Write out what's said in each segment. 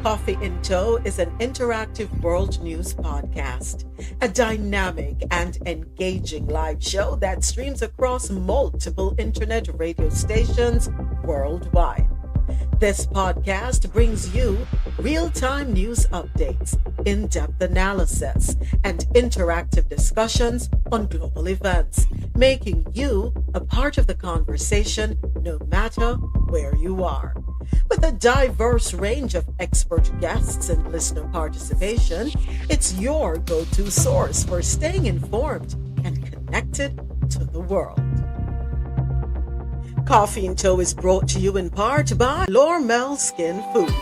Coffee in Tow is an interactive world news podcast, a dynamic and engaging live show that streams across multiple internet radio stations worldwide. This podcast brings you real time news updates, in depth analysis, and interactive discussions on global events, making you a part of the conversation no matter where you are. With a diverse range of expert guests and listener participation, it's your go to source for staying informed and connected to the world. Coffee in Tow is brought to you in part by Lormel Skin Food.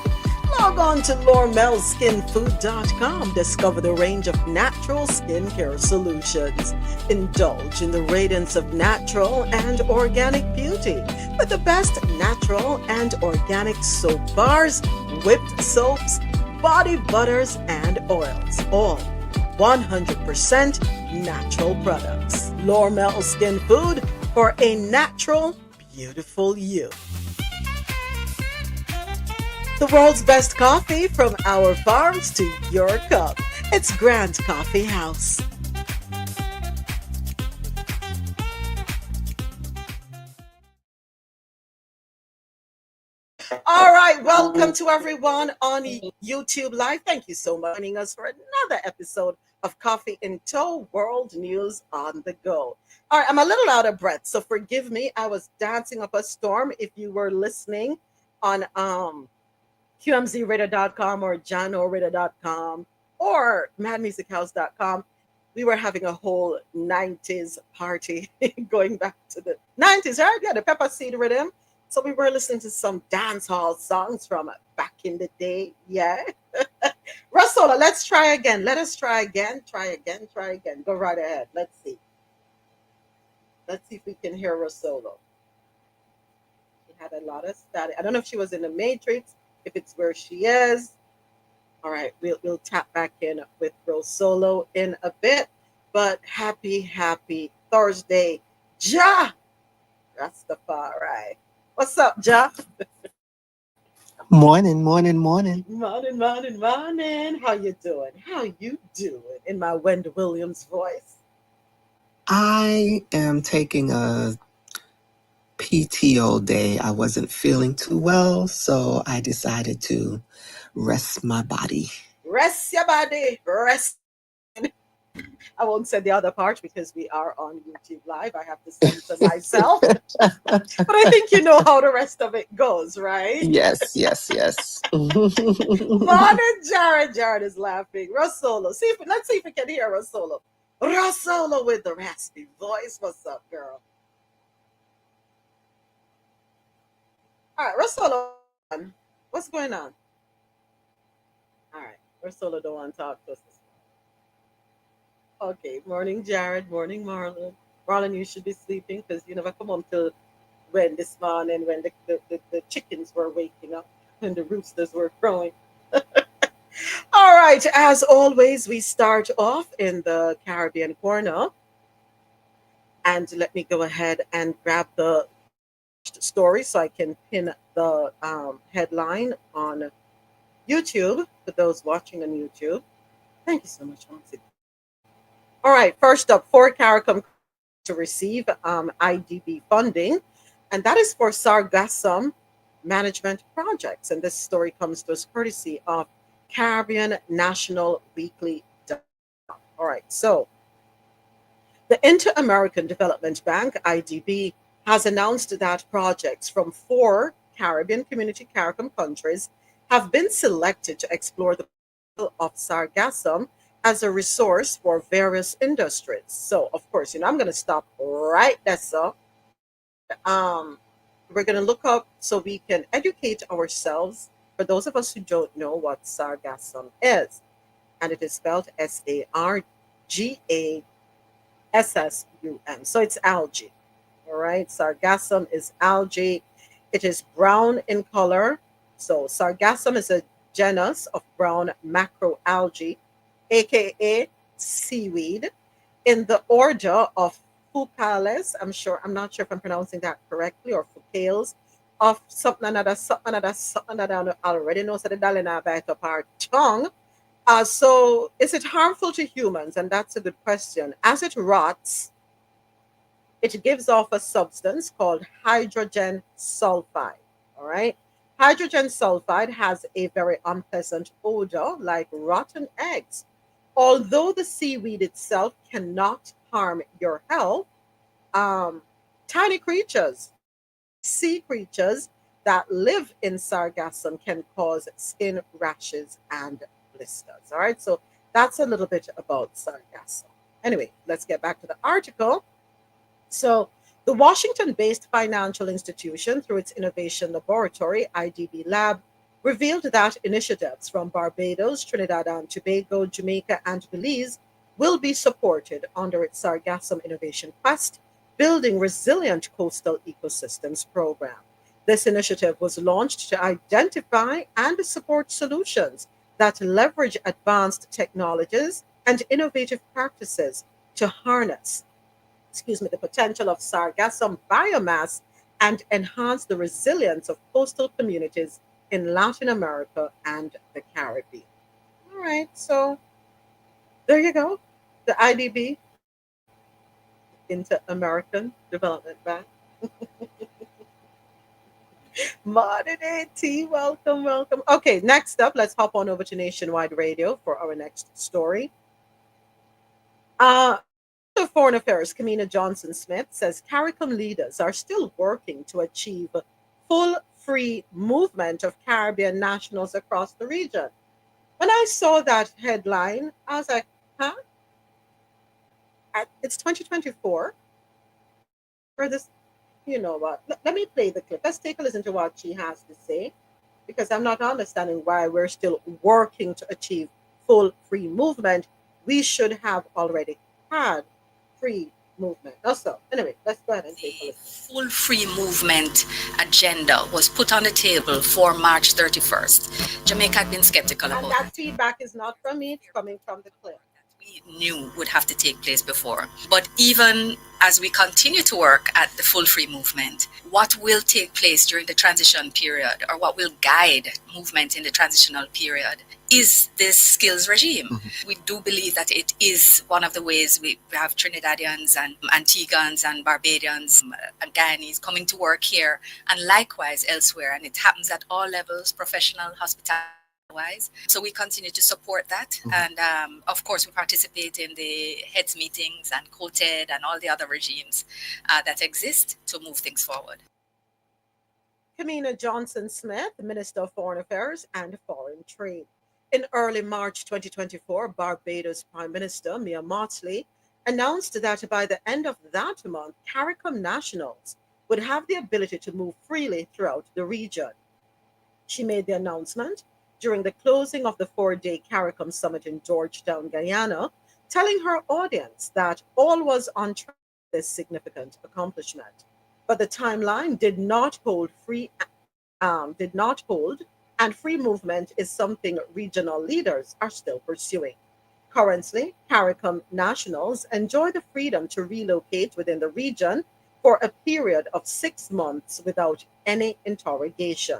Log on to lormelskinfood.com. Discover the range of natural skincare solutions. Indulge in the radiance of natural and organic beauty with the best natural and organic soap bars, whipped soaps, body butters, and oils. All 100% natural products. Lormel Skin Food for a natural, beautiful you. The world's best coffee from our farms to your cup. It's Grant Coffee House. All right, welcome to everyone on YouTube Live. Thank you so much for joining us for another episode of Coffee in Tow, World News on the Go. All right, I'm a little out of breath, so forgive me. I was dancing up a storm. If you were listening on QMZRadio.com or JohnORadio.com or MadMusicHouse.com, we were having a whole 90s party going back to the 90s, right? Yeah, the Pepper Seed rhythm. So we were listening to some dance hall songs from back in the day. Yeah. RoSolo, let's try again. Let us try again. Try again. Go right ahead. Let's see. Let's see if we can hear RoSolo. She had a lot of static. I don't know if she was in the Matrix, if it's where she is. All right, we'll tap back in with RoSolo in a bit. But happy Thursday, Ja Rastafari. What's up, Ja? Morning. Morning. How you doing? In my Wendy Williams voice. I am taking a PTO day. I wasn't feeling too well, so I decided to rest my body. Rest your body. Rest. I won't say the other part because we are on YouTube Live. I have to censor myself. But I think you know how the rest of it goes, right? Yes. Morning, Jared. Jared is laughing. RoSolo. Let's see if we can hear RoSolo. RoSolo with the raspy voice. What's up, girl? All right, RoSolo. What's going on? All right, RoSolo don't want to talk to us. Okay, morning, Jared. Morning, Marlon. Marlon, you should be sleeping because you never come home till when this morning when the chickens were waking up and the roosters were crowing. All right, as always, we start off in the Caribbean corner. And let me go ahead and grab the story so I can pin the headline on YouTube for those watching on YouTube. Thank you so much, Nancy. All right, first up, 4 CARICOM to receive IDB funding, and that is for sargassum management projects. And this story comes to us courtesy of Caribbean National Weekly. All right, so the Inter-American Development Bank, IDB, has announced that projects from 4 Caribbean Community CARICOM countries have been selected to explore the potential of sargassum as a resource for various industries. So, of course, I'm going to stop right there, so we're going to look up so we can educate ourselves for those of us who don't know what sargassum is. And it is spelled SARGASSUM. So it's algae. All right. Sargassum is algae. It is brown in color. So sargassum is a genus of brown macroalgae, aka seaweed, in the order of Fucales. I'm not sure if I'm pronouncing that correctly, or Fucales, of something another, something another, something another. I already know so the darling I bite up our tongue. So is it harmful to humans? And that's a good question. As it rots, it gives off a substance called hydrogen sulfide. All right. Hydrogen sulfide has a very unpleasant odor like rotten eggs. Although the seaweed itself cannot harm your health, um, tiny creatures, sea creatures that live in sargassum can cause skin rashes and blisters. All right. So that's a little bit about sargassum. Anyway, let's get back to the article. So, the Washington based financial institution, through its innovation laboratory, IDB Lab, revealed that initiatives from Barbados, Trinidad and Tobago, Jamaica, and Belize will be supported under its Sargassum Innovation Quest, Building Resilient Coastal Ecosystems program. This initiative was launched to identify and support solutions that leverage advanced technologies and innovative practices to harness the potential of sargassum biomass and enhance the resilience of coastal communities in Latin America and the Caribbean. All right, so there you go. The IDB, Inter American Development Bank. Modern welcome, welcome. Okay, next up, let's hop on over to Nationwide Radio for our next story. Minister of Foreign Affairs Kamina Johnson Smith says CARICOM leaders are still working to achieve full free movement of Caribbean nationals across the region. When I saw that headline, I was like, huh? It's 2024. For this, you know what? Let me play the clip. Let's take a listen to what she has to say because I'm not understanding why we're still working to achieve full free movement. We should have already had free movement. Also, anyway, let's go ahead and take a The listen. full free movement agenda was put on the table for March 31st. Jamaica had been skeptical And about that that. feedback is not from me, it's coming from the clip. We knew would have to take place before. But even as we continue to work at the full free movement, what will take place during the transition period or what will guide movement in the transitional period is this skills regime. We do believe that it is one of the ways we have Trinidadians and Antiguans and Barbadians and Guyanese coming to work here and likewise elsewhere. And it happens at all levels, professional, hospitality, wise. So we continue to support that. And of course, we participate in the heads meetings and quoted and all the other regimes that exist to move things forward. Kamina Johnson Smith, Minister of Foreign Affairs and Foreign Trade. In early March 2024, Barbados Prime Minister Mia Mottley announced that by the end of that month, CARICOM nationals would have the ability to move freely throughout the region. She made the announcement during the closing of the 4-day CARICOM summit in Georgetown, Guyana, telling her audience that all was on track for this significant accomplishment. But the timeline did not hold, and free movement is something regional leaders are still pursuing. Currently, CARICOM nationals enjoy the freedom to relocate within the region for a period of 6 months without any interrogation.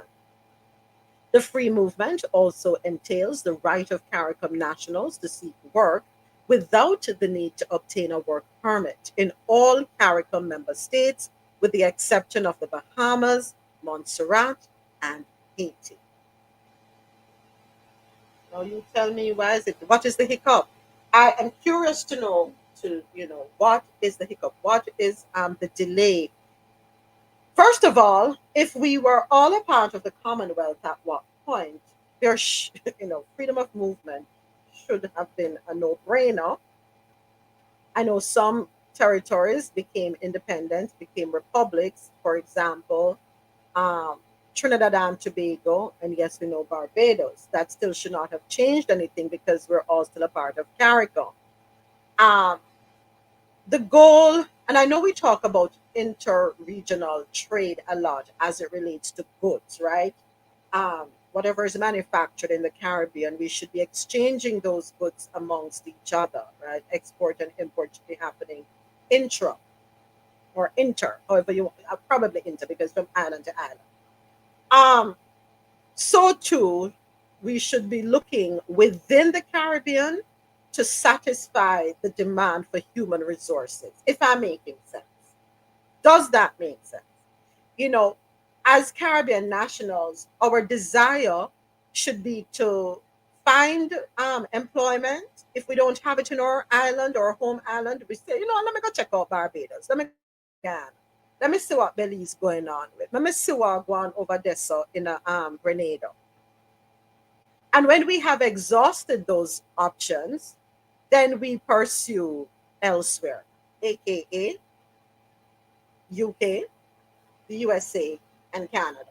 The free movement also entails the right of CARICOM nationals to seek work without the need to obtain a work permit in all CARICOM member states, with the exception of the Bahamas, Montserrat, and Haiti. Now you tell me why is it? What is the hiccup? I am curious to know. What is the hiccup? What is the delay? First of all, if we were all a part of the Commonwealth at what point, freedom of movement should have been a no-brainer. I know some territories became independent, became republics. For example, um, Trinidad and Tobago, and yes, we know Barbados. That still should not have changed anything because we're all still a part of CARICOM. Um, the goal, and I know we talk about inter-regional trade a lot as it relates to goods, right? Whatever is manufactured in the Caribbean, we should be exchanging those goods amongst each other, right? Export and import should be happening intra or inter, however you want, probably inter because from island to island. Um, so too, we should be looking within the Caribbean to satisfy the demand for human resources, if I'm making sense. Does that make sense? You know, as Caribbean nationals, our desire should be to find employment. If we don't have it in our island or home island, we say, let me go check out Barbados. Let me go check out Guyana. Let me see what Belize going on with. Let me see what going over there so in Grenada. And when we have exhausted those options, then we pursue elsewhere, aka UK, the USA, and Canada.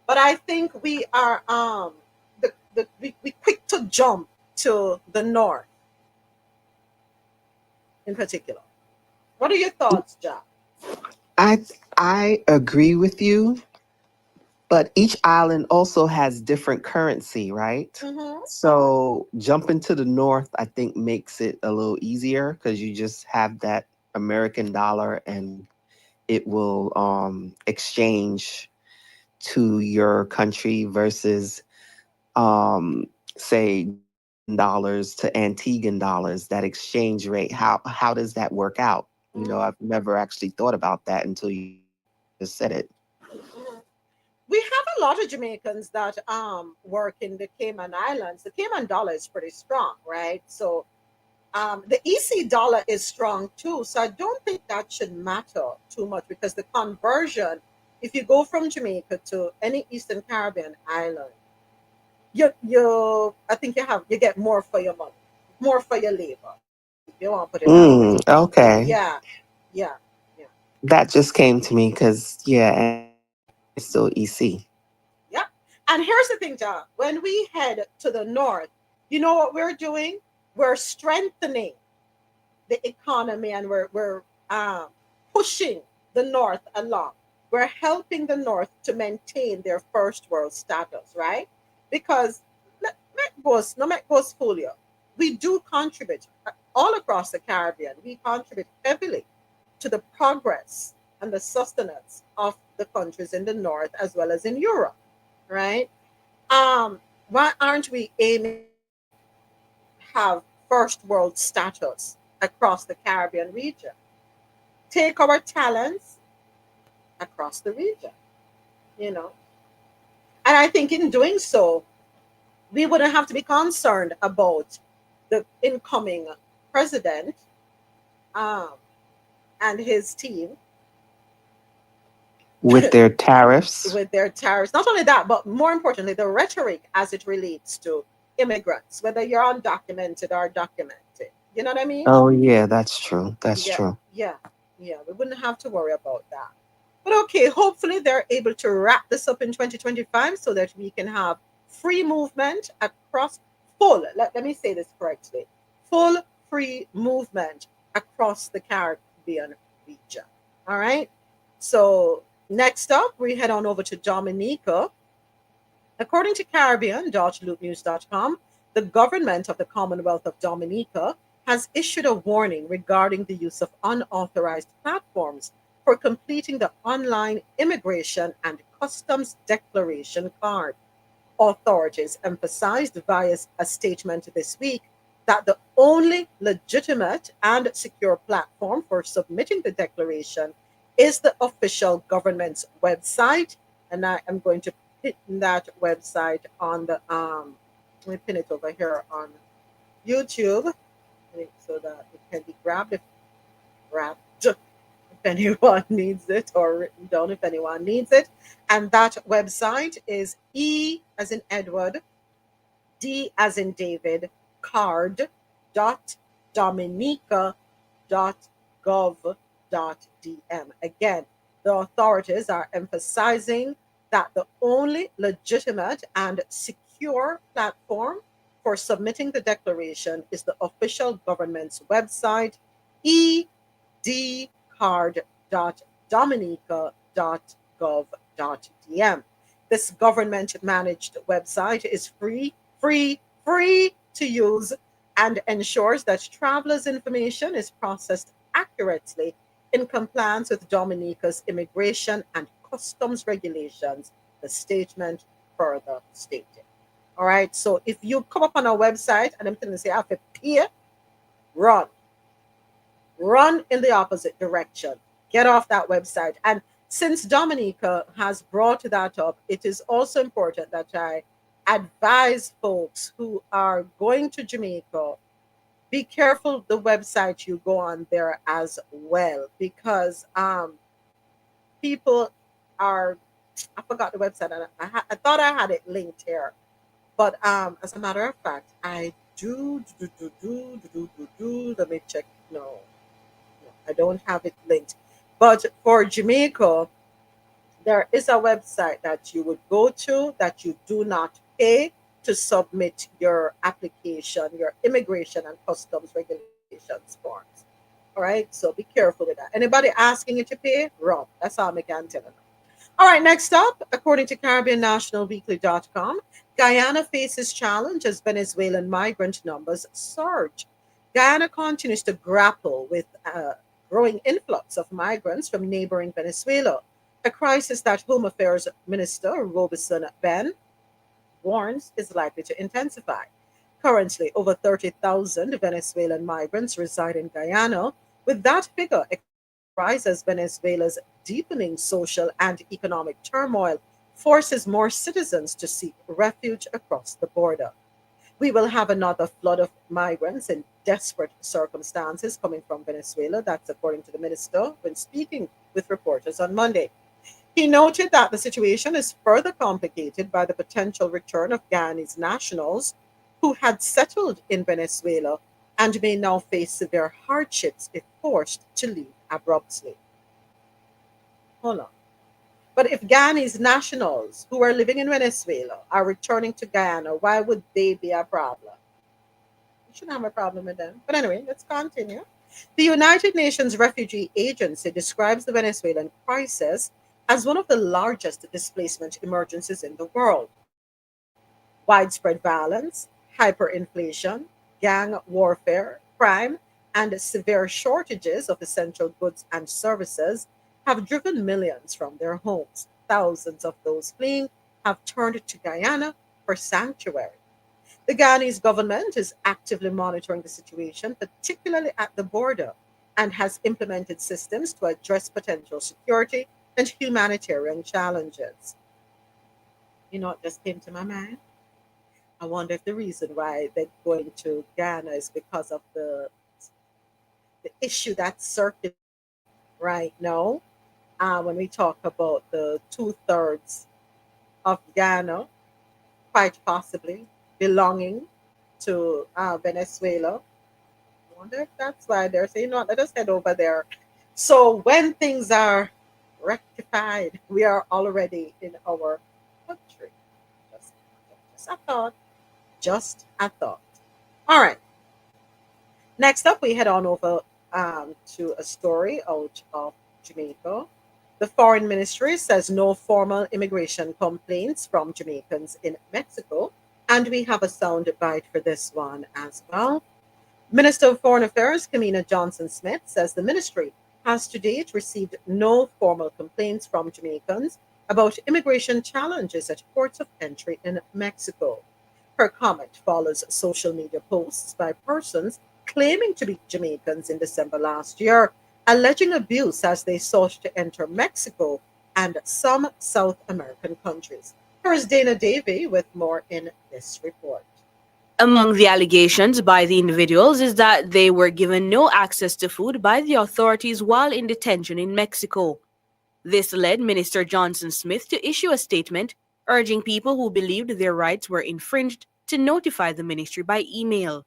But I think we are we quick to jump to the north in particular. What are your thoughts, Jack? I I agree with you, but each island also has different currency, right? Mm-hmm. So jumping to the north, I think makes it a little easier because you just have that American dollar and it will exchange to your country versus say Jamaican dollars to Antiguan dollars. That exchange rate, how does that work out? Mm-hmm. I've never actually thought about that until you just said it. Mm-hmm. We have a lot of Jamaicans that work in the Cayman Islands. The Cayman dollar is pretty strong, right? So the EC dollar is strong too. So I don't think that should matter too much because the conversion, if you go from Jamaica to any Eastern Caribbean island, I think you get more for your money, more for your labor. If you want to put it that way. Okay. Yeah, yeah, yeah, That just came to me because, yeah, and it's still EC. yeah. And here's the thing, John. When we head to the north, you know what we're doing? We're strengthening the economy and we're pushing the north along. We're helping the north to maintain their first world status, right? Because let boss fool you. We do contribute all across the Caribbean. We contribute heavily to the progress and the sustenance of the countries in the north as well as in Europe, right? Um, why aren't we aiming have first world status across the Caribbean region? Take our talents across the region, you know. And I think in doing so, we wouldn't have to be concerned about the incoming president um, and his team With their tariffs. with their tariffs. Not only that, but more importantly, the rhetoric as it relates to immigrants, whether you're undocumented or documented. You know what I mean? Oh, yeah, that's true. That's Yeah, true. yeah, yeah. We wouldn't have to worry about that. But okay, hopefully they're able to wrap this up in 2025 so that we can have free movement across let me say this correctly, full free movement across the Caribbean region. All right. So next up, we head on over to Dominica. According to Caribbean.loopnews.com, the government of the Commonwealth of Dominica has issued a warning regarding the use of unauthorized platforms for completing the online immigration and customs declaration card. Authorities emphasized via a statement this week that the only legitimate and secure platform for submitting the declaration is the official government's website. And I am going to pin that website on the let me pin it over here on YouTube so that it can be grabbed if anyone needs it, or written down if anyone needs it. And that website is E as in Edward, D as in David, card dot dominica dot gov dot dm. Again, the authorities are emphasizing that the only legitimate and secure platform for submitting the declaration is the official government's website, edcard.dominica.gov.dm. This government managed website is free to use and ensures that travelers' information is processed accurately in compliance with Dominica's immigration and customs regulations The statement further stated. All right. So if you come up on our website and I'm telling you, say, I have to pay, run, run in the opposite direction. Get off that website. And since Dominica has brought that up, it is also important that I advise folks who are going to Jamaica, be careful the website you go on there as well, because people are, I forgot the website, and I thought I had it linked here, but as a matter of fact, I do. Let me check. No, I don't have it linked. But for Jamaica, there is a website that you would go to that you do not pay to submit your application, your immigration and customs regulations forms. All right, so be careful with that. Anybody asking you to pay, wrong. That's all I can tell you. All right, next up, according to CaribbeanNationalWeekly.com, Guyana faces challenge as Venezuelan migrant numbers surge. Guyana continues to grapple with a growing influx of migrants from neighboring Venezuela, a crisis that Home Affairs Minister Robeson Ben warns is likely to intensify. Currently, over 30,000 Venezuelan migrants reside in Guyana, with that figure expected to rise as Venezuela's deepening social and economic turmoil forces more citizens to seek refuge across the border. We will have another flood of migrants in desperate circumstances coming from Venezuela. That's according to the minister when speaking with reporters on Monday. He noted that the situation is further complicated by the potential return of Guyanese nationals who had settled in Venezuela and may now face severe hardships if forced to leave abruptly. Hold on. But if Guyanese nationals who are living in Venezuela are returning to Guyana, why would they be a problem? You shouldn't have a problem with them. But anyway, let's continue. The United Nations Refugee Agency describes the Venezuelan crisis as one of the largest displacement emergencies in the world. Widespread violence, hyperinflation, gang warfare, crime, and severe shortages of essential goods and services have driven millions from their homes. Thousands of those fleeing have turned to Guyana for sanctuary. The Guyanese government is actively monitoring the situation, particularly at the border, and has implemented systems to address potential security and humanitarian challenges. You know what just came to my mind? I wonder if the reason why they're going to Ghana is because of the issue that's circulating right now. When we talk about the two-thirds of Ghana, quite possibly belonging to Venezuela. I wonder if that's why they're saying, no, let us head over there. So when things are rectified, we are already in our country. Just, just a thought. Just a thought. All right. Next up, we head on over to a story out of Jamaica. The foreign ministry says no formal immigration complaints from Jamaicans in Mexico. And we have a sound bite for this one as well. Minister of Foreign Affairs, Kamina Johnson Smith, says the ministry has to date received no formal complaints from Jamaicans about immigration challenges at ports of entry in Mexico. Her comment follows social media posts by persons claiming to be Jamaicans in December last year, alleging abuse as they sought to enter Mexico and some South American countries. Here is Dana Davy with more in this report. Among the allegations by the individuals is that they were given no access to food by the authorities while in detention in Mexico. This led Minister Johnson Smith to issue a statement urging people who believed their rights were infringed to notify the ministry by email.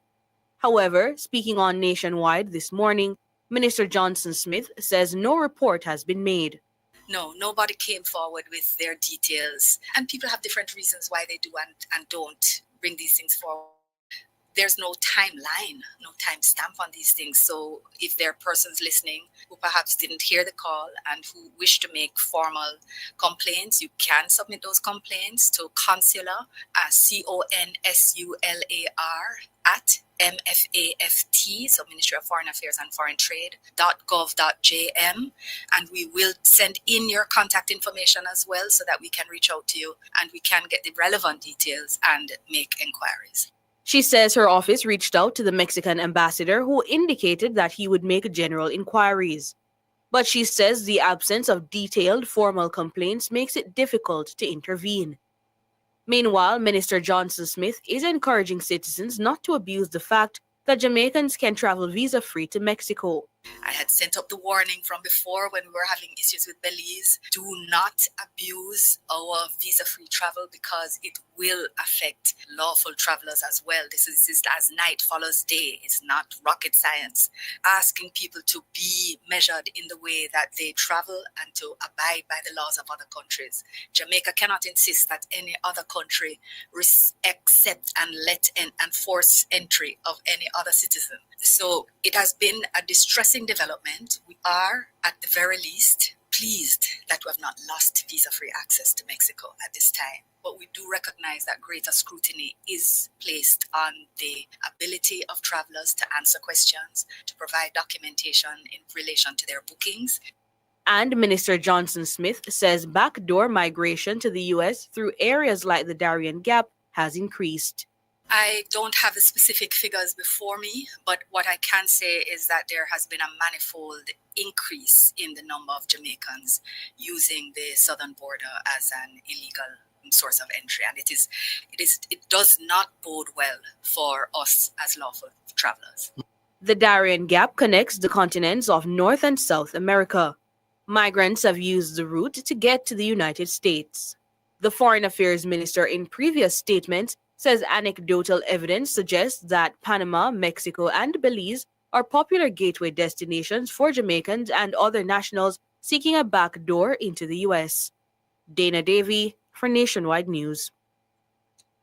However, speaking on Nationwide this morning, Minister Johnson Smith says no report has been made. No, nobody came forward with their details. And people have different reasons why they do and don't bring these things forward. There's no timeline, no timestamp on these things. So if there are persons listening who perhaps didn't hear the call and who wish to make formal complaints, you can submit those complaints to consular, CONSULAR at MFAFT, so Ministry of Foreign Affairs and Foreign Trade, .gov.jm, and we will send in your contact information as well so that we can reach out to you and we can get the relevant details and make inquiries. She says her office reached out to the Mexican ambassador, who indicated that he would make general inquiries. But she says the absence of detailed formal complaints makes it difficult to intervene. Meanwhile, Minister Johnson Smith is encouraging citizens not to abuse the fact that Jamaicans can travel visa-free to Mexico. I had sent up the warning from before when we were having issues with Belize. Do not abuse our visa-free travel because it will affect lawful travelers as well. This is as night follows day. It's not rocket science. Asking people to be measured in the way that they travel and to abide by the laws of other countries. Jamaica cannot insist that any other country accept and let and force entry of any other citizen. So it has been a distressing development. We are, at the very least, pleased that we have not lost visa-free access to Mexico at this time. But we do recognize that greater scrutiny is placed on the ability of travelers to answer questions, to provide documentation in relation to their bookings. And Minister Johnson Smith says backdoor migration to the U.S. through areas like the Darien Gap has increased. I don't have the specific figures before me, but what I can say is that there has been a manifold increase in the number of Jamaicans using the southern border as an illegal source of entry, and it does not bode well for us as lawful travelers. The Darien Gap connects the continents of North and South America. Migrants have used the route to get to the United States. The Foreign Affairs Minister, in previous statements, says anecdotal evidence suggests that Panama, Mexico, and Belize are popular gateway destinations for Jamaicans and other nationals seeking a backdoor into the U.S. Dana Davey for Nationwide News.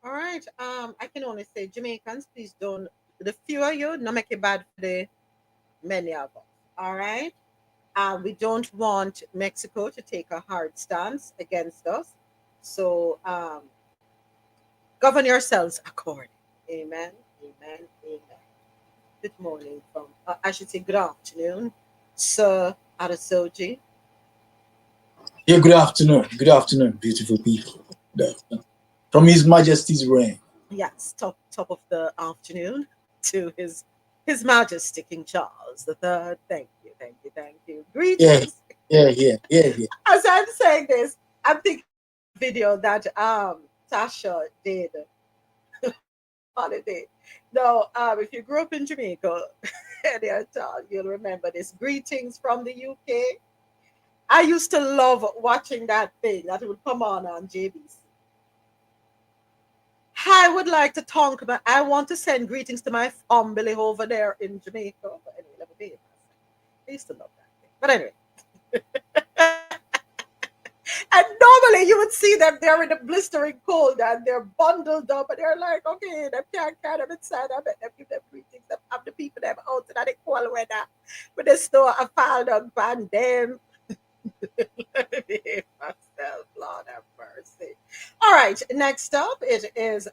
All right. I can only say, Jamaicans, please don't. The few of you, not make it bad for the many of us. All right. We don't want Mexico to take a hard stance against us. So govern yourselves accordingly. Amen. Amen. Amen. Good morning from, I should say good afternoon, Sir Adesoji. Yeah, good afternoon. Good afternoon, beautiful people. Good afternoon. From His Majesty's reign. Yes, top of the afternoon to His Majesty King Charles III. Thank you, thank you, thank you. Greetings. Yeah. As I'm saying this, I'm thinking of the video that Tasha did holiday. Now, if you grew up in Jamaica, any at all, you'll remember this. Greetings from the UK. I used to love watching that thing that would come on JBC. I would like to talk about, I want to send greetings to my family over there in Jamaica. But anyway, let me be. I used to love that thing. But anyway. And normally you would see them there in the blistering cold and they're bundled up and they're like, okay, they can't carry them inside. I bet them give them greetings. Them have the people them out in the cold weather with the snow a fall down on them. Let me behave myself, Lord have mercy. All right, next up it is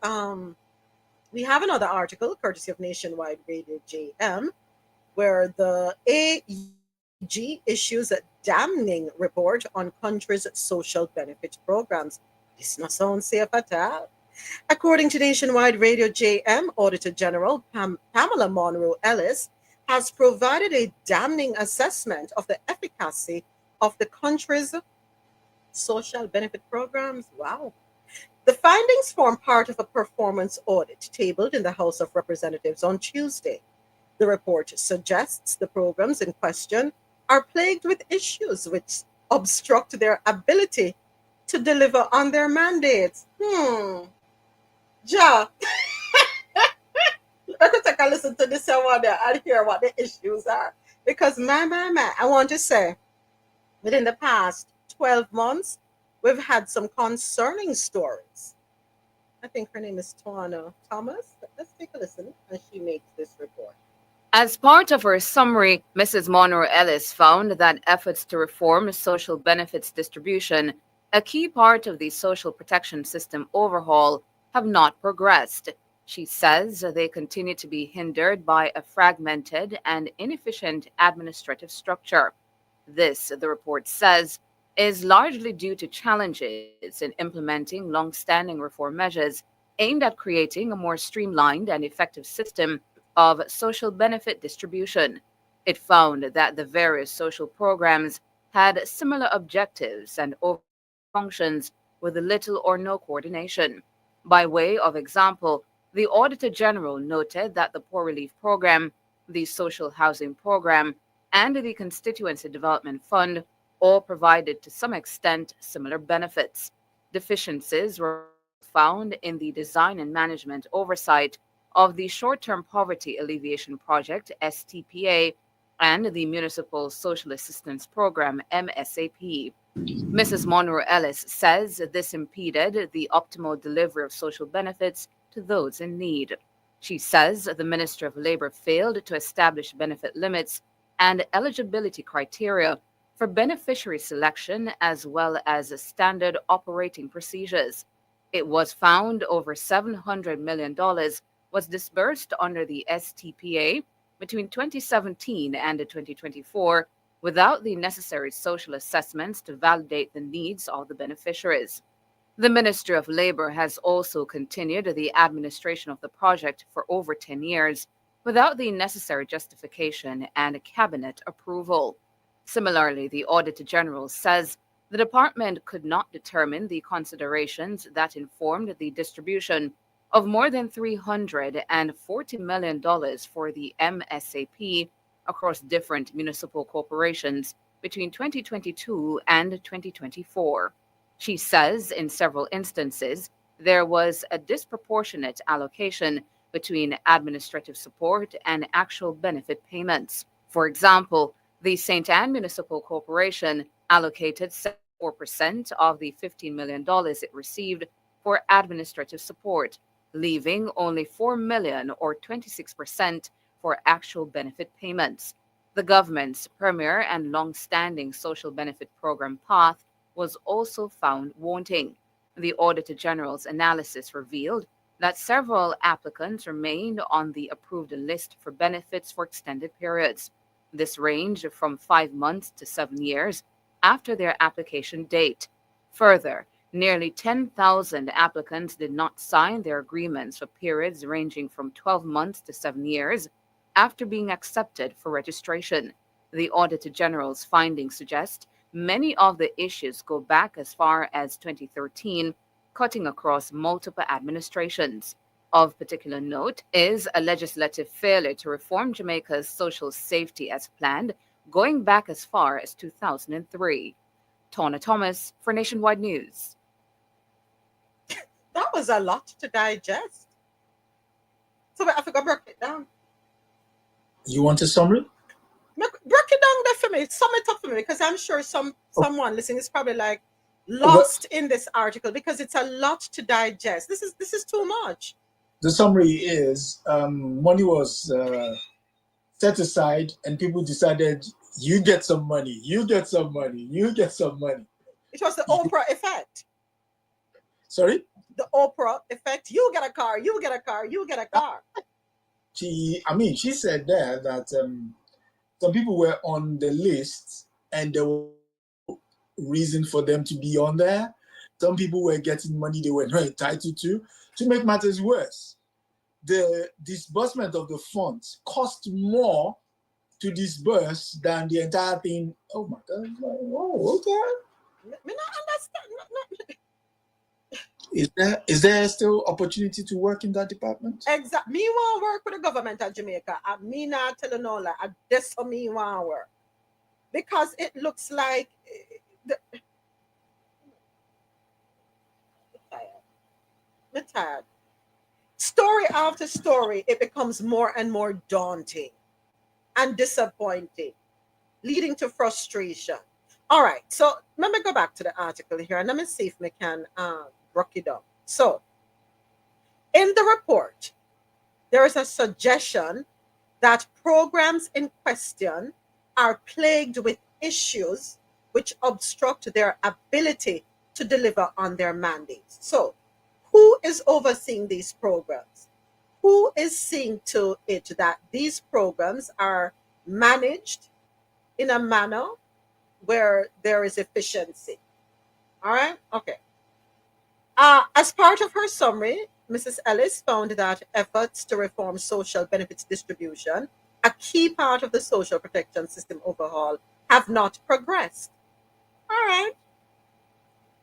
we have another article courtesy of Nationwide Radio JM where the AG issues a damning report on country's social benefit programs. This not sound safe at all. According to Nationwide Radio JM, Auditor General Pamela Monroe Ellis has provided a damning assessment of the efficacy of the country's social benefit programs. Wow. The findings form part of a performance audit tabled in the House of Representatives on Tuesday. The report suggests the programs in question are plagued with issues which obstruct their ability to deliver on their mandates. Ja. I could take a listen to this one and hear what the issues are. Because my, I want to say, within the past 12 months, we've had some concerning stories. I think her name is Tawana Thomas. Let's take a listen as she makes this report. As part of her summary, Mrs. Monroe Ellis found that efforts to reform social benefits distribution, a key part of the social protection system overhaul, have not progressed. She says they continue to be hindered by a fragmented and inefficient administrative structure. This, the report says, is largely due to challenges in implementing long-standing reform measures aimed at creating a more streamlined and effective system of social benefit distribution. It found that the various social programs had similar objectives and overlapping functions with little or no coordination. By way of example, the Auditor General noted that the Poor Relief Program, the Social Housing Program, and the Constituency Development Fund all provided to some extent similar benefits. Deficiencies were also found in the design and management oversight of the Short Term Poverty Alleviation Project, STPA, and the Municipal Social Assistance Program, MSAP. Mrs. Monroe Ellis says this impeded the optimal delivery of social benefits to those in need. She says the Minister of Labor failed to establish benefit limits and eligibility criteria for beneficiary selection as well as standard operating procedures. It was found over $700 million was disbursed under the STPA between 2017 and 2024 without the necessary social assessments to validate the needs of the beneficiaries. The Ministry of Labor has also continued the administration of the project for over 10 years without the necessary justification and cabinet approval. Similarly, the Auditor General says the department could not determine the considerations that informed the distribution of more than $340 million for the MSAP across different municipal corporations between 2022 and 2024. She says in several instances there was a disproportionate allocation between administrative support and actual benefit payments. For example, the St. Anne Municipal Corporation allocated 74% of the $15 million it received for administrative support, leaving only $4 million or 26% for actual benefit payments. The government's premier and long-standing social benefit program path was also found wanting. The Auditor General's analysis revealed that several applicants remained on the approved list for benefits for extended periods. This ranged from 5 months to 7 years after their application date. Further, nearly 10,000 applicants did not sign their agreements for periods ranging from 12 months to 7 years after being accepted for registration. The Auditor General's findings suggest many of the issues go back as far as 2013, cutting across multiple administrations. Of particular note is a legislative failure to reform Jamaica's social safety as planned, going back as far as 2003. Tawna Thomas for Nationwide News. That was a lot to digest. So I forgot to break it down. You want a summary? Break it down there for me. Sum it up for me, because I'm sure someone listening is probably like lost in this article because it's a lot to digest. This is too much. The summary is money was set aside and people decided, you get some money, you get some money, you get some money. It was the Oprah effect. Sorry? The Oprah effect. You get a car, you get a car, you get a car. She said there that some people were on the list and there was no reason for them to be on there. Some people were getting money they were not entitled to. To make matters worse, the disbursement of the funds cost more to disburse than the entire thing. Oh my God. Oh, okay. Me not understand. Is there still opportunity to work in that department? Exactly. Me want to work with the government of Jamaica. I me not tell you no lie. That's how me want to work. Because it looks like I'm tired. Story after story, it becomes more and more daunting and disappointing, leading to frustration. All right, so let me go back to the article here and let me see if we can break it down. So, in the report, there is a suggestion that programs in question are plagued with issues which obstruct their ability to deliver on their mandates. So, who is overseeing these programs? Who is seeing to it that these programs are managed in a manner where there is efficiency? All right. Okay. As part of her summary, Mrs. Ellis found that efforts to reform social benefits distribution, a key part of the social protection system overhaul, have not progressed. All right.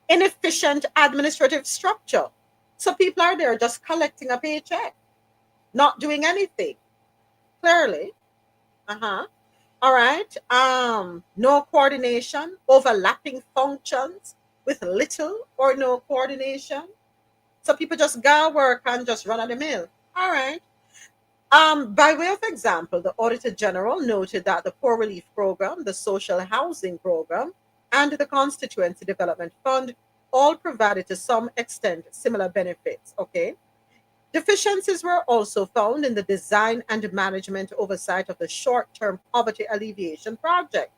Inefficient administrative structure. So people are there just collecting a paycheck, not doing anything. Clearly. Uh-huh. All right. No coordination, overlapping functions with little or no coordination. So people just go work and just run of the mill. All right. By way of example, the Auditor General noted that the Poor Relief Program, the Social Housing Program, and the Constituency Development Fund all provided to some extent similar benefits. Okay. Deficiencies were also found in the design and management oversight of the Short Term Poverty Alleviation Project,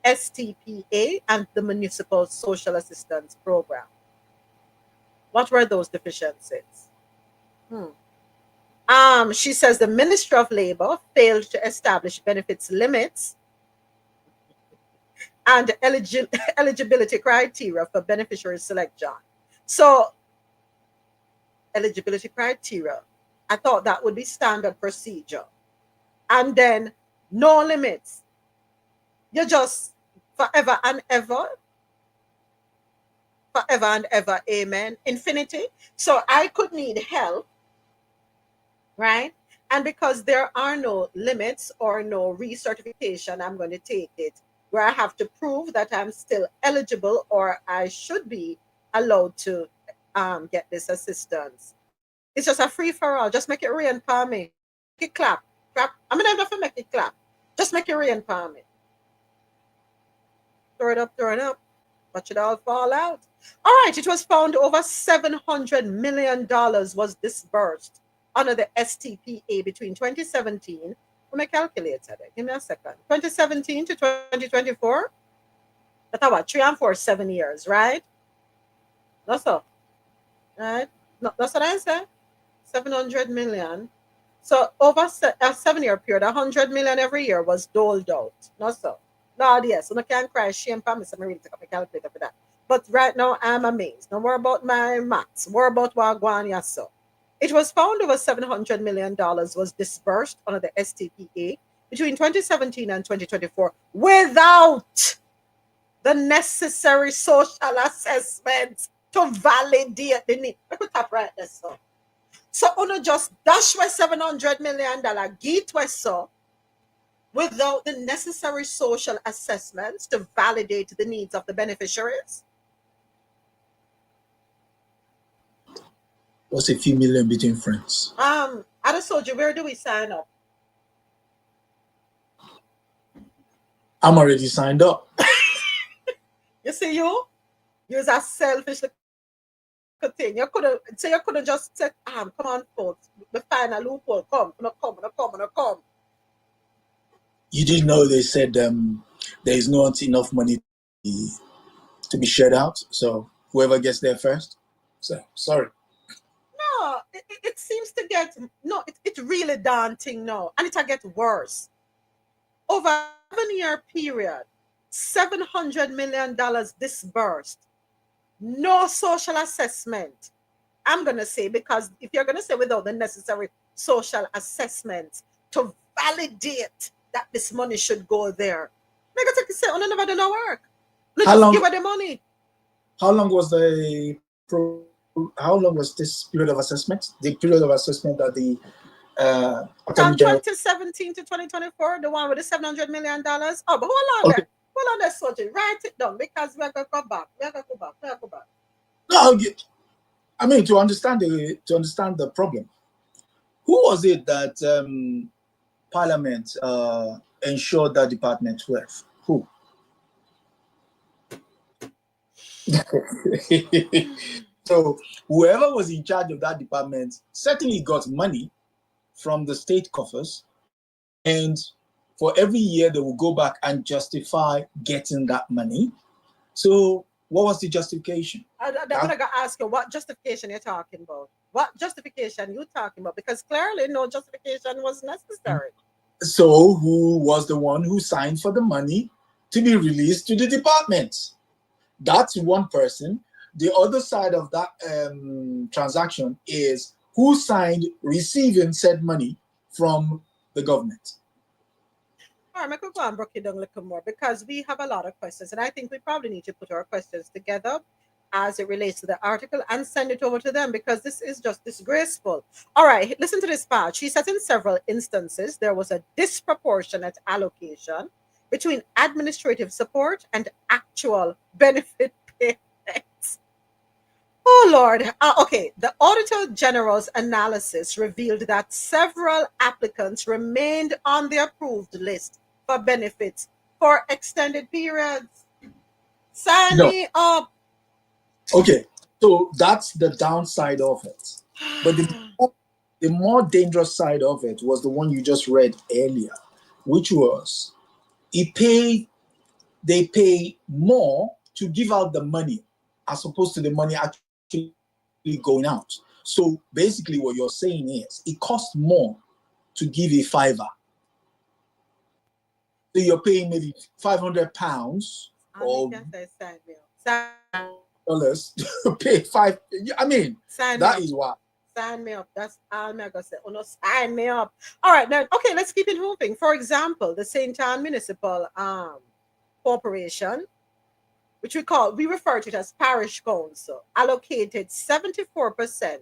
STPA, and the Municipal Social Assistance Program. What were those deficiencies? Hmm. She says the Ministry of Labor failed to establish benefits limits and eligibility criteria for beneficiary selection. So, eligibility criteria, I thought that would be standard procedure. And then no limits. You're just forever and ever, forever and ever, amen, infinity. So I could need help, right? And because there are no limits or no recertification, I'm going to take it where I have to prove that I'm still eligible or I should be allowed to get this assistance. It's just a free for all. Just make it rain for me. Make it clap. Clap. I mean, I don't have to make it clap. Just make it rain for me. Throw it up, throw it up. Watch it all fall out. All right, it was found over $700 million was disbursed under the STPA between 2017. Let me calculate it. Give me a second. 2017 to 2024. That's about 3 and 4, 7 years, right? That's all. Right? No, that's what I said. 700 million. So over a 7 year period, 100 million every year was doled out. Not so. Lord, yes, so I can't cry shame for me, so I really take up my calculator for that. But right now, I'm amazed. No more about my maths, more about what I'm going on, so. It was found over $700 million was disbursed under the STPA between 2017 and 2024 without the necessary social assessments to validate the need. I could tap right there, so. So, uno just dash with $700 million, get so without the necessary social assessments to validate the needs of the beneficiaries. What's a few million between friends? Adesoji, where do we sign up? I'm already signed up. You see, you're a selfish thing. You couldn't just say, come on, folks, we find a loophole. Come. You didn't know they said there is not enough money to be shared out. So whoever gets there first. So sorry. No, it seems to get no. It's really daunting now, and it'll get worse. Over a 7 year period, $700 million disbursed. No social assessment. I'm gonna say, because if you're gonna say without the necessary social assessments to validate that this money should go there, make it say, oh, no, never done no work. No, How just long? give her the money. How long was how long was this period of assessment? The period of assessment that the From Attorney General. 2017 to 2024, the one with the $700 million. Oh, but hold on Okay. there. Hold on there, Soji. Write it down because we're gonna go back. We're gonna go back. No, I mean to understand the problem. Who was it that Parliament ensured that department with? Who? So whoever was in charge of that department certainly got money from the state coffers, and for every year they will go back and justify getting that money. So what was the justification? I'm gonna ask you what justification you're talking about. What justification you talking about? Because clearly no justification was necessary. So who was the one who signed for the money to be released to the department? That's one person. The other side of that transaction is who signed receiving said money from the government. All right, I could go and break it down a little more because we have a lot of questions, and I think we probably need to put our questions together as it relates to the article and send it over to them because this is just disgraceful. All right, listen to this part. She says in several instances there was a disproportionate allocation between administrative support and actual benefit payments. Oh Lord. Okay. The Auditor General's analysis revealed that several applicants remained on the approved list for benefits for extended periods. Sign No. me up. Okay. So that's the downside of it. But the more dangerous side of it was the one you just read earlier, which was he pay they pay more to give out the money as opposed to the money actually going out. So basically what you're saying is it costs more to give a fiver. So you're paying maybe £500 You or can say sign me up. Sign dollars to pay five. I mean, sign me that up. is why. Sign me up. That's all I'm gonna say. Oh no, sign me up. All right, then okay, let's keep it moving. For example, the St. Ann Municipal Corporation, which we refer to it as parish council, allocated 74%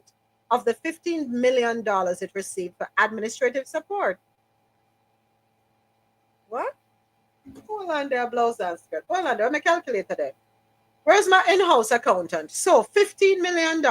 of the $15 million it received for administrative support. What? Hold on there, blouse and skirt. Hold on there, let me calculate today. Where's my in-house accountant? So $15 million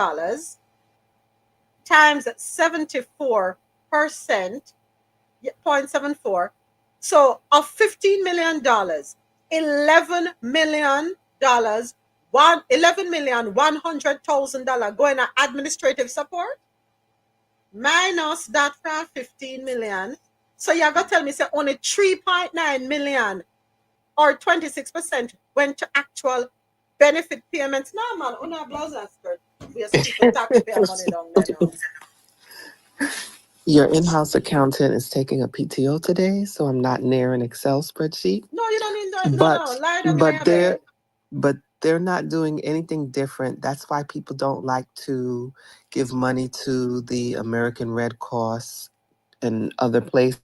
times 74%, 0.74. So of $15 million, $11 million, $11,100,000 going to administrative support minus that from 15 million. So you're gonna tell me say only 3.9 million or 26% went to actual benefit payments. No man, on a blouse and skirt. We are keep the taxpayer money down there now. Your in-house accountant is taking a PTO today, so I'm not near an Excel spreadsheet. No, you don't need that. No, But lie down in but your bed. they're not doing anything different. That's why people don't like to give money to the American Red Cross and other places.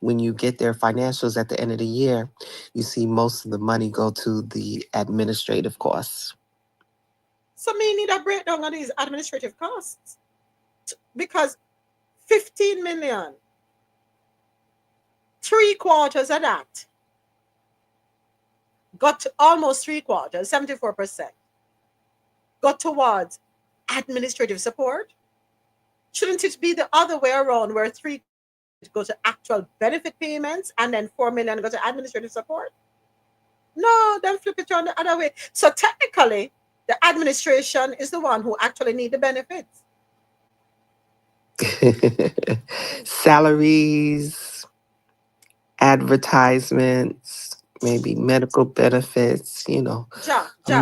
When you get their financials at the end of the year, you see most of the money go to the administrative costs. So me need a breakdown of these administrative costs because 15 million, three quarters of that got to almost three quarters, 74%, got towards administrative support. Shouldn't it be the other way around where three go to actual benefit payments and then 4 million go to administrative support? No, then flip it around the other way. So technically, the administration is the one who actually need the benefits. Salaries, advertisements, maybe medical benefits, Ja, ja, ja.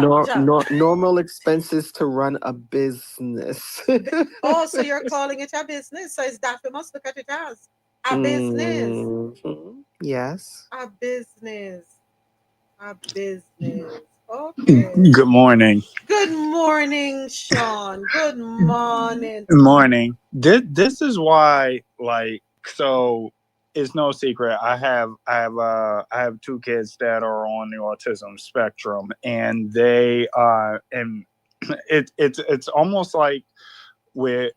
normal expenses to run a business. Oh, so you're calling it a business. So is that we must look at it as a business. Yes. A business. A business. Okay. Good morning. Good morning, Sean. Good morning. Good morning. This is why, so it's no secret. I have two kids that are on the autism spectrum, and they and it's almost like with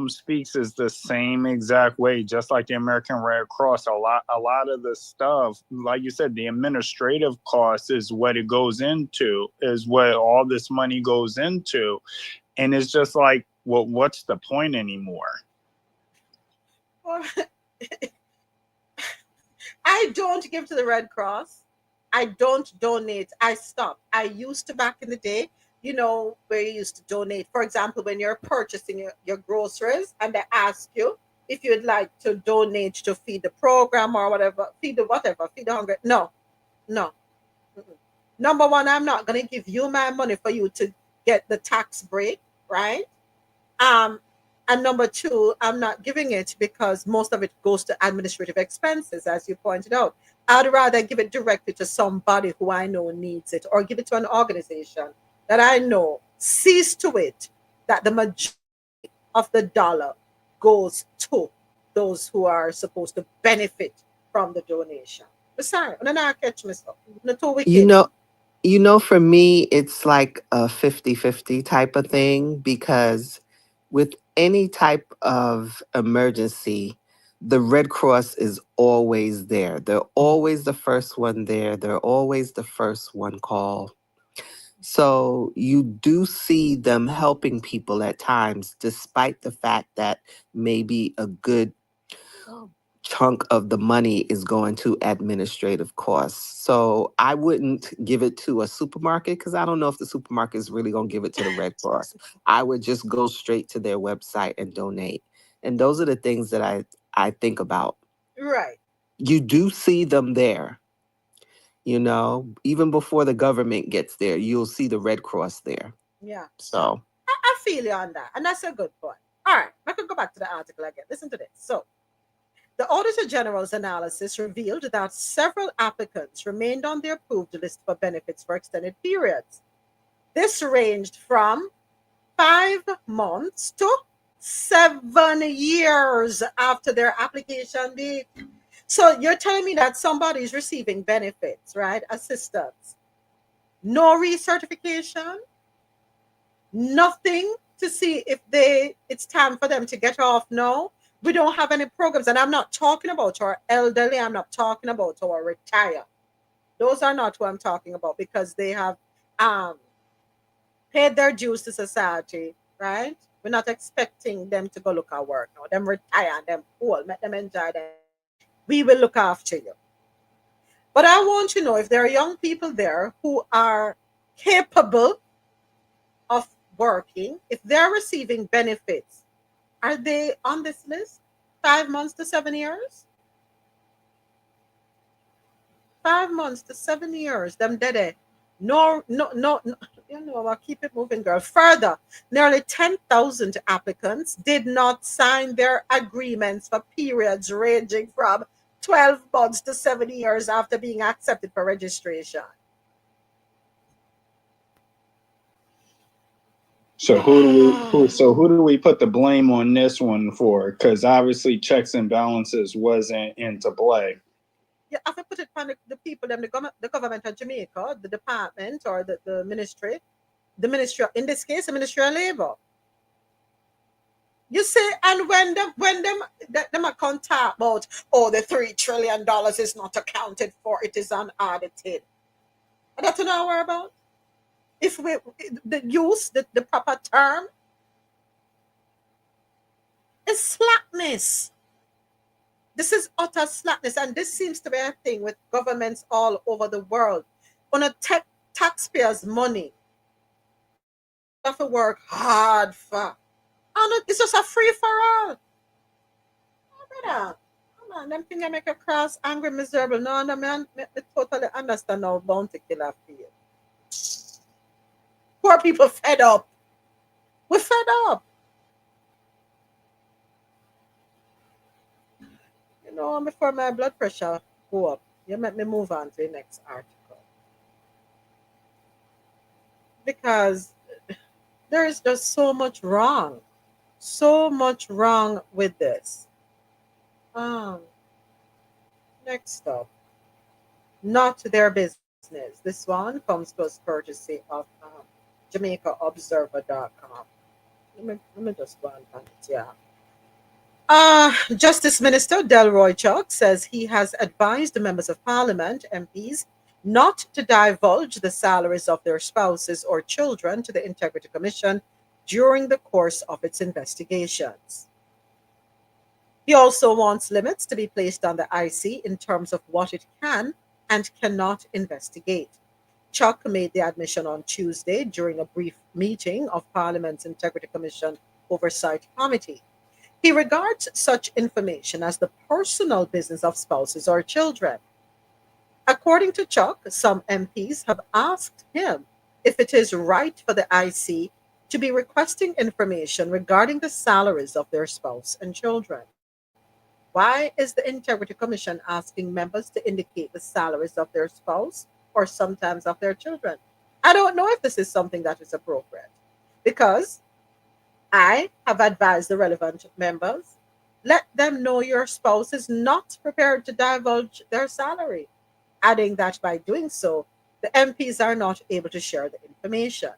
speaks is the same exact way, just like the American Red Cross. A lot of the stuff, like you said, the administrative cost is what it goes into, is what all this money goes into. And it's just like, what's the point anymore? Well, I don't give to the Red Cross. I don't donate. I stopped. I used to back in the day, where you used to donate. For example, when you're purchasing your groceries and they ask you if you'd like to donate to feed the program or whatever, feed the hungry. No, no. Mm-mm. Number one, I'm not going to give you my money for you to get the tax break, right? Um, and number two, I'm not giving it because most of it goes to administrative expenses, as you pointed out. I'd rather give it directly to somebody who I know needs it, or give it to an organization that I know sees to it that the majority of the dollar goes to those who are supposed to benefit from the donation. But sorry, I'm not catch myself. Not too You wicked. know, for me, it's like a 50-50 type of thing because with any type of emergency, the Red Cross is always there. They're always the first one there. They're always the first one called. So you do see them helping people at times, despite the fact that maybe a good chunk of the money is going to administrative costs. So I wouldn't give it to a supermarket because I don't know if the supermarket is really going to give it to the Red Cross. I would just go straight to their website and donate. And those are the things that I think about. Right. You do see them there, even before the government gets there, you'll see the Red Cross there. Yeah. So I feel you on that. And that's a good point. All right. I could go back to the article again. Listen to this. So the Auditor General's analysis revealed that several applicants remained on the approved list for benefits for extended periods. This ranged from 5 months to 7 years after their application date. So you're telling me that somebody is receiving benefits, right? Assistance. No recertification, nothing to see if it's time for them to get off. No, we don't have any programs. And I'm not talking about our elderly, I'm not talking about our retired. Those are not what I'm talking about because they have um paid their dues to society, right? We're not expecting them to go look at work now. Them retire, them old, let them enjoy them. We will look after you. But I want to know if there are young people there who are capable of working, if they're receiving benefits, are they on this list? 5 months to 7 years? 5 months to 7 years, them dead. No, no, no, no. I'll keep it moving, girl. Further, nearly 10,000 applicants did not sign their agreements for periods ranging from 12 months to 7 years after being accepted for registration. So who do we put the blame on this one for? Because obviously checks and balances wasn't into play. You have to put it on the people, the government of Jamaica, the department or the ministry, in this case, the Ministry of Labor. You see, and when them account talk about, oh, the $3 trillion is not accounted for, it is unaudited. And that's what I worry about. If we the proper term is slackness. This is utter slackness, and this seems to be a thing with governments all over the world. On a taxpayers' money, you have to work hard for. And it's just a free for all. Brother, come on, them things make you cross, angry, miserable. No, man, me totally understand how bounty killer feel. Poor people fed up. We're fed up. Before my blood pressure go up, you make me move on to the next article. Because there is just so much wrong. So much wrong with this. Um, Next up. Not their business. This one comes to us courtesy of JamaicaObserver.com. Let me just go and find it. Yeah. Justice Minister Delroy Chuck says he has advised the members of Parliament, MPs, not to divulge the salaries of their spouses or children to the Integrity Commission during the course of its investigations. He also wants limits to be placed on the IC in terms of what it can and cannot investigate. Chuck made the admission on Tuesday during a brief meeting of Parliament's Integrity Commission Oversight Committee. He regards such information as the personal business of spouses or children. According to Chuck, some MPs have asked him if it is right for the IC to be requesting information regarding the salaries of their spouse and children. Why is the Integrity Commission asking members to indicate the salaries of their spouse or sometimes of their children? I don't know if this is something that is appropriate because I have advised the relevant members, let them know your spouse is not prepared to divulge their salary, adding that by doing so, the MPs are not able to share the information.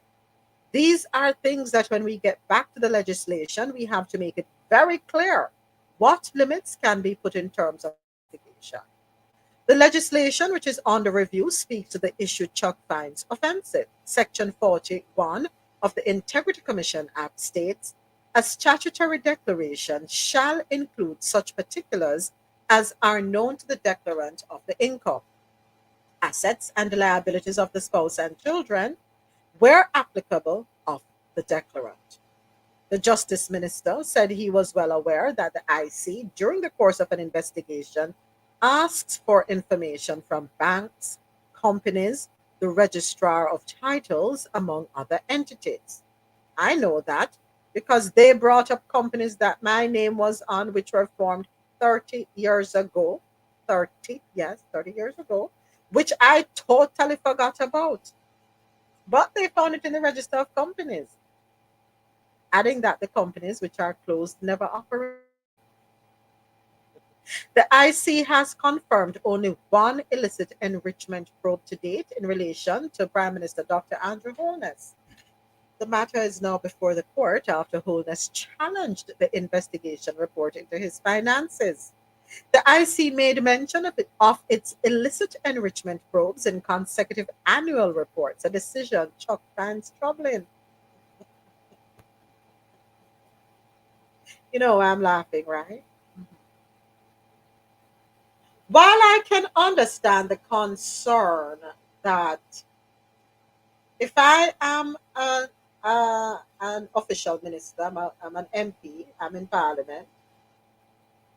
These are things that when we get back to the legislation, we have to make it very clear what limits can be put in terms of investigation. The legislation which is under review speaks to the issue Chuck finds offensive. Section 41 of the Integrity Commission Act states a statutory declaration shall include such particulars as are known to the declarant of the income, assets, and liabilities of the spouse and children, where applicable, of the declarant. The Justice Minister said he was well aware that the IC, during the course of an investigation, asks for information from banks, companies, the Registrar of Titles, among other entities. I know that because they brought up companies that my name was on, which were formed 30 years ago. 30, yes, 30 years ago, which I totally forgot about. But they found it in the register of companies, adding that the companies which are closed never operated. The IC has confirmed only one illicit enrichment probe to date in relation to Prime Minister Dr. Andrew Holness. The matter is now before the court after Holness challenged the investigation report into his finances. The IC made mention of its illicit enrichment probes in consecutive annual reports, a decision Chuck finds troubling. You know, I'm laughing, right? While I can understand the concern that if I am an official minister, I'm an MP, I'm in parliament,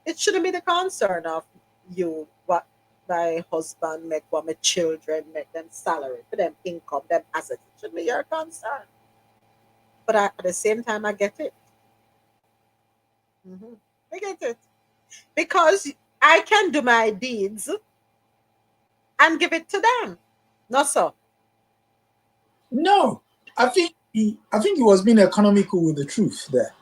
it shouldn't be the concern of you what my husband make, what my children make, them salary, for them income, them assets. It should be your concern. But at the same time, I get it. Mhm. I get it. Because I can do my deeds and give it to them. Not so. No, I think he was being economical with the truth there.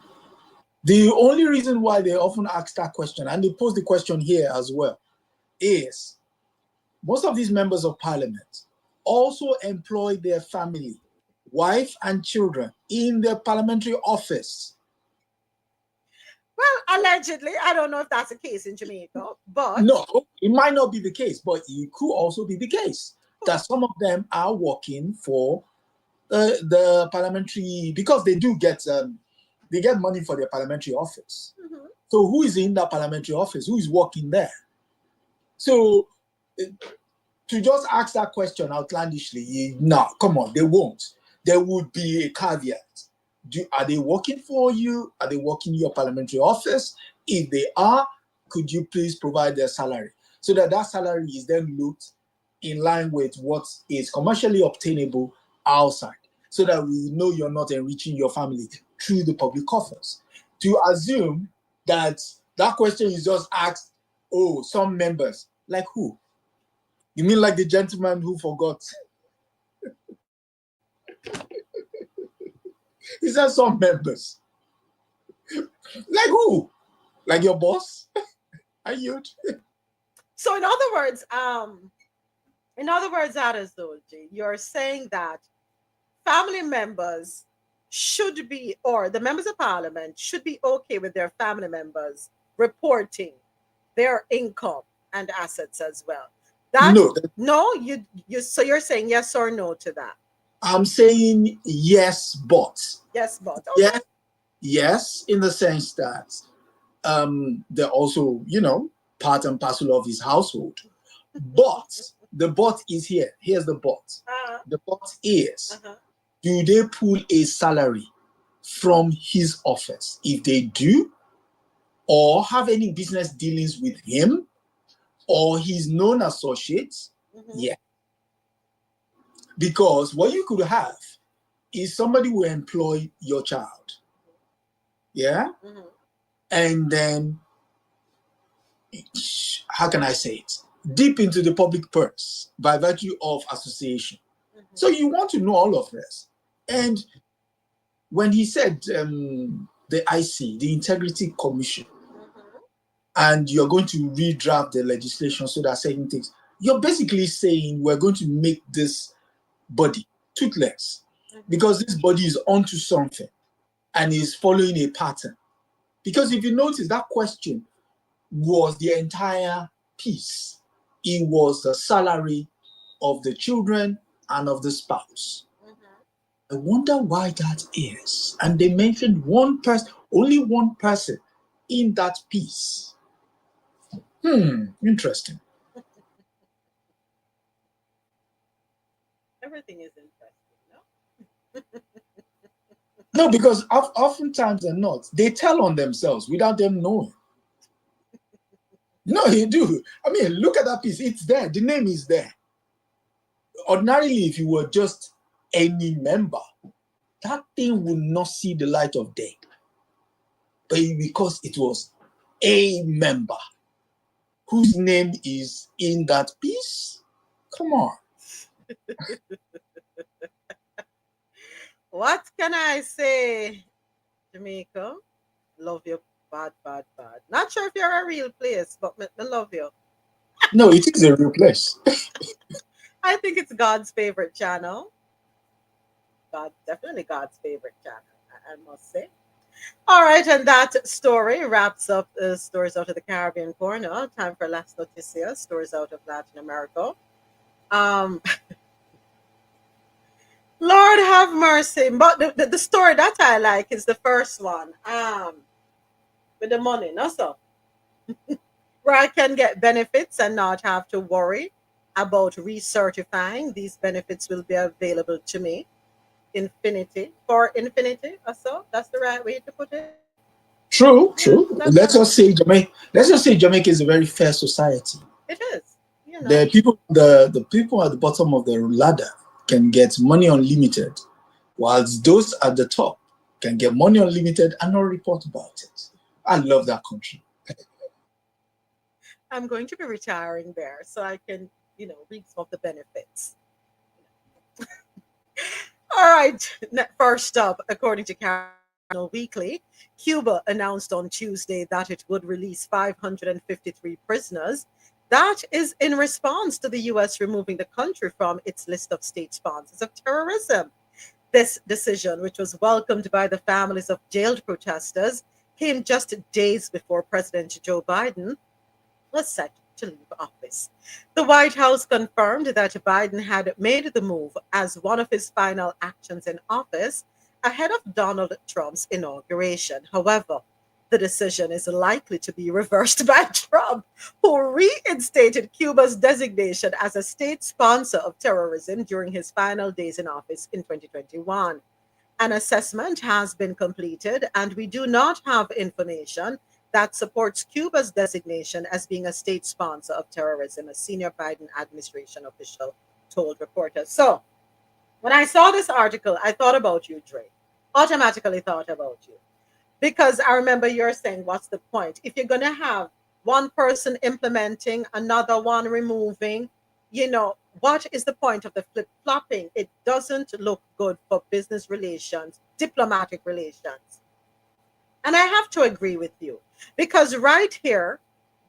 The only reason why they often ask that question, and they pose the question here as well, is most of these members of parliament also employ their family, wife and children in their parliamentary office. Well, allegedly, I don't know if that's the case in Jamaica, but No, it might not be the case, but it could also be the case that some of them are working for the parliamentary, because they get money for their parliamentary office. mhm. So who is in that parliamentary office? Who is working there? So to just ask that question outlandishly, no, come on, they won't. There would be a caveat. Are they working for you? Are they working in your parliamentary office? If they are, could you please provide their salary so that that salary is then looked in line with what is commercially obtainable outside, so that we know you're not enriching your family through the public coffers. To assume that that question is just asked, oh, some members, like who? You mean like the gentleman who forgot? He said some members. Like who? Like your boss? Are you? So in other words, Adesoji, you're saying that family members should be, or the members of parliament should be okay with their family members reporting their income and assets as well. That No, no, you so you're saying yes or no to that? I'm saying yes, but Yes, but okay. yes, yes, in the sense that they're also, part and parcel of his household. But the but is here. Here's the but. Uh-huh, The but is, uh-huh. do they pull a salary from his office? If they do, or have any business dealings with him, or his known associates, Mhm. yeah. Because what you could have is somebody will employ your child, yeah, Mm-hmm. and then how can I say it? Deep into the public purse by virtue of association. Mm-hmm. So you want to know all of this. And when he said the IC, the Integrity Commission, Mm-hmm. and you're going to redraft the legislation so that certain things, you're basically saying we're going to make this body toothless Mm-hmm. because this body is onto something and is following a pattern. Because if you notice, that question was the entire piece. It was the salary of the children and of the spouse. Mm-hmm. I wonder why that is. And they mentioned one person, only one person in that piece. Interesting. Everything is interesting, no? No, because oftentimes they're not. They tell on themselves without them knowing. No, you do. I mean, look at that piece. It's there. The name is there. Ordinarily, if you were just any member, that thing would not see the light of day. But because it was a member whose name is in that piece, come on. What can I say, Jamaica? Love you bad, bad, bad. Not sure if you're a real place, but me love you. No, it is a real place. I think it's God's favorite channel. God, definitely God's favorite channel, I must say. All right, and that story wraps up the stories out of the Caribbean corner. Time for Las Noticias, stories out of Latin America. Um, Lord have mercy. But the story that I like is the first one. With the money, no so. Where I can get benefits and not have to worry about recertifying. These benefits will be available to me infinity for infinity or so. That's the right way to put it. True, Yeah, true. that's right. Let's just say Jamaica is a very fair society. It is, you know. The people at the bottom of the ladder can get money unlimited, whilst those at the top can get money unlimited and not report about it. I love that country. I'm going to be retiring there so I can, reap some of the benefits. All right. First up, according to Cardinal Weekly, Cuba announced on Tuesday that it would release 553 prisoners. That is in response to the U.S. removing the country from its list of state sponsors of terrorism. This decision, which was welcomed by the families of jailed protesters, came just days before President Joe Biden was set to leave office. The White House confirmed that Biden had made the move as one of his final actions in office ahead of Donald Trump's inauguration. However, the decision is likely to be reversed by Trump, who reinstated Cuba's designation as a state sponsor of terrorism during his final days in office in 2021. An assessment has been completed, and we do not have information that supports Cuba's designation as being a state sponsor of terrorism, a senior Biden administration official told reporters. So, when I saw this article, I thought about you, Dre. Automatically thought about you. Because I remember you're saying, what's the point? If you're going to have one person implementing, another one removing, what is the point of the flip flopping? It doesn't look good for business relations, diplomatic relations. And I have to agree with you because right here,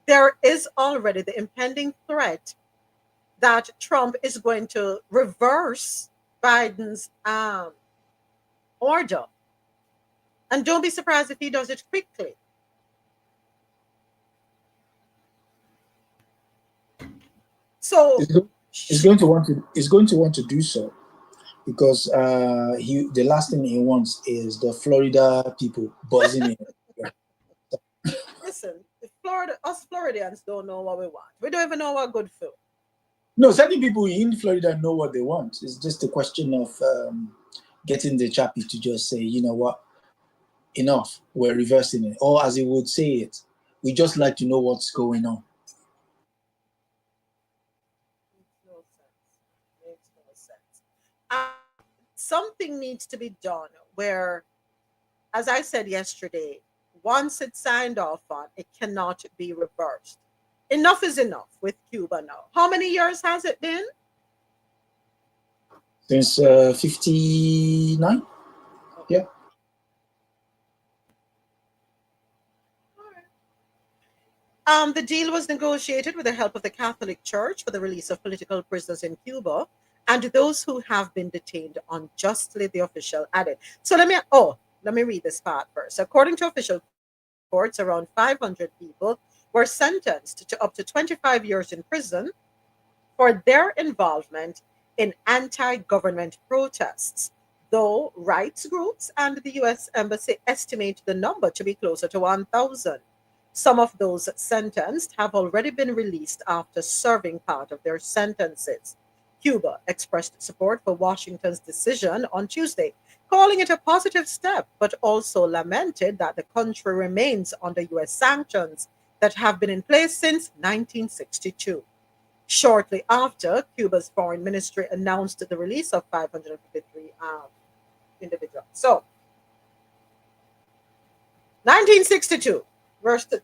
there is already the impending threat that Trump is going to reverse Biden's order. And don't be surprised if he does it quickly. So, It's, go- it's going to want to do so because the last thing he wants is the Florida people buzzing in. listen, us Floridians don't know what we want. We don't even know what good food. No, certain people in Florida know what they want. It's just a question of getting the chappie to just say, you know what, enough, we're reversing it. Or as he would say it, we just like to know what's going on. Makes no sense. Makes no sense. something needs to be done where, as I said yesterday, once it's signed off on, it cannot be reversed. Enough is enough with Cuba now. How many years has it been? Since 59. Yeah. The deal was negotiated with the help of the Catholic Church for the release of political prisoners in Cuba and those who have been detained unjustly, the official added. So let me read this part first. According to official reports, around 500 people were sentenced to up to 25 years in prison for their involvement in anti-government protests, though rights groups and the US Embassy estimate the number to be closer to 1,000. Some of those sentenced have already been released after serving part of their sentences. Cuba expressed support for Washington's decision on Tuesday, calling it a positive step, but also lamented that the country remains under US sanctions that have been in place since 1962. Shortly after, Cuba's foreign ministry announced the release of 553 individuals. So, 1962,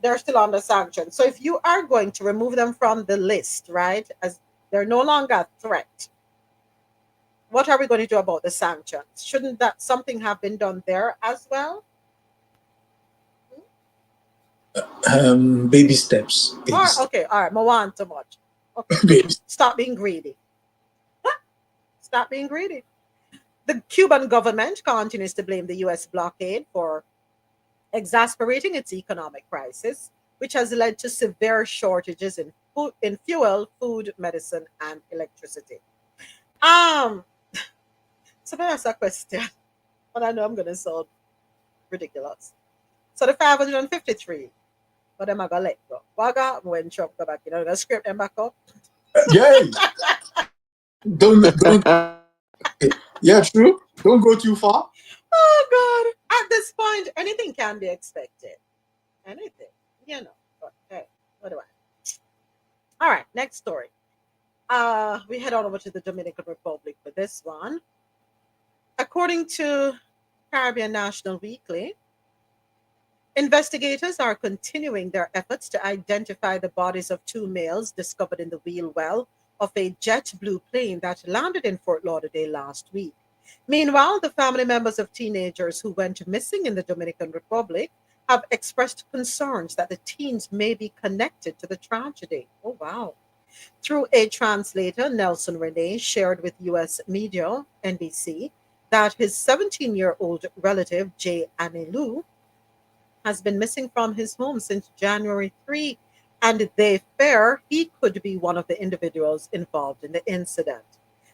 they're still under sanctions. So, if you are going to remove them from the list, right, as they're no longer a threat, what are we going to do about the sanctions? Shouldn't that something have been done there as well? Baby steps. Okay, all right, I want too much. Okay, Baby. stop being greedy. Stop being greedy. The Cuban government continues to blame the US blockade for exasperating its economic crisis, which has led to severe shortages in fuel, food, medicine, and electricity. So that's a question, but I know I'm going to sound ridiculous. So the 553, but I'm going to let go. Waga, when Trump go back, the script them back up. Yeah. don't. Yeah, true. Don't go too far. Oh God! At this point, anything can be expected. Anything, But hey, what do I? All right, next story. We head on over to the Dominican Republic for this one. According to Caribbean National Weekly, investigators are continuing their efforts to identify the bodies of two males discovered in the wheel well of a JetBlue plane that landed in Fort Lauderdale last week. Meanwhile, the family members of teenagers who went missing in the Dominican Republic have expressed concerns that the teens may be connected to the tragedy. Oh, wow. Through a translator, Nelson Renee shared with U.S. media, NBC, that his 17-year-old relative, Jay Anilu, has been missing from his home since January 3, and they fear he could be one of the individuals involved in the incident.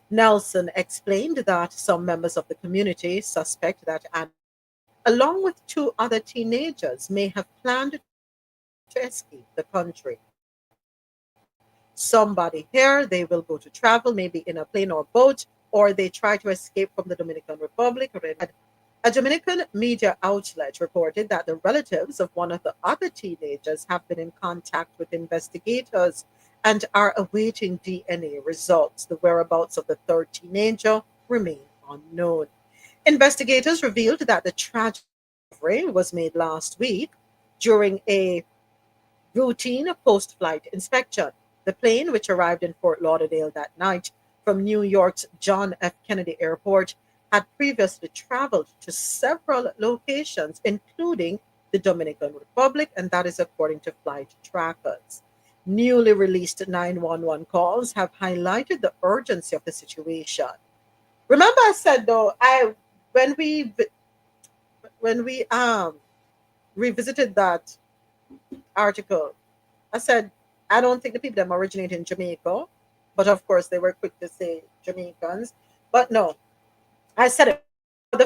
Nelson explained that some members of the community suspect that Anilu, along with two other teenagers, may have planned to escape the country. Somebody here, they will go to travel, maybe in a plane or boat, or they try to escape from the Dominican Republic. A Dominican media outlet reported that the relatives of one of the other teenagers have been in contact with investigators and are awaiting DNA results. The whereabouts of the third teenager remain unknown. Investigators revealed that the tragic discovery was made last week during a routine post-flight inspection. The plane, which arrived in Fort Lauderdale that night from New York's John F. Kennedy Airport, had previously traveled to several locations, including the Dominican Republic, and that is according to flight trackers. Newly released 911 calls have highlighted the urgency of the situation. Remember, I said though, when we revisited that article, I said I don't think the people that originate in Jamaica, but of course they were quick to say Jamaicans. But no, I said it for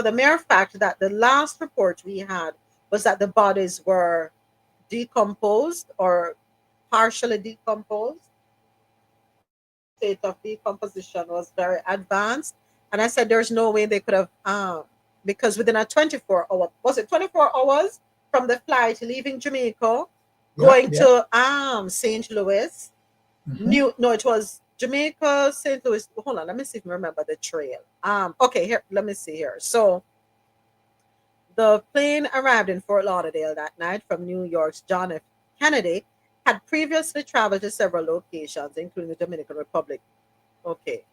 the mere fact that the last report we had was that the bodies were decomposed or partially decomposed. State of decomposition was very advanced, and I said there's no way they could have because within a 24-hour, was it 24 hours from the flight leaving Jamaica going to St. Louis. Mhm. No, it was Jamaica, St. Louis. Hold on, let me see if I remember the trail. Okay, here, let me see here. So the plane arrived in Fort Lauderdale that night from New York's John F. Kennedy. Had previously traveled to several locations, including the Dominican Republic. Okay,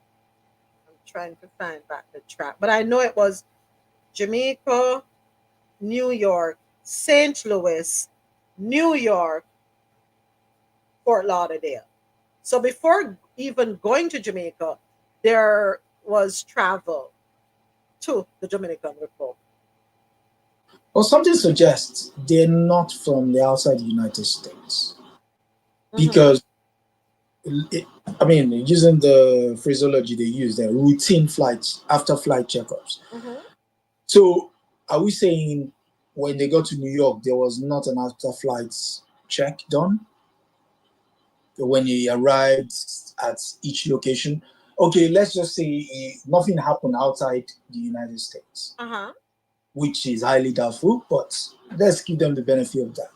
I'm trying to find back the track, but I know it was Jamaica, New York, St. Louis, New York, Fort Lauderdale. So before even going to Jamaica, there was travel to the Dominican Republic. Or something suggests they're not from the outside the United States Mm-hmm. because it, I mean, using the phraseology they use, the routine flights, after flight checkups. Mm-hmm. So, are we saying when they got to New York, there was not an after flight check done when he arrived at each location? Okay, let's just say nothing happened outside the United States, Uh-huh. which is highly doubtful, but let's give them the benefit of that.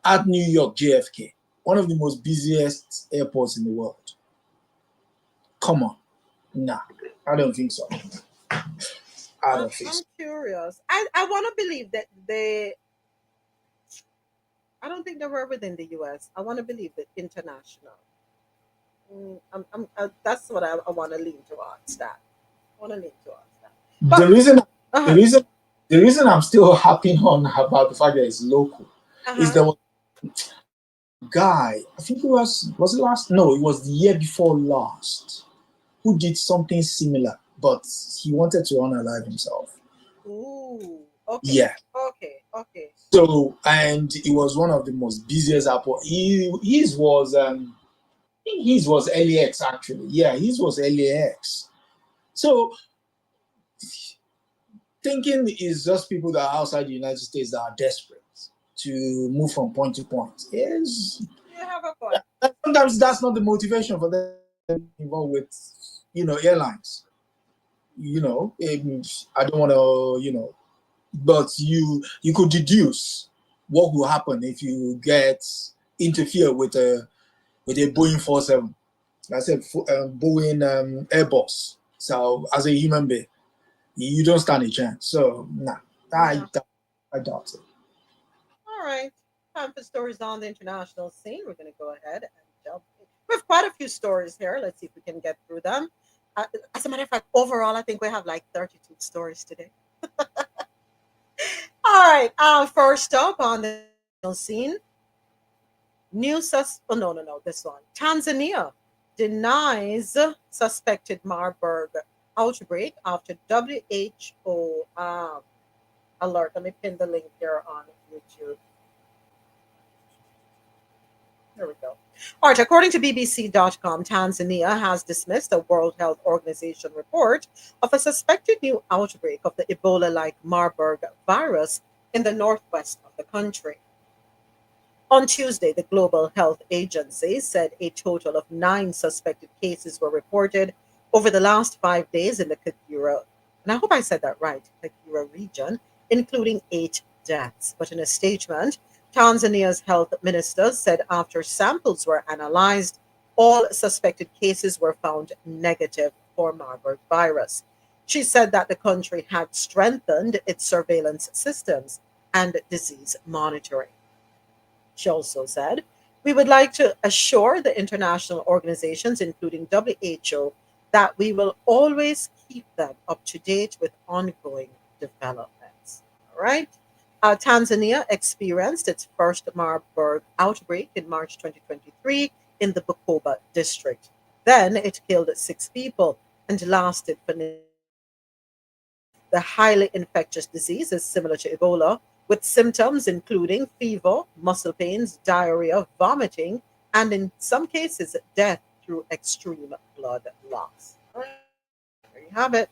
At New York, JFK, one of the most busiest airports in the world. Come on. Nah, I don't think so. I don't think I'm so. curious. I want to believe that they. I don't think they were within the U.S. I want to believe that international. That's what I want to lean towards. That I want to lean towards that. The But reason, the uh reason, the reason I'm still harping on about the fact that it's local is huh. there was a guy. I think it last? No, it was the year before last who did something similar, but he wanted to unalive himself. Ooh. Okay. Yeah. Okay. Okay. So and it was one of the most busiest airport. His was his was LAX actually. Yeah, his was LAX. So thinking is just people that are outside the United States that are desperate to move from point to point. Is You have a point. sometimes that's not the motivation for them involved with airlines. I don't want to but you could deduce what will happen if you get interfere with a Boeing 47. Like I said Boeing Airbus. So as a human being, you don't stand a chance. So nah, I Yeah. I doubt it. All right. Time for stories on the international scene. We're going to go ahead and jump in. We have quite a few stories here. Let's see if we can get through them. As a matter of fact, overall, I think we have like 32 stories today. All right. First up on the international scene, oh, no, no, no, this one. Tanzania denies suspected Marburg outbreak after WHO alert. Let me pin the link here on YouTube. There we go. All right, according to BBC.com, Tanzania has dismissed a World Health Organization report of a suspected new outbreak of the Ebola like Marburg virus in the northwest of the country. On Tuesday, the Global Health Agency said a total of 9 suspected cases were reported over the last 5 days in the Kagera, and I hope I said that right, Kagera region, including 8 deaths. But in a statement, Tanzania's health minister said after samples were analyzed, all suspected cases were found negative for Marburg virus. She said that the country had strengthened its surveillance systems and disease monitoring. She also said, we would like to assure the international organizations, including WHO, that we will always keep them up to date with ongoing developments. All right. Tanzania experienced its first Marburg outbreak in March 2023 in the Bukoba district. Then it killed 6 people and lasted for nearly 2 weeks. The highly infectious disease is similar to Ebola, with symptoms including fever, muscle pains, diarrhea, vomiting, and in some cases, death through extreme blood loss. All right, there you have it.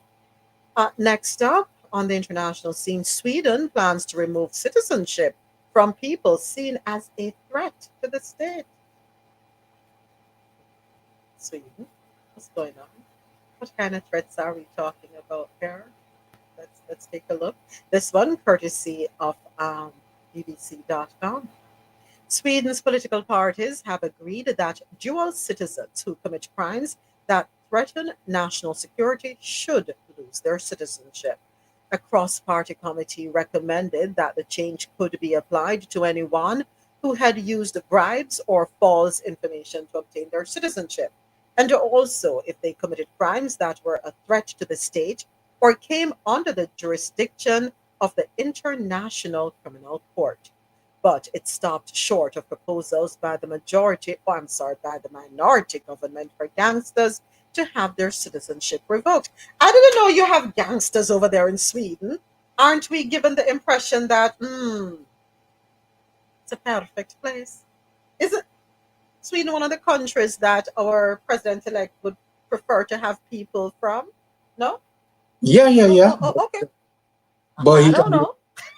Next up on the international scene, Sweden plans to remove citizenship from people seen as a threat to the state. Sweden, what's going on? What kind of threats are we talking about here? Let's take a look. This one, courtesy of BBC.com. Sweden's political parties have agreed that dual citizens who commit crimes that threaten national security should lose their citizenship. A cross party committee recommended that the change could be applied to anyone who had used bribes or false information to obtain their citizenship, and also if they committed crimes that were a threat to the state or came under the jurisdiction of the International Criminal Court. But it stopped short of proposals by the majority, or I'm sorry, by the minority government for gangsters to have their citizenship revoked. I didn't know you have gangsters over there in Sweden. Aren't we given the impression that, it's a perfect place? Isn't Sweden one of the countries that our president elect would prefer to have people from? No? Yeah, yeah, Oh, yeah. oh, oh, okay. But I don't know.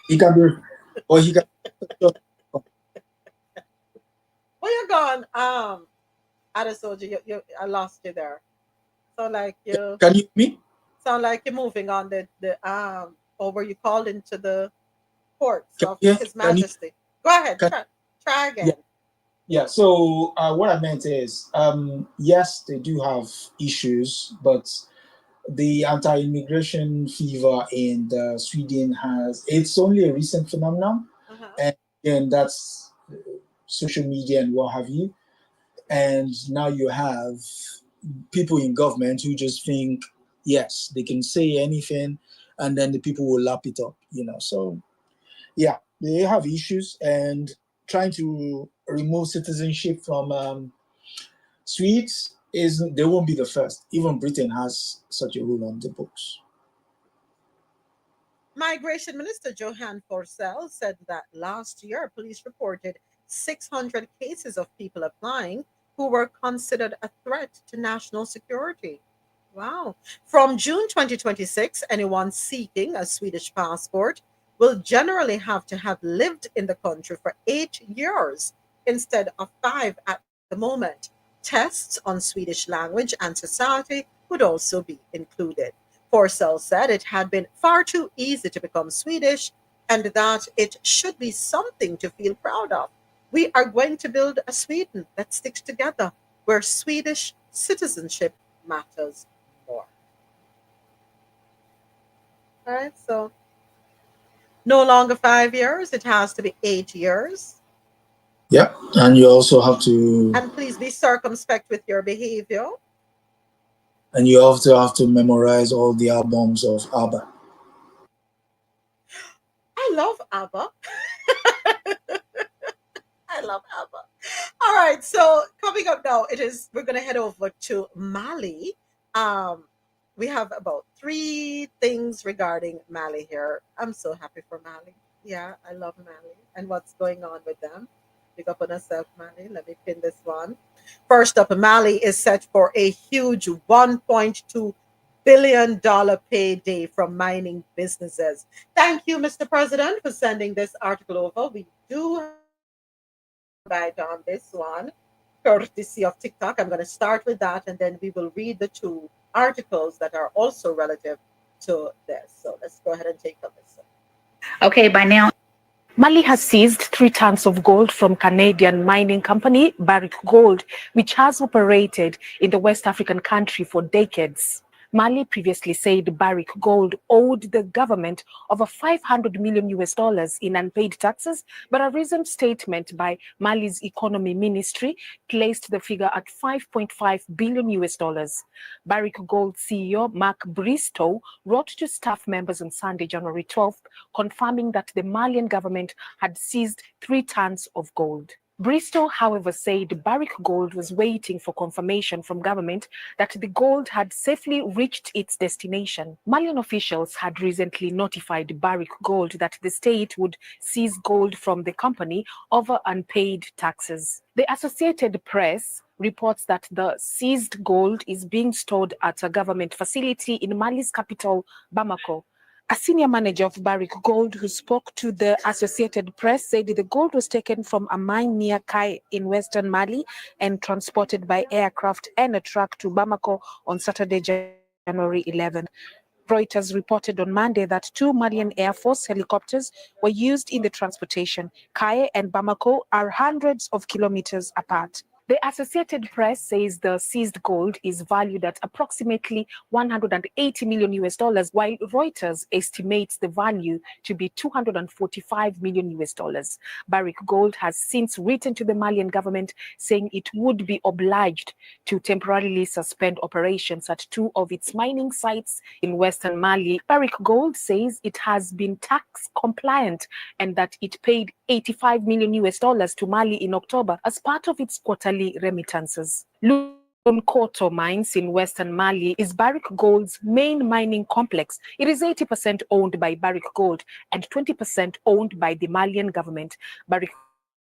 he can be, or he can. Where you gone? Adesoji, I lost you there. Sound like you Can you hear me? sound like you're moving on the or were you called into the courts Can of you? His Can you? Majesty? Go ahead, Can, try yeah, again. yeah. So what I meant is, yes, they do have issues, but the anti-immigration fever in Sweden it's only a recent phenomenon, Uh-huh. and again, that's social media and what have you. And now you have people in government who just think, yes, they can say anything, and then the people will lap it up. So yeah, they have issues, and trying to remove citizenship from Swedes is they won't be the first. Even Britain has such a rule on the books. Migration Minister Johan Forsell said that last year police reported 600 cases of people applying who were considered a threat to national security. Wow. From June 2026, anyone seeking a Swedish passport will generally have to have lived in the country for 8 years instead of 5 at the moment. Tests on Swedish language and society would also be included. Forcell said it had been far too easy to become Swedish and that it should be something to feel proud of. We are going to build a Sweden that sticks together, where Swedish citizenship matters more. All right, so no longer 5 years, it has to be 8 years. Yeah, and you also have to, And please be circumspect with your behavior. memorize all the albums of ABBA. I love ABBA. I love ABBA. All right, so coming up now, we're gonna head over to Mali. Um, we have about three things regarding Mali here. I'm so happy for Mali. Yeah, I love Mali and what's going on with them. Big up on yourself, Mali. Let me pin this one. First up, Mali is set for a huge $1.2 billion payday from mining businesses. Thank you, Mr. President, for sending this article over. We do have a soundbite on this one, courtesy of TikTok. I'm going to start with that, and then we will read the two articles that are also relative to this. So let's go ahead and take a listen. Okay, by now, Mali has seized 3 tons of gold from Canadian mining company Barrick Gold, which has operated in the West African country for decades. Mali previously said Barrick Gold owed the government over 500 million US dollars in unpaid taxes, but a recent statement by Mali's economy ministry placed the figure at 5.5 billion US dollars. Barrick Gold CEO Mark Bristow wrote to staff members on Sunday, January 12th, confirming that the Malian government had seized 3 tons of gold. Bristow, however, said Barrick Gold was waiting for confirmation from government that the gold had safely reached its destination. Malian officials had recently notified Barrick Gold that the state would seize gold from the company over unpaid taxes. The Associated Press reports that the seized gold is being stored at a government facility in Mali's capital, Bamako. A senior manager of Barrick Gold who spoke to the Associated Press said the gold was taken from a mine near Kai in western Mali and transported by aircraft and a truck to Bamako on Saturday, January 11th. Reuters reported on Monday that 2 Malian Air Force helicopters were used in the transportation. Kaya and Bamako are hundreds of kilometers apart. The Associated Press says the seized gold is valued at approximately 180 million US dollars, while Reuters estimates the value to be 245 million US dollars. Barrick Gold has since written to the Malian government saying it would be obliged to temporarily suspend operations at 2 of its mining sites in western Mali. Barrick Gold says it has been tax compliant and that it paid 85 million US dollars to Mali in October as part of its quarterly remittances. Koto Mines in western Mali is Barrick Gold's main mining complex. It is 80% owned by Barrick Gold and 20% owned by the Malian government. Barrick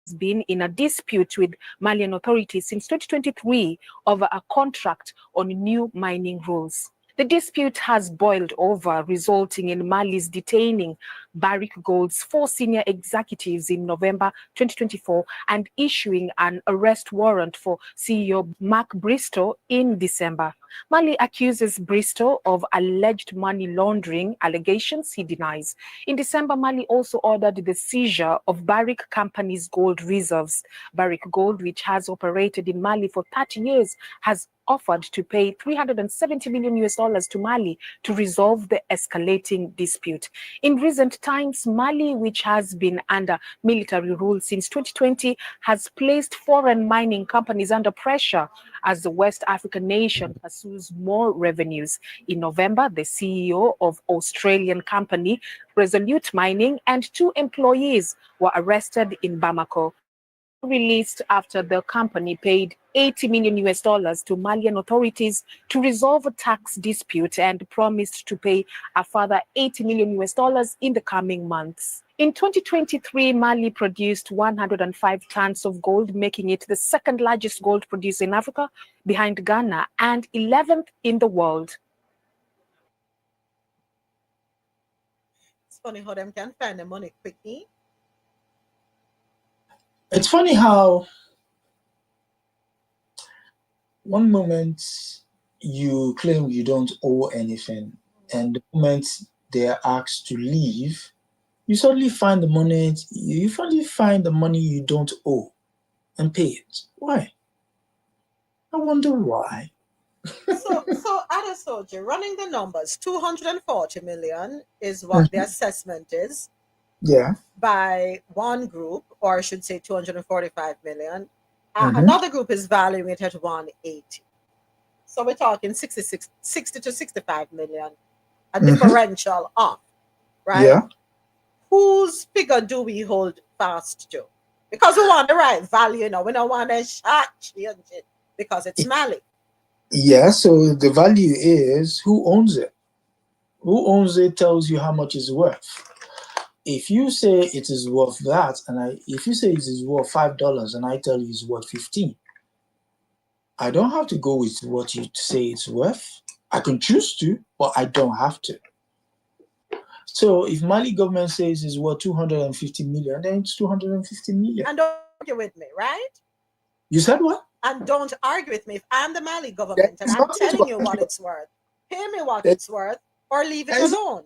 has been in a dispute with Malian authorities since 2023 over a contract on new mining rules. The dispute has boiled over, resulting in Mali's detaining Barrick Gold's 4 senior executives in November 2024 and issuing an arrest warrant for CEO Mark Bristow in December. Mali accuses Bristow of alleged money laundering allegations he denies. In December, Mali also ordered the seizure of Barrick Company's gold reserves. Barrick Gold, which has operated in Mali for 30 years, has offered to pay 370 million US dollars to Mali to resolve the escalating dispute. In recent times, Mali, which has been under military rule since 2020, has placed foreign mining companies under pressure as the West African nation pursues more revenues. In November, the CEO of Australian company Resolute Mining and 2 employees were arrested in Bamako. Released after the company paid 80 million US dollars to Malian authorities to resolve a tax dispute and promised to pay a further 80 million US dollars in the coming months. In 2023, Mali produced 105 tons of gold, making it the second largest gold producer in Africa, behind Ghana, and 11th in the world. It's funny how them can find the money quickly. It's funny how one moment you claim you don't owe anything, and the moment they are asked to leave, you suddenly find the money. You finally find the money you don't owe, and pay it. Why? I wonder why. So Adesoji, running the numbers, 240 million is what the assessment is Yeah. by one group, or I should say 245 million. Mhm. Another group is valuing it at 180. So we're talking 60 to 65 million, a differential off, right? Yeah. Whose figure do we hold fast to? Because we want the right value, we don't want to shot change it because it's Mali. Yeah. So the value is who owns it. Who owns it tells you how much it's worth. If you say it is worth that, if you say it is worth $5, and I tell you it's worth 15, I don't have to go with what you say it's worth. I can choose to, but I don't have to. So if Mali government says it's worth 250 million, then it's 250 million. And don't argue with me, right? You said what? And don't argue with me. If I'm the Mali government and I'm telling you what it's worth, pay me what it's worth or leave it alone.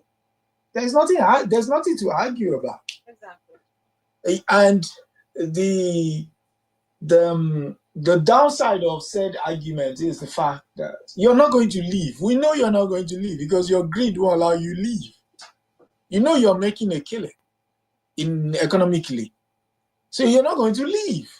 There's nothing to argue about. Exactly. And the downside of said argument is the fact that you're not going to leave. We know you're not going to leave because your greed won't allow you to leave. You know you're making a killing economically. So you're not going to leave.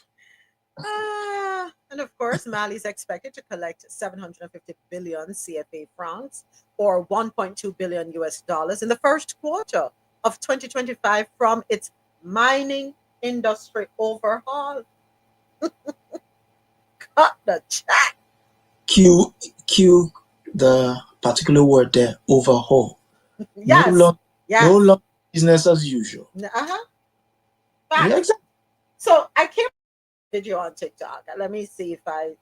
And of course, Mali is expected to collect 750 billion CFA francs or 1.2 billion US dollars in the first quarter of 2025 from its mining industry overhaul. Cut the check. Cue the particular word there, overhaul. Yes. No longer business as usual. Uh-huh. Yeah, exactly. So I came video on TikTok. Let me see if I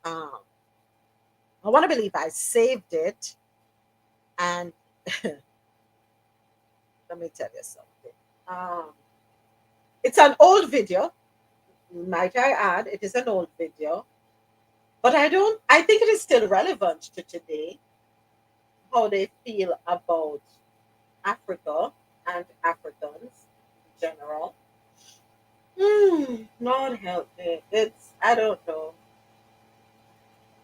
want to believe I saved it. And let me tell you something. It's an old video. Might I add, it is an old video. But I think it is still relevant to today. how they feel about Africa and Africans in general. Lord help me. It's, I don't know.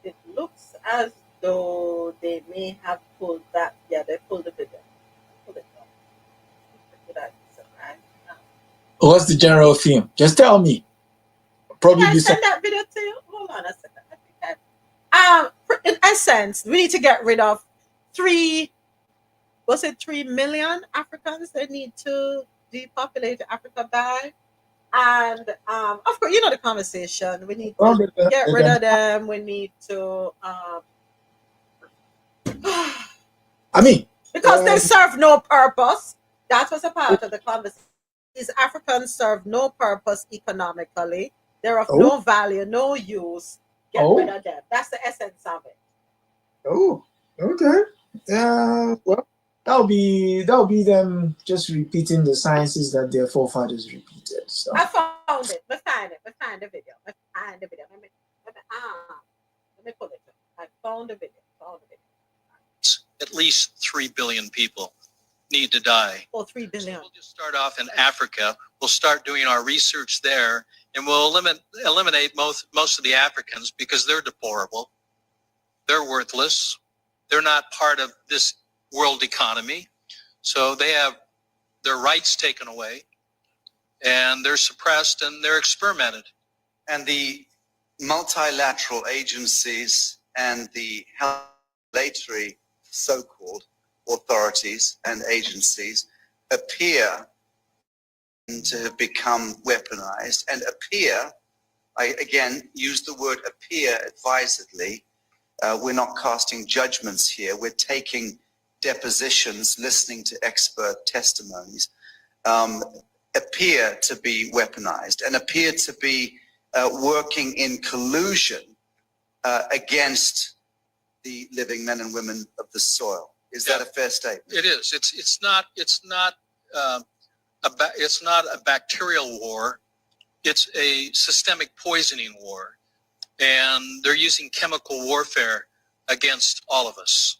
It looks as though they may have pulled that. Yeah, they pulled the video. Pull it down. Did I surprise? No. What's the general theme? Just tell me. Did Probably I be some. send that video to you? Hold on a second. I think in essence, we need to get rid of three, was it 3 million Africans they need to depopulate Africa by? And of course, you know the conversation. We need Well, to get rid of them. We need to I mean, because they serve no purpose. That was a part of the conversation. These Africans serve no purpose economically. They're of no value, no use. Get rid of them. That's the essence of it. Oh, okay. Well, that'll be them just repeating the sciences that their forefathers repeated. So I found it. Let's find it. Let's find the video. Let's find the video. Let me pull it up. I found the video. Found the video. At least 3 billion people need to die. Oh, 3 billion. So we'll just start off in Africa. We'll start doing our research there, and we'll eliminate most of the Africans because they're deplorable. They're worthless. They're not part of this world economy. So they have their rights taken away, and they're suppressed and they're experimented. And the multilateral agencies and the regulatory so-called authorities and agencies appear to have become weaponized and appear, I again use the word appear advisedly, we're not casting judgments here, we're taking depositions, listening to expert testimonies, appear to be weaponized and appear to be working in collusion against the living men and women of the soil. Is that a fair statement? It is. It's not a bacterial war. It's a systemic poisoning war, and they're using chemical warfare against all of us.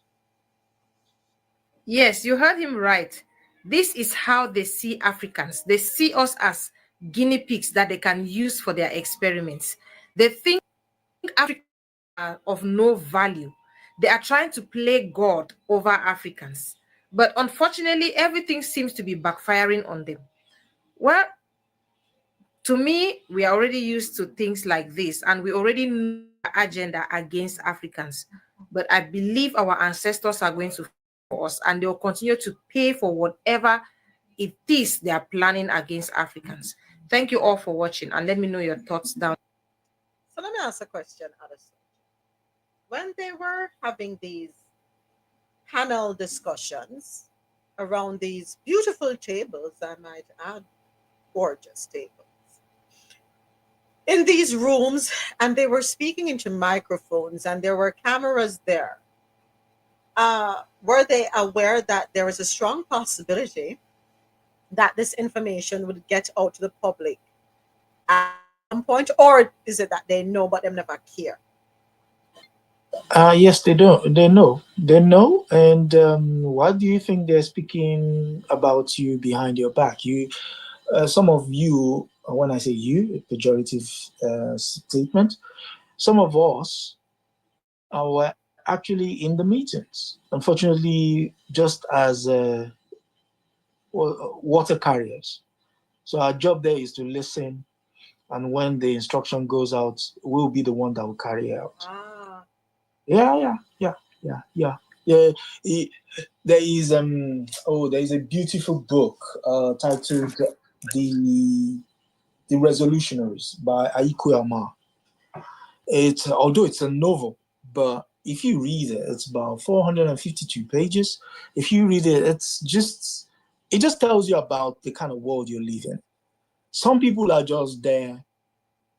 Yes, you heard him right. This is how they see Africans. They see us as guinea pigs that they can use for their experiments. They think Africans are of no value. They are trying to play God over Africans. But unfortunately, everything seems to be backfiring on them. Well, to me, we are already used to things like this, and we already know the agenda against Africans. But I believe our ancestors are going to fight for us, and they will continue to pay for whatever it is they are planning against Africans. Thank you all for watching, and let me know your thoughts down. So let me ask a question, Adesoji. When they were having these panel discussions around these beautiful tables, I might add, gorgeous tables, in these rooms, and they were speaking into microphones and there were cameras there, were they aware that there is a strong possibility that this information would get out to the public at some point, or is it that they know but them never care? Yes, they do. They know. They know. And what do you think they're speaking about you behind your back? Some of you, when I say you, a pejorative statement, some of us were actually in the meetings. Unfortunately, just as water carriers. So our job there is to listen, and when the instruction goes out, we'll be the one that will carry it out. Yeah. There is a beautiful book titled The Resolutionaries by Aiku Ama. Although it's a novel, but if you read it, it's about 452 pages. If you read it, it just tells you about the kind of world you're living. Some people are just there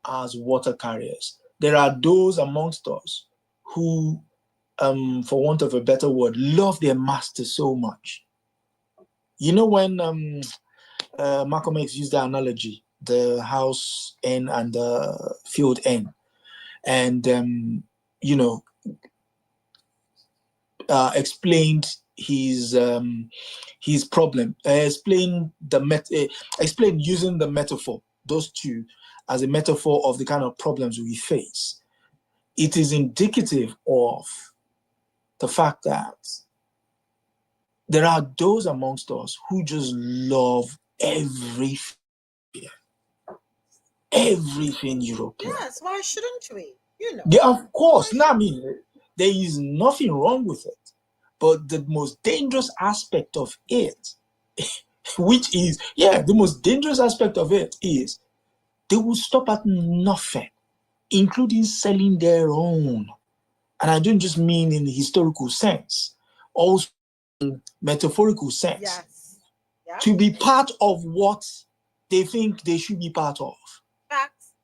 as water carriers. There are those amongst us who, for want of a better word, love their master so much. You know, when Malcolm X used the analogy, the house N and the field N, and explained his problem. Explained using the metaphor, those two, as a metaphor of the kind of problems we face. It is indicative of the fact that there are those amongst us who just love everything European. Yes, why shouldn't we? Yeah, of course. No, I mean, there is nothing wrong with it. But the most dangerous aspect of it, the most dangerous aspect of it is they will stop at nothing, including selling their own. And I don't just mean in the historical sense, also in metaphorical sense. Yes. Yeah. To be part of what they think they should be part of. Facts.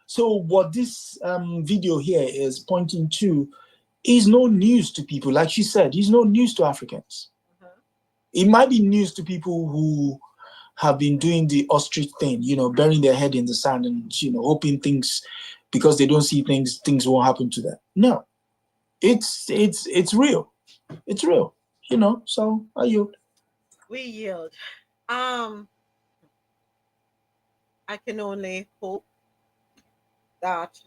So what this video here is pointing to is no news to people. Like she said, it's no news to Africans. It might be news to people who have been doing the ostrich thing, burying their head in the sand and, hoping things, because they don't see things won't happen to them. No, it's real. It's real, so I yield. We yield. I can only hope that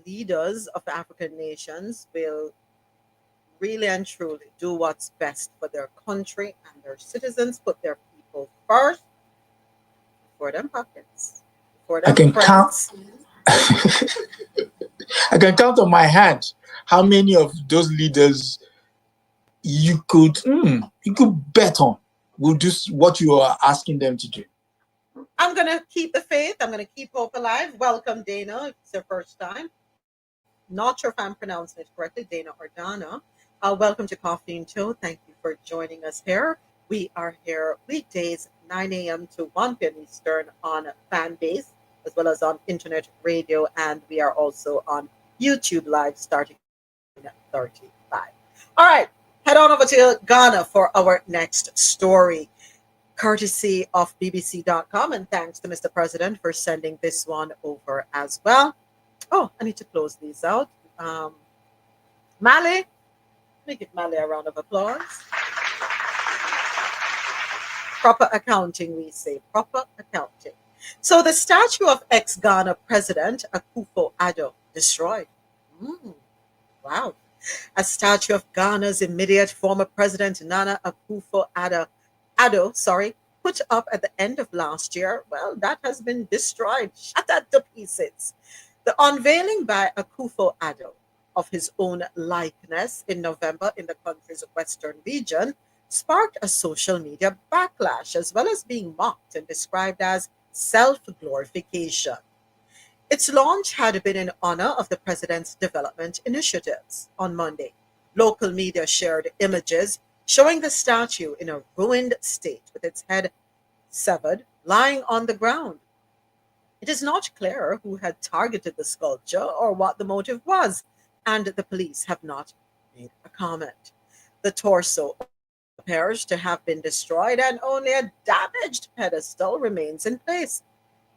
leaders of African nations will really and truly do what's best for their country and their citizens, put their people first, for them pockets, for them I can friends. I can count on my hand how many of those leaders you could bet on will do what you are asking them to do. I'm going to keep the faith. I'm going to keep hope alive. Welcome, Dana. If it's your first time. Not sure if I'm pronouncing it correctly, Dana or Dana. Welcome to Coffee and Joe. Thank you for joining us here. We are here weekdays, 9 a.m. to 1 p.m. Eastern on Fanbase, as well as on internet radio. And we are also on YouTube Live starting at 35. All right. Head on over to Ghana for our next story, courtesy of BBC.com. And thanks to Mr. President for sending this one over as well. Oh, I need to close these out. Mali, let me give Mali a round of applause. Proper accounting, we say. Proper accounting. So the statue of ex-Ghana President Akufo-Addo destroyed. Wow. A statue of Ghana's immediate former president Nana Akufo-Addo, put up at the end of last year, well, that has been destroyed, shattered to pieces. The unveiling by Akufo-Addo of his own likeness in November in the country's western region sparked a social media backlash, as well as being mocked and described as self-glorification. Its launch had been in honor of the president's development initiatives. On Monday, local media shared images showing the statue in a ruined state with its head severed, lying on the ground. It is not clear who had targeted the sculpture or what the motive was, and the police have not made a comment. The torso appears to have been destroyed, and only a damaged pedestal remains in place.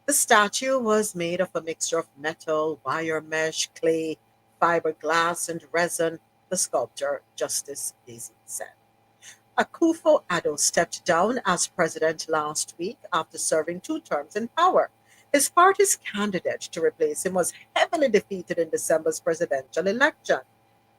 The statue was made of a mixture of metal, wire mesh, clay, fiberglass, and resin, the sculptor Justice Daisy said. Akufo-Addo stepped down as president last week after serving 2 terms in power. His party's candidate to replace him was heavily defeated in December's presidential election.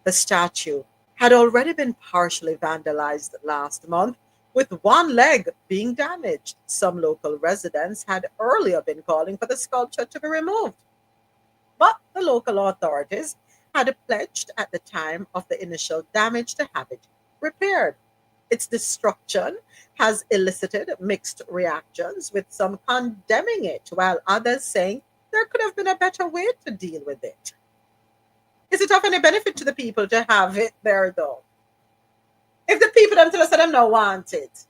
The statue had already been partially vandalized last month, with one leg being damaged. Some local residents had earlier been calling for the sculpture to be removed. But the local authorities had pledged at the time of the initial damage to have it repaired. Its destruction has elicited mixed reactions, with some condemning it, while others saying there could have been a better way to deal with it. Is it of any benefit to the people to have it there, though? If the people don't tell us that they don't want it,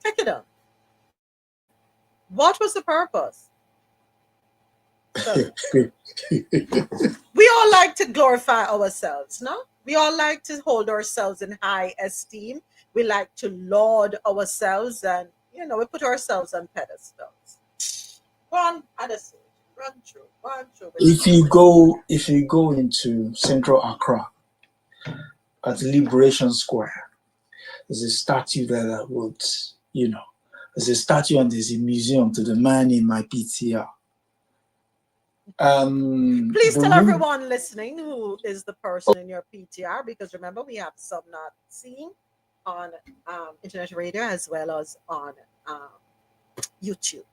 take it on. What was the purpose? So, we all like to glorify ourselves, no? We all like to hold ourselves in high esteem. We like to laud ourselves, and we put ourselves on pedestals. Go on, Adesoji. Run through. If you go into central Accra at Liberation Square, there's a statue there that would, there's a statue and there's a museum to the man in my PTR. Please tell everyone listening who is the person in your PTR, because remember we have some not seeing on internet radio as well as on YouTube.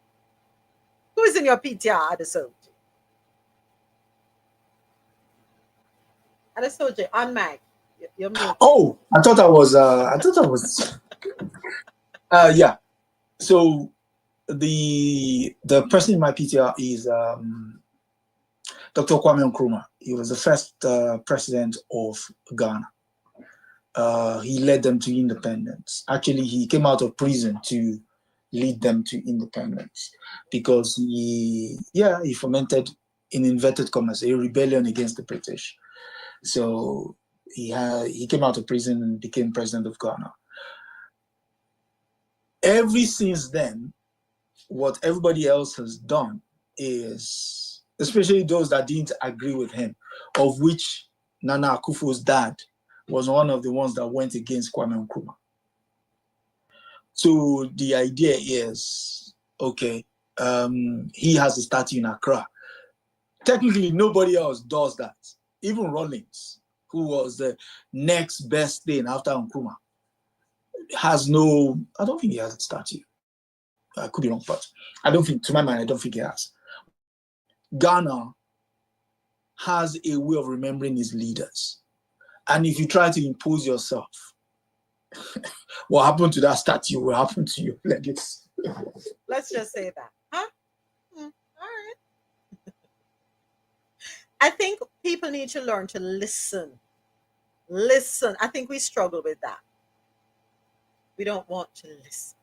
Who is in your PTR, Adesoji? Adesoji, on mic. You're muted. Oh, I thought I was. Yeah. So the person in my PTR is Dr. Kwame Nkrumah. He was the first president of Ghana. He led them to independence. Actually, he came out of prison to lead them to independence because he fomented, in inverted commas, a rebellion against the British. So he came out of prison and became president of Ghana. Ever since then, what everybody else has done is, especially those that didn't agree with him, of which Nana Akufo's dad was one of the ones that went against Kwame Nkrumah. So the idea is, okay, he has a statue in Accra. Technically, nobody else does that. Even Rawlings, who was the next best thing after Nkrumah, has no, I don't think he has a statue. I could be wrong, but I don't think, to my mind, I don't think he has. Ghana has a way of remembering its leaders. And if you try to impose yourself, what happened to that statue will happen to your legacy. Let's just say that. Huh? All right. I think people need to learn to listen. Listen. I think we struggle with that. We don't want to listen.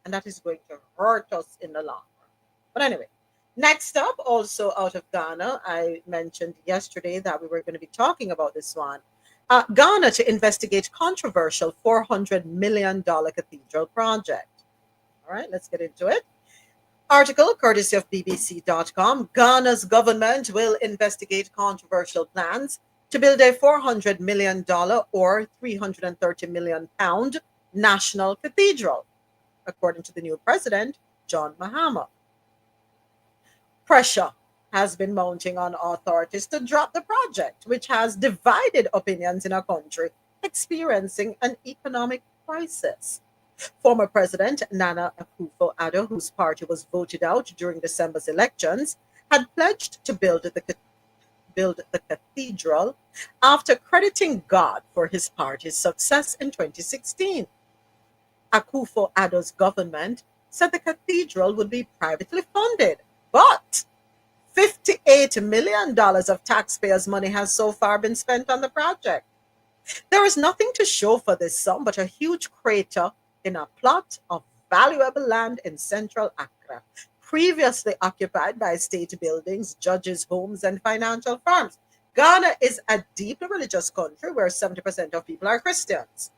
And that is going to hurt us in the long run. But anyway, next up, also out of Ghana, I mentioned yesterday that we were going to be talking about this one. Ghana to investigate controversial $400 million cathedral project. All right, let's get into it. Article courtesy of BBC.com. Ghana's government will investigate controversial plans to build a $400 million or £330 million national cathedral, according to the new president, John Mahama. Pressure has been mounting on authorities to drop the project, which has divided opinions in our country experiencing an economic crisis. Former President Nana Akufo-Addo, whose party was voted out during December's elections, had pledged to build the cathedral after crediting God for his party's success in 2016. Akufo-Addo's government said the cathedral would be privately funded, but $58 million of taxpayers' money has so far been spent on the project. There is nothing to show for this sum but a huge crater in a plot of valuable land in central Accra, previously occupied by state buildings, judges' homes, and financial firms. Ghana is a deeply religious country where 70% of people are Christians.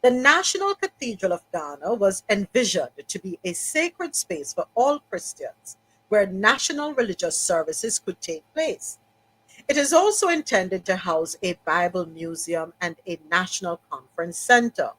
The National Cathedral of Ghana was envisioned to be a sacred space for all Christians, where national religious services could take place. It is also intended to house a Bible museum and a national conference center.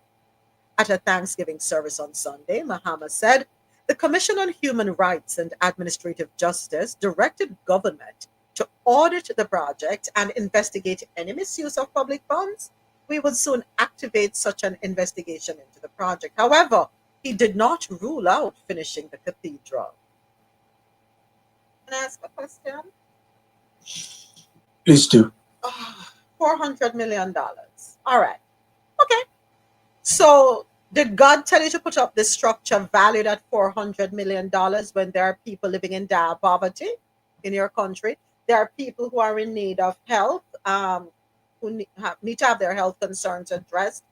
At a Thanksgiving service on Sunday, Mahama said, the Commission on Human Rights and Administrative Justice directed government to audit the project and investigate any misuse of public funds. We would soon activate such an investigation into the project. However, he did not rule out finishing the cathedral. Can I ask a question? Please do. $400 million. All right. Okay. So did God tell you to put up this structure valued at $400 million when there are people living in dire poverty in your country? There are people who are in need of health, who need to have their health concerns addressed.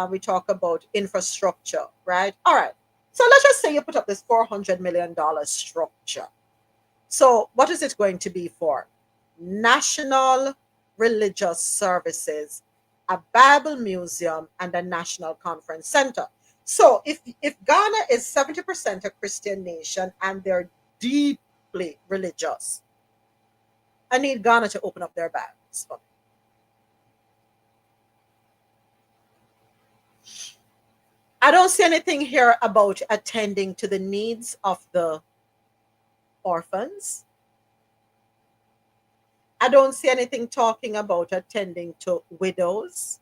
We talk about infrastructure, right? All right. So let's just say you put up this $400 million structure. So what is it going to be for? National religious services, a Bible museum, and a national conference center. So if Ghana is 70% a Christian nation and they're deeply deeply religious. I need Ghana to open up their Bibles for me. I don't see anything here about attending to the needs of the orphans. I don't see anything talking about attending to widows.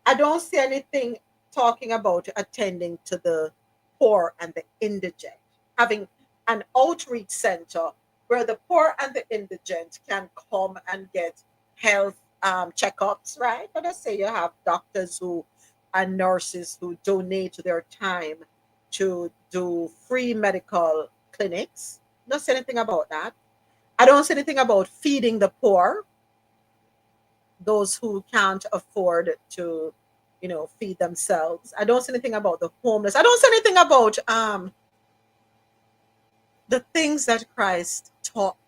I don't see anything talking about attending to the poor and the indigent, having an outreach center where the poor and the indigent can come and get health checkups, right? Let us say you have doctors who and nurses who donate their time to do free medical clinics. Don't say anything about that. I don't say anything about feeding the poor, those who can't afford to, feed themselves. I don't say anything about the homeless. I don't say anything about the things that Christ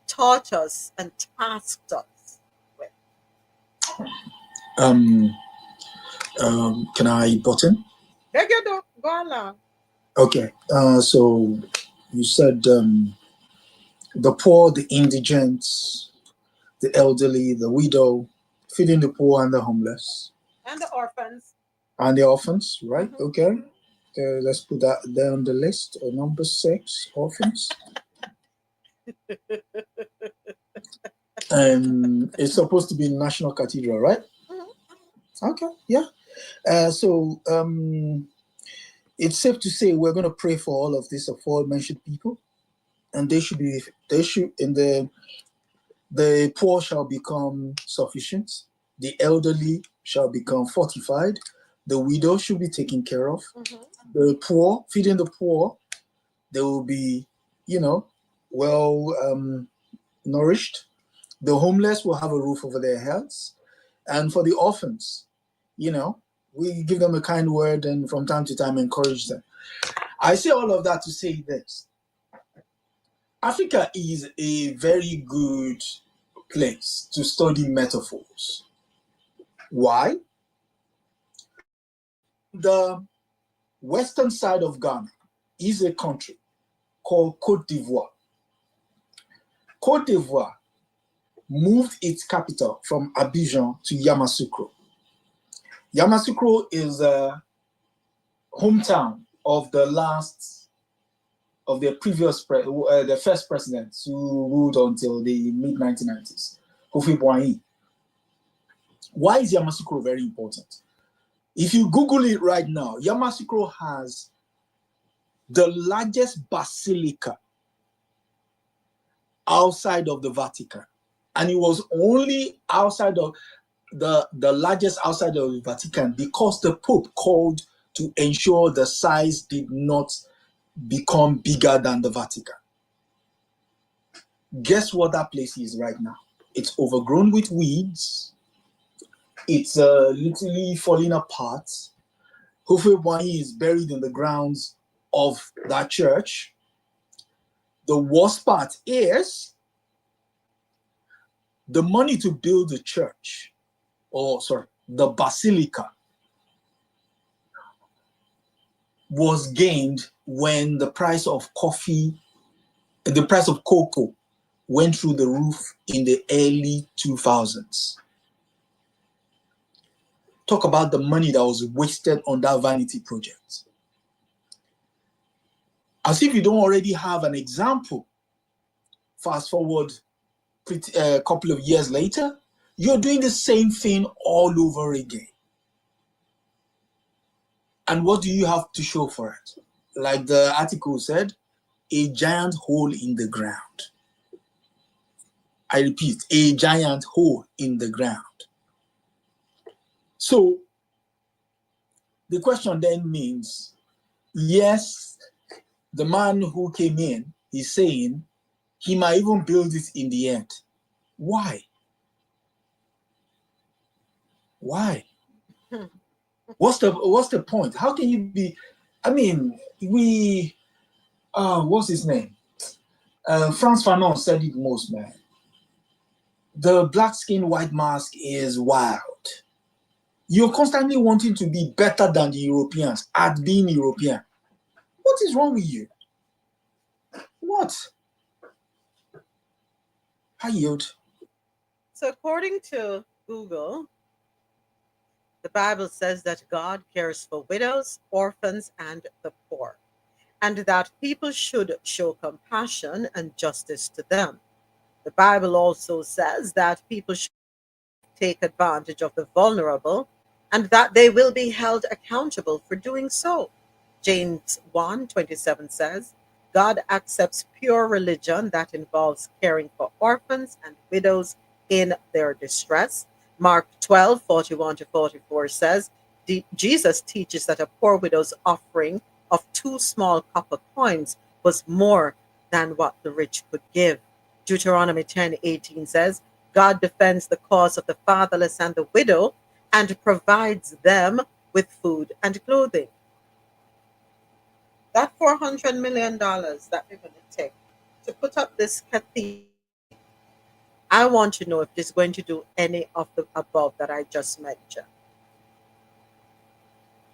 taught us and tasked us with. Can I button? There you go along. Okay. So you said the poor, the indigent, the elderly, the widow, feeding the poor and the homeless, And the orphans. and the orphans, right? Mhm. Okay. Let's put that there on the list. Number 6, orphans. It's supposed to be National Cathedral, right? Mhm. Okay, yeah. So it's safe to say we're going to pray for all of these aforementioned people, and they should in the poor shall become sufficient, the elderly shall become fortified, the widow should be taken care of, Mhm. the poor, feeding the poor, they will be, well nourished. The homeless will have a roof over their heads, and for the orphans, we give them a kind word and from time to time encourage them. I say all of that to say this. Africa is a very good place to study metaphors. Why? The western side of Ghana is a country called Cote d'Ivoire. Cote d'Ivoire moved its capital from Abidjan to Yamoussoukro. Yamoussoukro is a hometown of the first president who ruled until the mid 1990s, Kofi Boahi. Why is Yamoussoukro very important? If you Google it right now, Yamoussoukro has the largest basilica outside of the Vatican, and it was only outside of the largest outside of the Vatican because the Pope called to ensure the size did not become bigger than the Vatican. Guess what that place is right now? It's overgrown with weeds. It's literally falling apart. Hofebwanyi is buried in the grounds of that church. The worst part is the money to build the church, the basilica, was gained when the price of cocoa went through the roof in the early 2000s. Talk about the money that was wasted on that vanity project. As if you don't already have an example, fast forward a couple of years later, you're doing the same thing all over again. And what do you have to show for it? Like the article said, a giant hole in the ground. I repeat, a giant hole in the ground. So the question then means, yes, the man who came in is saying he might even build it in the end. Why? Why? What's the point? How can you be? I mean, what's his name? Frantz Fanon said it most, man. The black skin, white mask is wild. You're constantly wanting to be better than the Europeans at being European. What is wrong with you? What? I yield. So, according to Google, the Bible says that God cares for widows, orphans, and the poor, and that people should show compassion and justice to them. The Bible also says that people should take advantage of the vulnerable and that they will be held accountable for doing so. James 1:27 says, God accepts pure religion that involves caring for orphans and widows in their distress. Mark 12:41 to 44 says, Jesus teaches that a poor widow's offering of two small copper coins was more than what the rich could give. Deuteronomy 10:18 says, God defends the cause of the fatherless and the widow and provides them with food and clothing. That $400 million that we're going to take to put up this cathedral, I want to know if it's going to do any of the above that I just mentioned.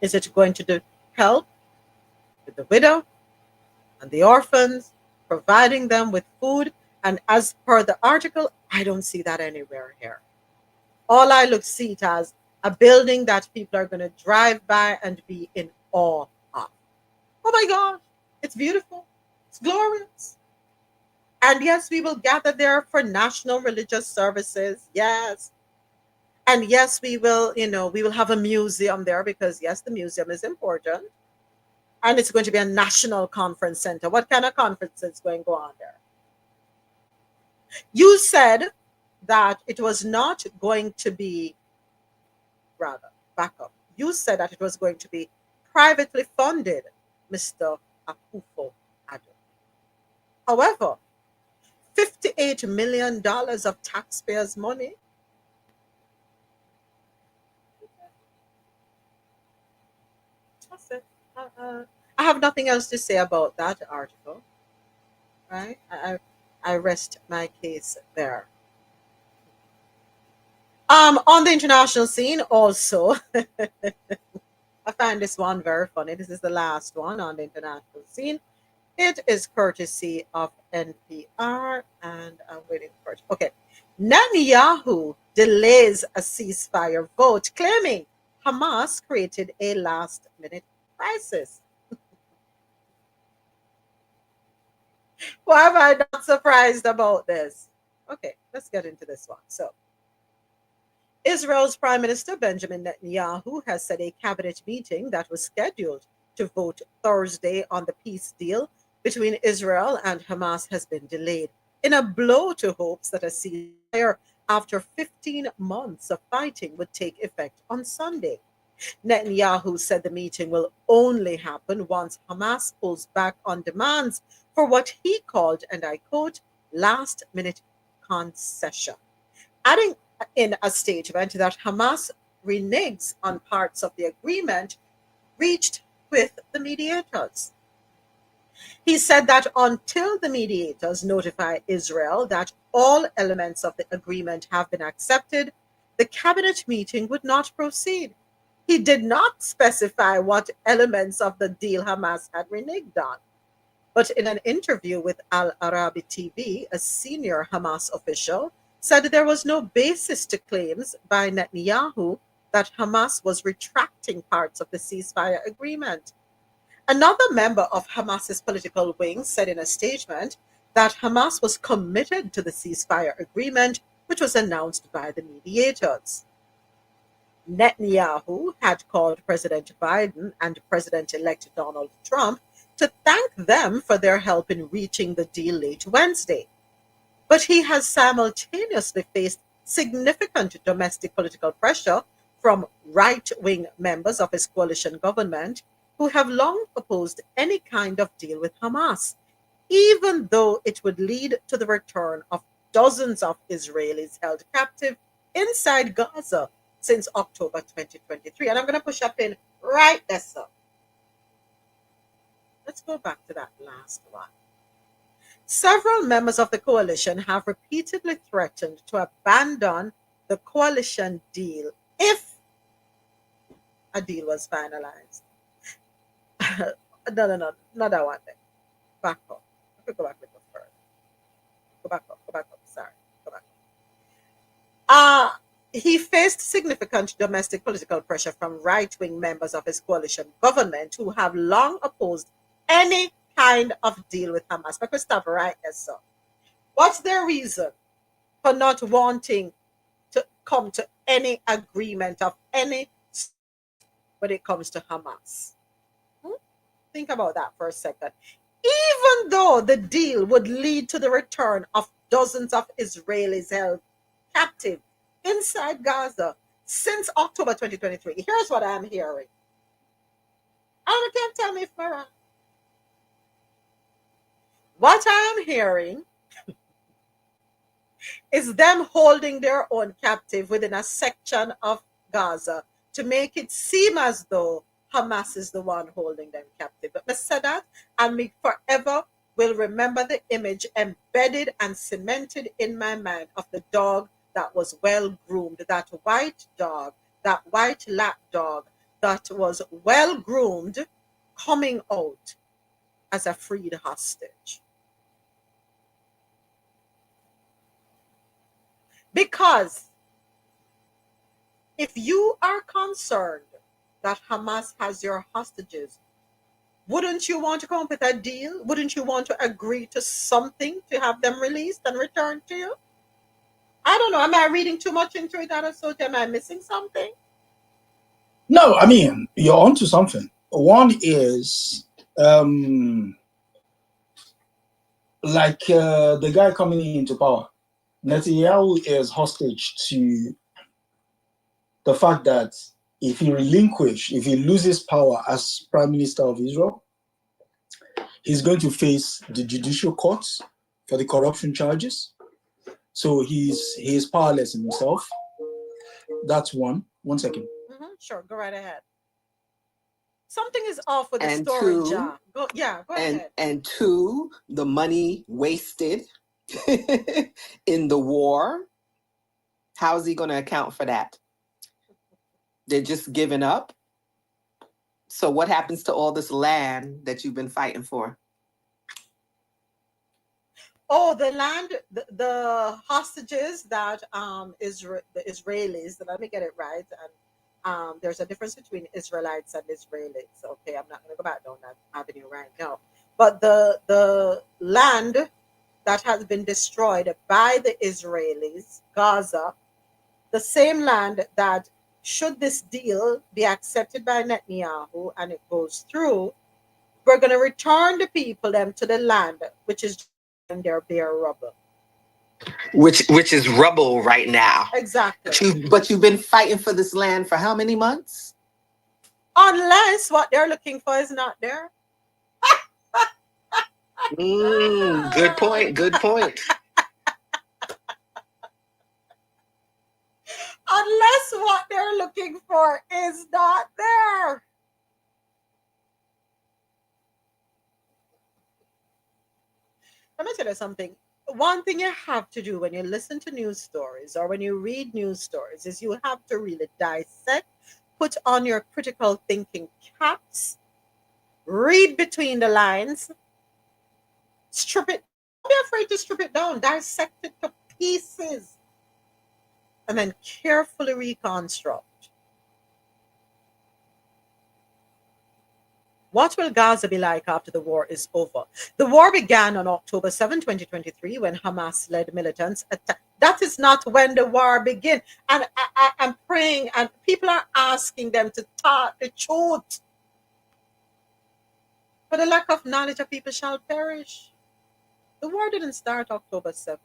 Is it going to help with the widow and the orphans, providing them with food? And as per the article, I don't see that anywhere here. All I see it as a building that people are going to drive by and be in awe of. Oh my God, it's beautiful. It's glorious. And yes, we will gather there for national religious services. Yes. And yes, we will, we will have a museum there because, yes, the museum is important. And it's going to be a national conference center. What kind of conference is going to go on there? You said that it was not going to be, rather, back up. You said that it was going to be privately funded, Mr. Akufo Addo. However, $58 million of taxpayers' money. That's it. I have nothing else to say about that article. Right? I rest my case there. On the international scene, also, I find this one very funny. This is the last one on the international scene. It is courtesy of NPR, and I'm waiting for it. Okay. Netanyahu delays a ceasefire vote, claiming Hamas created a last minute crisis. Why am I not surprised about this? Okay, let's get into this one. So, Israel's Prime Minister Benjamin Netanyahu has said a cabinet meeting that was scheduled to vote Thursday on the peace deal between Israel and Hamas has been delayed in a blow to hopes that a ceasefire after 15 months of fighting would take effect on Sunday. Netanyahu said the meeting will only happen once Hamas pulls back on demands for what he called, and I quote, last minute concession, adding in a statement that Hamas reneges on parts of the agreement reached with the mediators. He said that until the mediators notify Israel that all elements of the agreement have been accepted, the cabinet meeting would not proceed. He did not specify what elements of the deal Hamas had reneged on. But in an interview with Al Arabi TV, a senior Hamas official said there was no basis to claims by Netanyahu that Hamas was retracting parts of the ceasefire agreement. Another member of Hamas's political wing said in a statement that Hamas was committed to the ceasefire agreement, which was announced by the mediators. Netanyahu had called President Biden and President-elect Donald Trump to thank them for their help in reaching the deal late Wednesday. But he has simultaneously faced significant domestic political pressure from right-wing members of his coalition government who have long opposed any kind of deal with Hamas, even though it would lead to the return of dozens of Israelis held captive inside Gaza since October 2023. And I'm going to push up in right there, sir. Let's go back to that last one. Several members of the coalition have repeatedly threatened to abandon the coalition deal if a deal was finalized. No, not that one thing. Back up. Let me go back a little further. Go back up. Sorry. He faced significant domestic political pressure from right-wing members of his coalition government who have long opposed any kind of deal with Hamas. But Christopher, right there, so what's their reason for not wanting to come to any agreement of any when it comes to Hamas? Think about that for a second. Even though the deal would lead to the return of dozens of Israelis held captive inside Gaza since October 2023. Here's what I'm hearing. I can't tell me if I'm wrong. What I am hearing is them holding their own captive within a section of Gaza to make it seem as though Hamas is the one holding them captive. But I said that, and me forever will remember the image embedded and cemented in my mind of the dog that was well groomed, that white dog, that white lap dog that was well groomed, coming out as a freed hostage. Because if you are concerned that Hamas has your hostages, wouldn't you want to come up with a deal? Wouldn't you want to agree to something to have them released and returned to you? I don't know. Am I reading too much into it, Adesoji? Am I missing something? No, I mean, you're onto something. One is the guy coming into power. Netanyahu is hostage to the fact that if he loses power as Prime Minister of Israel, he's going to face the judicial courts for the corruption charges. So he's powerless in himself. That's one. 1 second. Sure, go right ahead. Something is off with the And storage. two, Go ahead. And two, the money wasted in the war. How is he going to account for that? They're just giving up. So what happens to all this land that you've been fighting for? Oh, the land, the hostages that the Israelis. Let me get it right. And there's a difference between Israelites and Israelis. Okay, I'm not going to go back down that avenue right now. But the land that has been destroyed by the Israelis, Gaza, the same land that, should this deal be accepted by Netanyahu and it goes through, we're going to return the people them to the land, which is in their bare rubble. Which is rubble right now. Exactly. But you've been fighting for this land for how many months? Unless what they're looking for is not there. Good point. Good point. Unless what they're looking for is not there. Let me tell you something. One thing you have to do when you listen to news stories or when you read news stories is you have to really dissect, put on your critical thinking caps, read between the lines, strip it. Don't be afraid to strip it down, dissect it to pieces, and then carefully reconstruct. What will Gaza be like after the war is over? The war began on October 7, 2023, when Hamas-led militants attacked. That is not when the war began. And I'm praying, and people are asking them to talk the truth. For the lack of knowledge, a people shall perish. The war didn't start October 7th.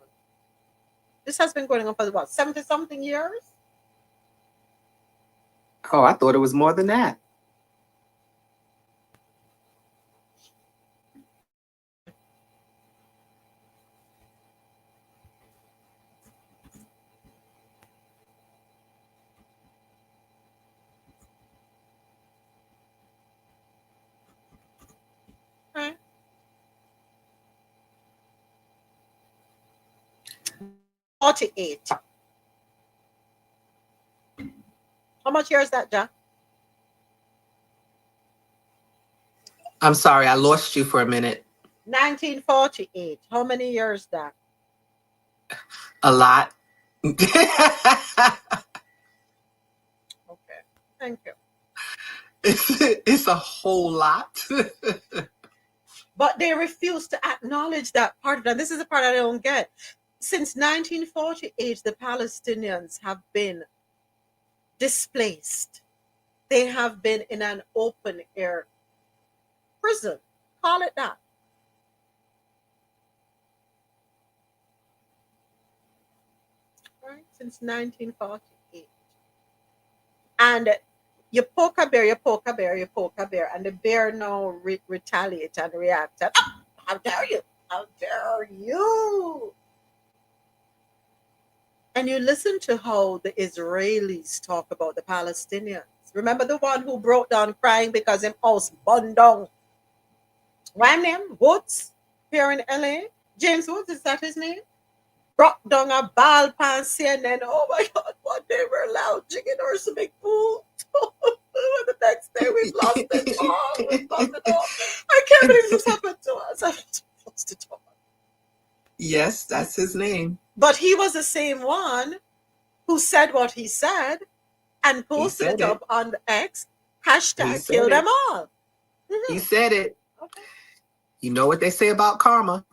This has been going on for what, 70-something years? Oh, I thought it was more than that. Right. 48. How much years is that, Jack? I'm sorry, I lost you for a minute. 1948. How many years that? A lot. Okay, thank you. It's a whole lot. But they refuse to acknowledge that part of that. This is the part I don't get. Since 1948, the Palestinians have been displaced. They have been in an open air prison. Call it that. Right? Since 1948. And you poke a bear, you poke a bear, you poke a bear, and the bear now retaliate and react. And, how dare you? How dare you? And you listen to how the Israelis talk about the Palestinians. Remember the one who broke down crying because his house burned down? Why name? Woods here in LA? James Woods, is that his name? Brought down a ball pan CNN. Oh my God, one day we're lounging in our swimming pool. The next day we've lost it all. We've lost it all. I can't believe this happened to us. I've lost it all. Yes, that's his name. But he was the same one who said what he said and posted it up on the X. Hashtag kill them all. He said it. Okay. You know what they say about karma.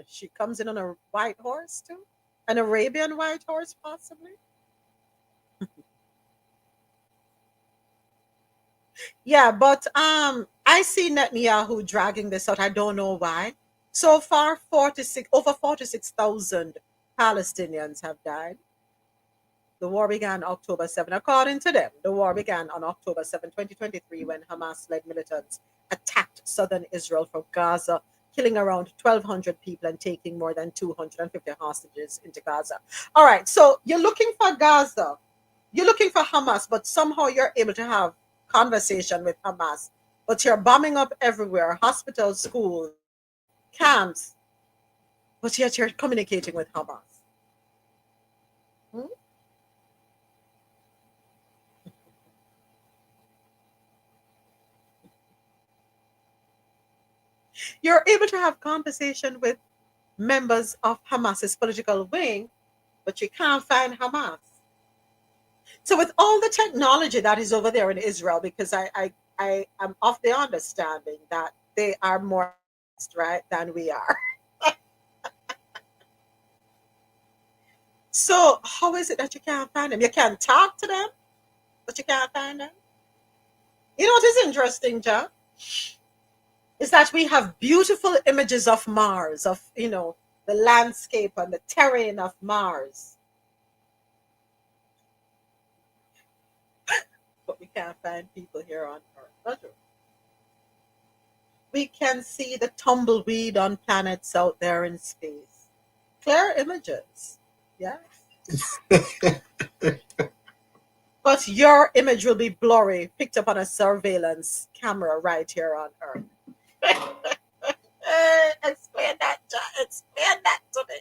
She comes in on a white horse too? An Arabian white horse, possibly? Yeah, but I see Netanyahu dragging this out. I don't know why. So far, over 46,000 Palestinians have died. The war began October 7. According to them, the war began on October 7, 2023, when Hamas-led militants attacked southern Israel from Gaza, killing around 1,200 people and taking more than 250 hostages into Gaza. All right, so you're looking for Gaza. You're looking for Hamas, but somehow you're able to have conversation with Hamas. But you're bombing up everywhere, hospitals, schools, camps, but yet you're communicating with Hamas. You're able to have conversation with members of Hamas's political wing, but you can't find Hamas. So with all the technology that is over there in Israel, because I am of the understanding that they are more right than we are. So how is it that you can't find them? You can talk to them, but you can't find them. You know what is interesting, John? Is that we have beautiful images of Mars, of, the landscape and the terrain of Mars. But we can't find people here on Earth. We can see the tumbleweed on planets out there in space. Clear images. Yeah. But your image will be blurry, picked up on a surveillance camera right here on Earth. Explain that, John. Explain that to me.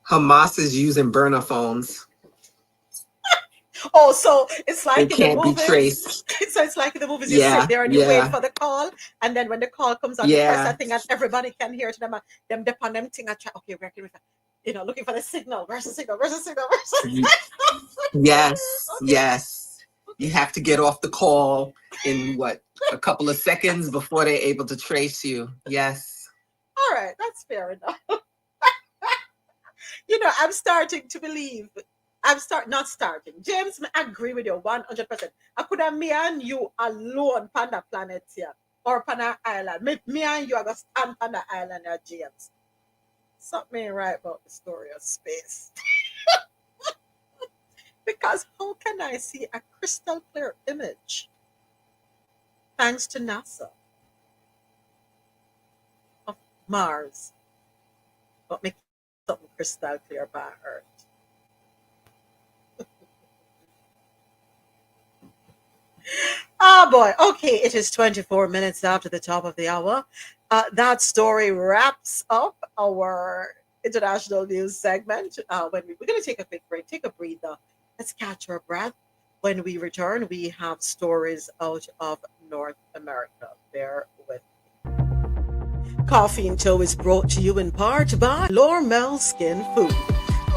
Hamas is using burner phones. Oh, so it's like it in can't the movies. Be traced. So it's like in the movies, you sit there and you wait for the call, and then when the call comes on, you press that thing, and everybody can hear it. Them dip on them thing. Okay, where can we? Looking for the signal. Where's the signal? Where's the signal? Where's the signal? Yes, okay. Yes. Okay. You have to get off the call in a couple of seconds before they're able to trace you. Yes. All right, that's fair enough. I'm starting to believe. Not starting. James, I agree with you 100%. I could have me and you alone on the planet here, or on an island. Me and you are going to stand on the island here, James. Something ain't right about the story of space. Because how can I see a crystal clear image, thanks to NASA, of Mars, but make something crystal clear by Earth? Oh boy. Okay, it is 24 minutes after the top of the hour. That story wraps up our international news segment. We're going to take a quick break, take a breather. Let's catch our breath. When we return, we have stories out of North America. Bear with me. Coffee and Toe is brought to you in part by Lormel Skin Food.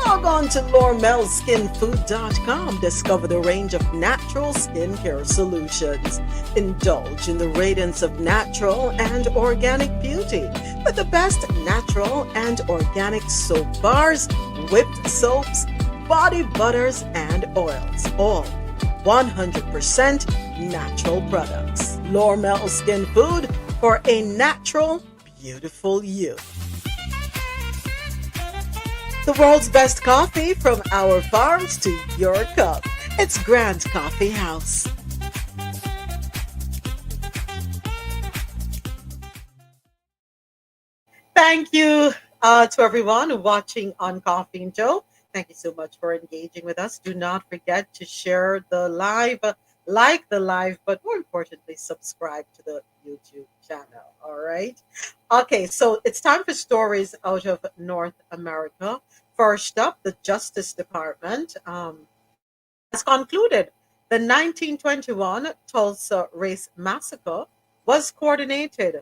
Log on to LormelSkinFood.com. Discover the range of natural skincare solutions. Indulge in the radiance of natural and organic beauty with the best natural and organic soap bars, whipped soaps, body butters, and oils. All 100% natural products. Lormel Skin Food for a natural, beautiful you. The world's best coffee from our farms to your cup. It's Grant Coffee House. Thank you to everyone watching on Coffee and Joe. Thank you so much for engaging with us. Do not forget to share the live, like the live, but more importantly, subscribe to the YouTube channel. All right. Okay, so it's time for stories out of North America. First up, the Justice Department has concluded the 1921 Tulsa Race Massacre was coordinated.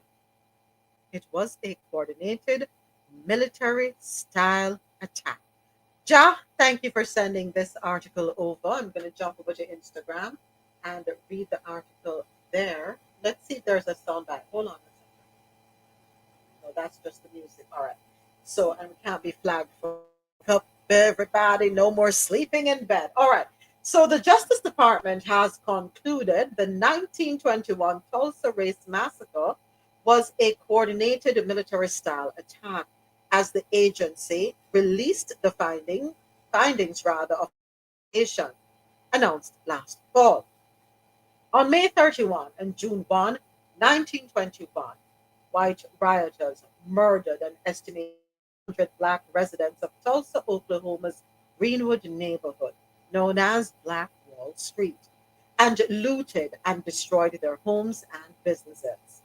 It was a coordinated military style attack. Ja, thank you for sending this article over. I'm going to jump over to Instagram and read the article there. Let's see if there's a soundbite. Hold on a second. No, that's just the music. All right. So, and we can't be flagged for up everybody. No more sleeping in bed. All right. So, the Justice Department has concluded the 1921 Tulsa Race Massacre was a coordinated military style attack as the agency released the findings of investigation announced last fall. On May 31 and June 1, 1921, white rioters murdered an estimated 100 black residents of Tulsa, Oklahoma's Greenwood neighborhood, known as Black Wall Street, and looted and destroyed their homes and businesses.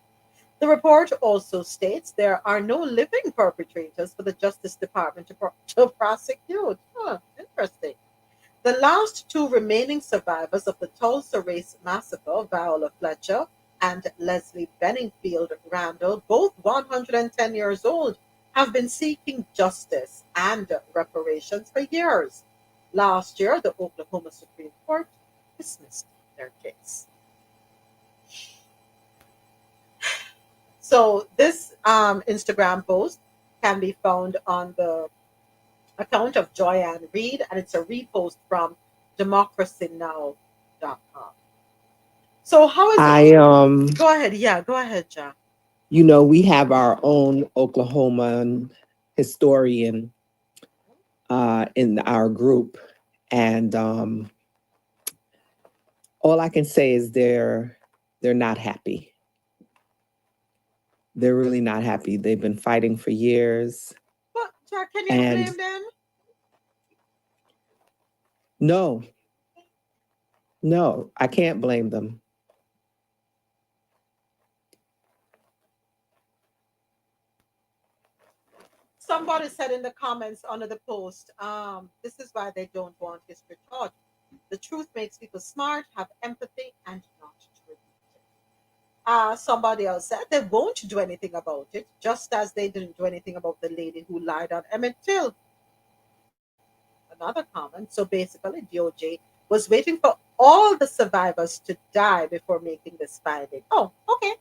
The report also states there are no living perpetrators for the Justice Department to prosecute. Huh, interesting. The last two remaining survivors of the Tulsa Race Massacre, Viola Fletcher and Leslie Benningfield Randall, both 110 years old, have been seeking justice and reparations for years. Last year, the Oklahoma Supreme Court dismissed their case. So this Instagram post can be found on the account of Joyanne Reed, and it's a repost from democracynow.com. So how is I it? Go ahead. Yeah, go ahead, Jack. We have our own Oklahoman historian in our group, and all I can say is they're not happy. They're really not happy. They've been fighting for years. But Jack, can you blame them? No, I can't blame them. Somebody said in the comments under the post, this is why they don't want history taught. The truth makes people smart, have empathy, and not tribute. Somebody else said they won't do anything about it, just as they didn't do anything about the lady who lied on Emmett Till. Another comment. So basically, DOJ was waiting for all the survivors to die before making this finding. Oh, okay.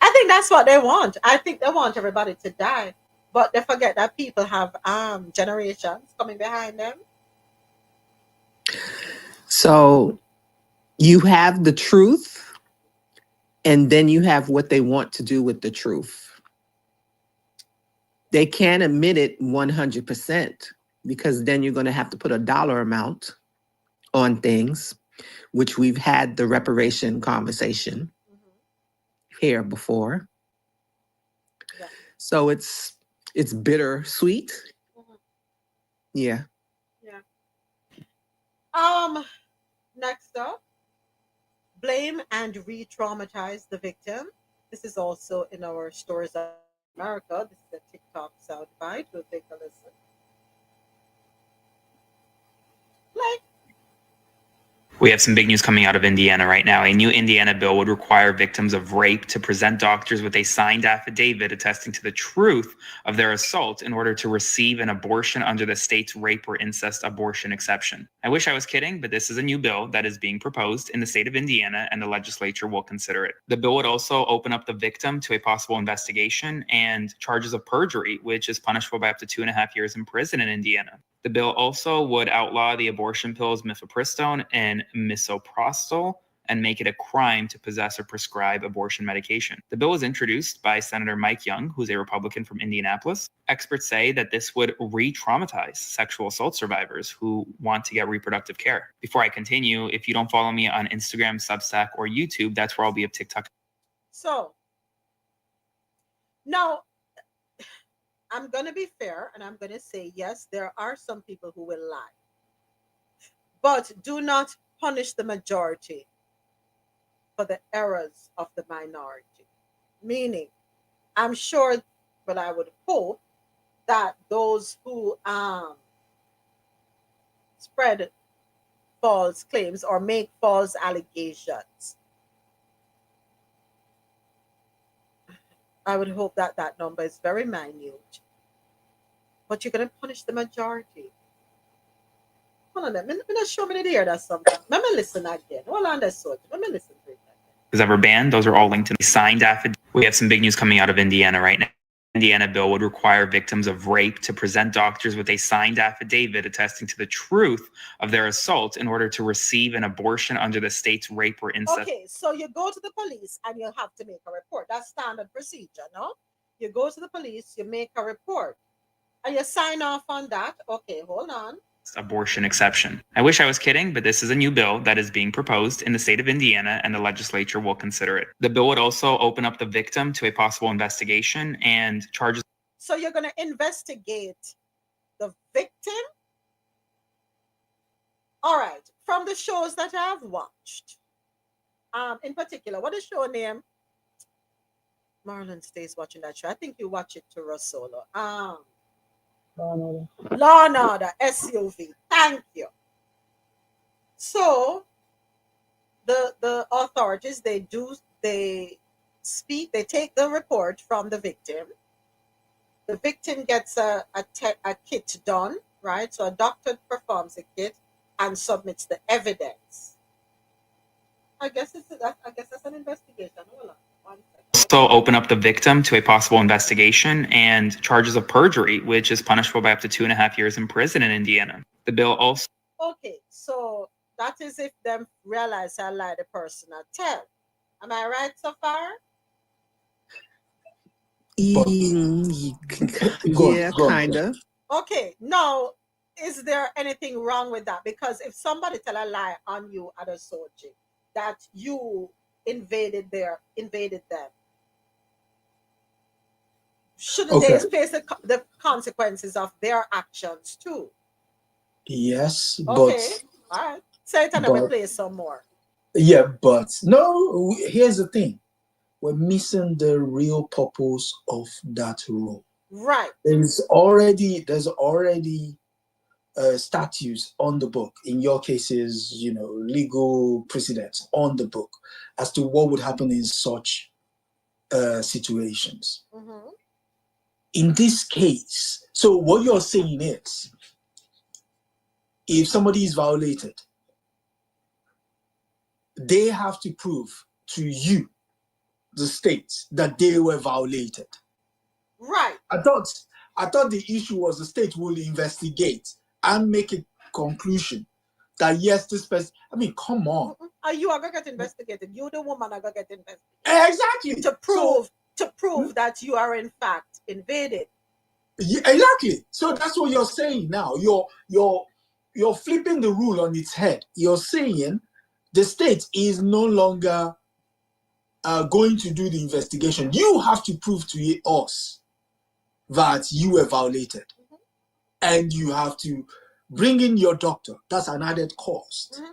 I think that's what they want. I think they want everybody to die, but they forget that people have generations coming behind them. So you have the truth, and then you have what they want to do with the truth. They can't admit it 100% because then you're going to have to put a dollar amount on things, which we've had the reparation conversation here before. Yeah. So it's bittersweet. Yeah. Yeah. Next up, blame and re-traumatize the victim. This is also in our Stories of America. This is a TikTok soundbite. We'll take a listen. Play. We have some big news coming out of Indiana right now. A new Indiana bill would require victims of rape to present doctors with a signed affidavit attesting to the truth of their assault in order to receive an abortion under the state's rape or incest abortion exception. I wish I was kidding, but this is a new bill that is being proposed in the state of Indiana, and the legislature will consider it. The bill would also open up the victim to a possible investigation and charges of perjury, which is punishable by up to 2.5 years in prison in Indiana. The bill also would outlaw the abortion pills mifepristone and misoprostol and make it a crime to possess or prescribe abortion medication. The bill was introduced by Senator Mike Young, who's a Republican from Indianapolis. Experts say that this would re-traumatize sexual assault survivors who want to get reproductive care. Before I continue, if you don't follow me on Instagram, Substack, or YouTube, that's where I'll be of TikTok. So, now, I'm going to be fair and I'm going to say, yes, there are some people who will lie. But do not punish the majority for the errors of the minority. Meaning, I'm sure, but I would hope that those who spread false claims or make false allegations, I would hope that that number is very minute. But you're going to punish the majority. Hold on, let me show me the ear that's something. Let me listen again. Hold on, that's so. Let me listen to it again. Is ever banned. Those are all linked to the signed affidavit. We have some big news coming out of Indiana right now. Indiana bill would require victims of rape to present doctors with a signed affidavit attesting to the truth of their assault in order to receive an abortion under the state's rape or incest. Okay, so you go to the police and you have to make a report. That's standard procedure, no? You go to the police, you make a report, and you sign off on that. Okay, hold on. Abortion exception. I wish I was kidding, but this is a new bill that is being proposed in the state of Indiana, and the legislature will consider it. The bill would also open up the victim to a possible investigation and charges. So you're going to investigate the victim? All right. From the shows that I've watched, in particular, what is show name? Marlon stays watching that show. I think you watch it to RoSolo. Law and Order, SUV. Thank you. So the authorities, they speak, they take the report from the victim. The victim gets a kit done, right? So a doctor performs a kit and submits the evidence. I guess that's an investigation. Hold on. 1 second. Also open up the victim to a possible investigation and charges of perjury, which is punishable by up to 2.5 years in prison in Indiana. The bill also. Okay, so that is if them realize I lie the person I tell. Am I right so far? Yeah, kind of. Okay, now, is there anything wrong with that? Because if somebody tell a lie on you, Adesoji, that you invaded them, shouldn't they face the consequences of their actions too? Yes, okay, all right. Say it and then we play some more. Yeah, but no, here's the thing. We're missing the real purpose of that rule. Right. There's already statutes on the book. In your cases, legal precedents on the book as to what would happen in such situations. Mm-hmm. In this case, so what you're saying is, if somebody is violated, they have to prove to you, the state, that they were violated. Right. I thought the issue was the state will investigate and make a conclusion that yes, this person. I mean, come on. Are you are gonna get investigated? You, the woman, are gonna get investigated. Exactly. To prove that you are in fact invaded. Yeah, exactly. So that's what you're saying now. You're flipping the rule on its head. You're saying the state is no longer going to do the investigation. You have to prove to us that you were violated. Mm-hmm. And you have to bring in your doctor. That's an added cost. Mm-hmm.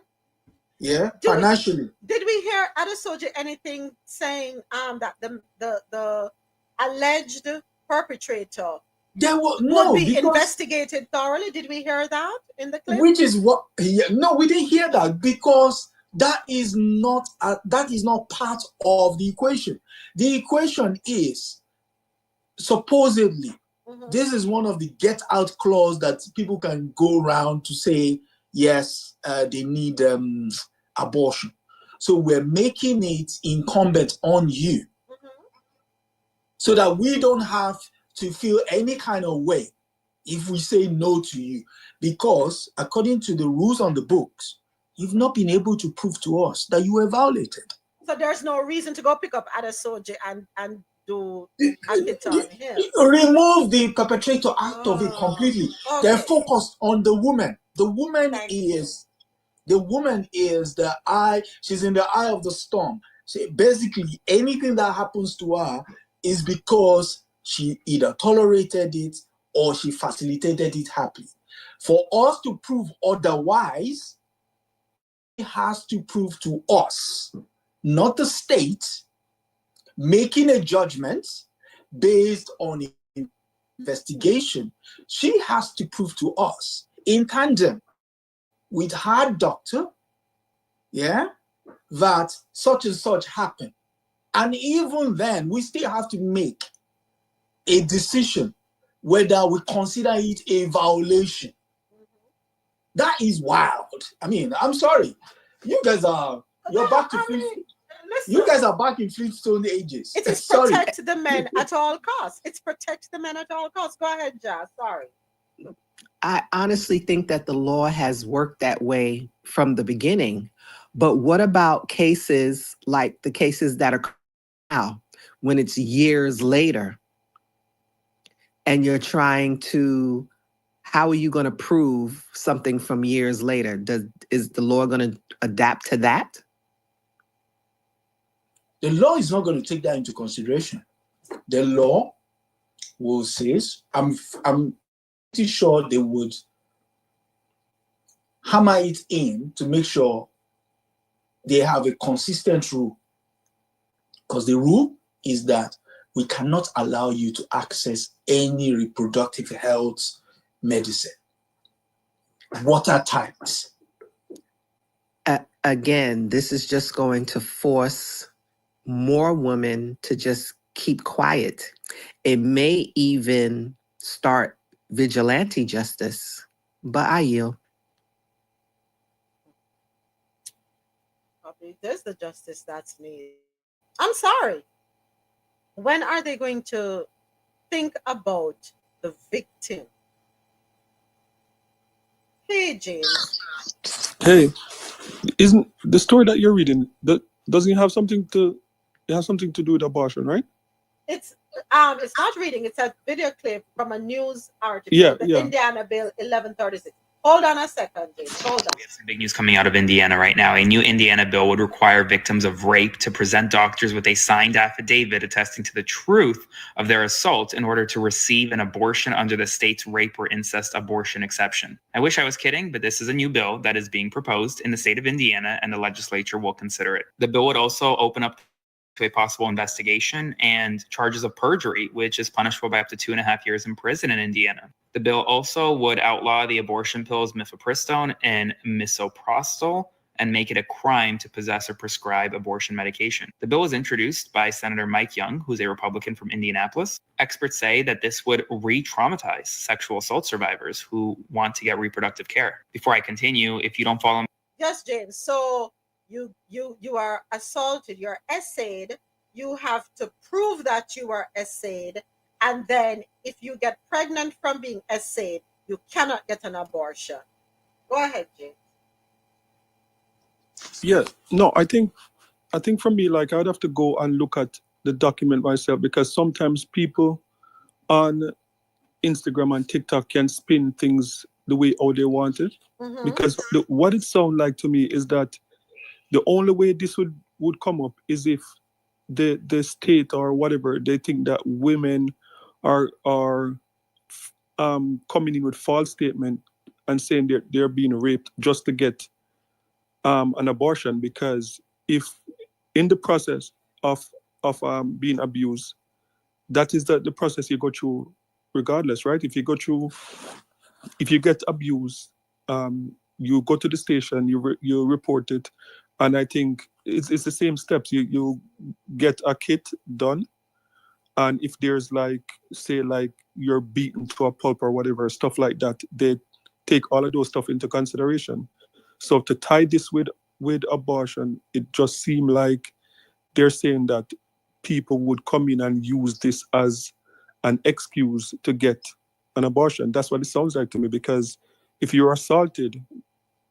Yeah, financially. Did we hear Adesoji anything saying that the alleged perpetrator There was would no, be because investigated thoroughly. Did we hear that in the clip? which is what? No, we didn't hear that because that is not part of the equation. The equation is supposedly this is one of the get out clause that people can go around to say yes, they need abortion. So we're making it incumbent on you so that we don't have to feel any kind of way if we say no to you, because according to the rules on the books, you've not been able to prove to us that you were violated. So there's no reason to go pick up Adesoji and do a hit on him. Remove the perpetrator out of it completely. Okay. They're focused on the woman. The woman Thank is the eye. She's in the eye of the storm. So basically, anything that happens to her is because she either tolerated it or she facilitated it happily. For us to prove otherwise, it has to prove to us, not the state, making a judgment based on investigation. She has to prove to us in tandem with her doctor, that such and such happened. And even then, we still have to make a decision whether we consider it a violation. That is wild. I mean, I'm sorry. You guys are back to you guys are back in Flintstone ages. It is sorry. protect the men at all costs. It's protect the men at all costs. Go ahead, Jazz. Sorry. I honestly think that the law has worked that way from the beginning. But what about cases like the cases that are now, when it's years later and you're trying to, how are you going to prove something from years later? Is the law going to adapt to that? The law is not going to take that into consideration. The law will say, I'm pretty sure they would hammer it in to make sure they have a consistent rule. Because the rule is that we cannot allow you to access any reproductive health medicine. Water types. Again, this is just going to force more women to just keep quiet. It may even start vigilante justice, but I yield. There's the justice that's needed. I'm sorry. When are they going to think about the victim? Hey, James. Hey, isn't the story that you're reading that doesn't have something to do with abortion, right? It's not reading. It's a video clip from a news article. Yeah, Indiana Bill 1136. Hold on a second, James. Hold on. We have some big news coming out of Indiana right now. A new Indiana bill would require victims of rape to present doctors with a signed affidavit attesting to the truth of their assault in order to receive an abortion under the state's rape or incest abortion exception. I wish I was kidding, but this is a new bill that is being proposed in the state of Indiana, and the legislature will consider it. The bill would also open up to a possible investigation and charges of perjury, which is punishable by up to 2.5 years in prison in Indiana. The bill also would outlaw the abortion pills mifepristone and misoprostol and make it a crime to possess or prescribe abortion medication. The bill was introduced by Senator Mike Young, who's a Republican from Indianapolis. Experts say that this would re-traumatize sexual assault survivors who want to get reproductive care. Before I continue, if you don't follow... Yes, James. So you are assaulted, you're essayed, you have to prove that you are essayed, and then if you get pregnant from being essayed, you cannot get an abortion. Go ahead, James. Yeah, no, I think for me, like, I'd have to go and look at the document myself, because sometimes people on Instagram and TikTok can spin things the way how they want it. Because what it sounds like to me is that the only way this would come up is if the state or whatever, they think that women are coming in with false statement and saying they're being raped just to get an abortion. Because if in the process of being abused, that is the process you go through regardless, right? If you get abused, you go to the station, you report it, and I think it's the same steps. You get a kit done, and if there's like, say, like you're beaten to a pulp or whatever, stuff like that, they take all of those stuff into consideration. So to tie this with abortion, it just seemed like they're saying that people would come in and use this as an excuse to get an abortion. That's what it sounds like to me, because if you're assaulted,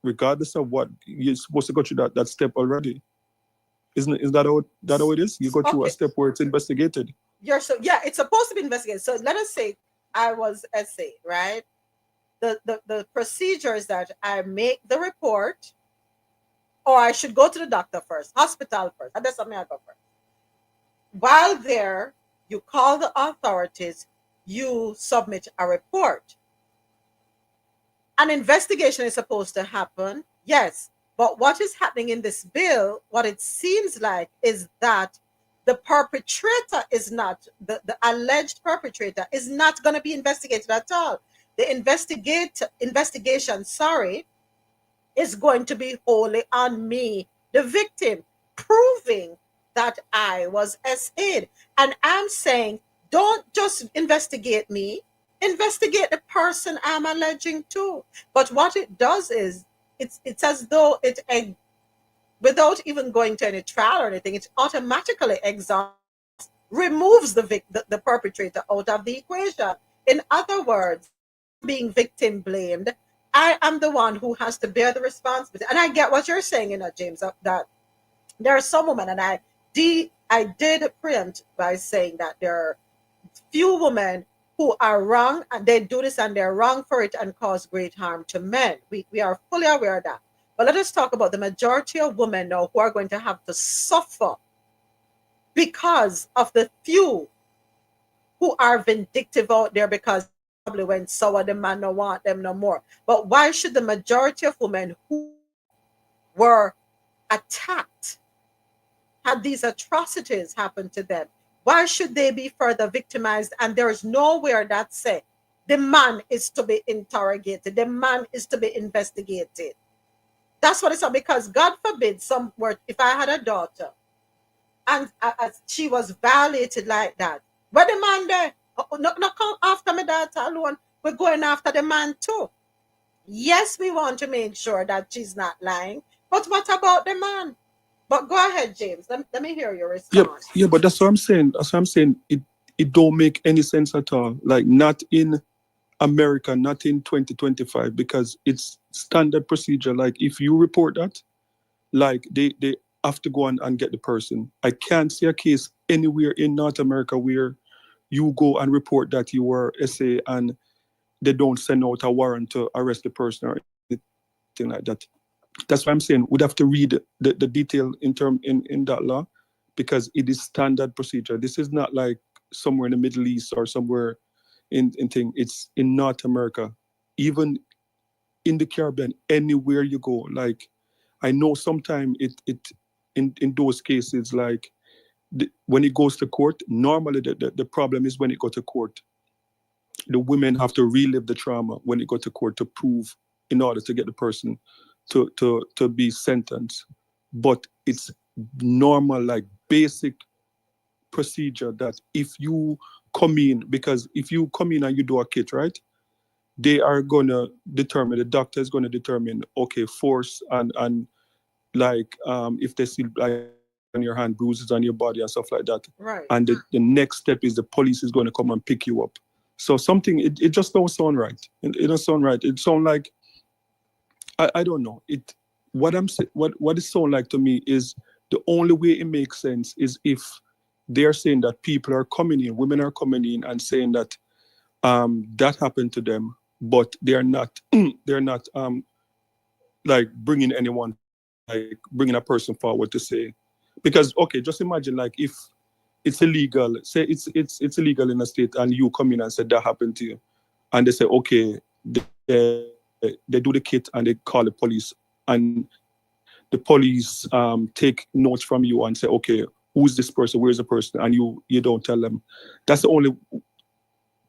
regardless of what, you're supposed to go through that step already. Is that how it is? You go through a step where it's investigated. It's supposed to be investigated. So let us say I was essayed, right? The procedure is that I make the report, or I should go to the doctor first, hospital first. And that's something I go first. While there, you call the authorities, you submit a report. An investigation is supposed to happen, yes. But what is happening in this bill, what it seems like, is that the perpetrator is not, the alleged perpetrator is not going to be investigated at all. The investigation, is going to be wholly on me, the victim, proving that I was SA'd. And I'm saying, don't just investigate me, investigate the person I'm alleging to. But what it does is, it's as though without even going to any trial or anything, it automatically removes the perpetrator out of the equation. In other words, being victim blamed, I am the one who has to bear the responsibility. And I get what you're saying, James, that there are some women, and I did preempt by saying that there are few women who are wrong, and they do this and they're wrong for it and cause great harm to men. We are fully aware of that. But let us talk about the majority of women now who are going to have to suffer because of the few who are vindictive out there because probably went sour, the man no want them no more. But why should the majority of women who were attacked, had these atrocities happen to them, why should they be further victimized? And there is nowhere that say the man is to be interrogated, the man is to be investigated. That's what it's about. Because God forbid, if I had a daughter and she was violated like that, where the man there? Not come after my daughter alone. We're going after the man too. Yes, we want to make sure that she's not lying. But what about the man? But go ahead, James. Let me hear your response. Yeah, but that's what I'm saying. It don't make any sense at all. Like, not in America, not in 2025, because it's standard procedure. Like, if you report that, like, they have to go and get the person. I can't see a case anywhere in North America where you go and report that you were SA and they don't send out a warrant to arrest the person or anything like that. That's why I'm saying we'd have to read the detail in that law, because it is standard procedure. This is not like somewhere in the Middle East or somewhere in thing. It's in North America, even in the Caribbean, anywhere you go. Like, I know sometimes it in those cases, like when it goes to court, normally the problem is when it go to court, the women have to relive the trauma when it go to court to prove, in order to get the person to be sentenced. But it's normal, like basic procedure that if you come in, because if you come in and you do a kit, right, they are gonna determine, the doctor is gonna determine, okay, force and like if they see like on your hand, bruises on your body and stuff like that. Right. And the next step is the police is gonna come and pick you up. So something, it just don't sound right. It don't sound right. It sound like, I don't know. What it sound like to me is the only way it makes sense is if they're saying that people are coming in, women are coming in and saying that that happened to them, but they're not like bringing anyone, like bringing a person forward to say, because okay, just imagine, like, if it's illegal, say it's illegal in a state, and you come in and say that happened to you, and they say okay, they do the kit and they call the police, and the police take notes from you and say, okay, who's this person, where's the person, and you don't tell them. That's the only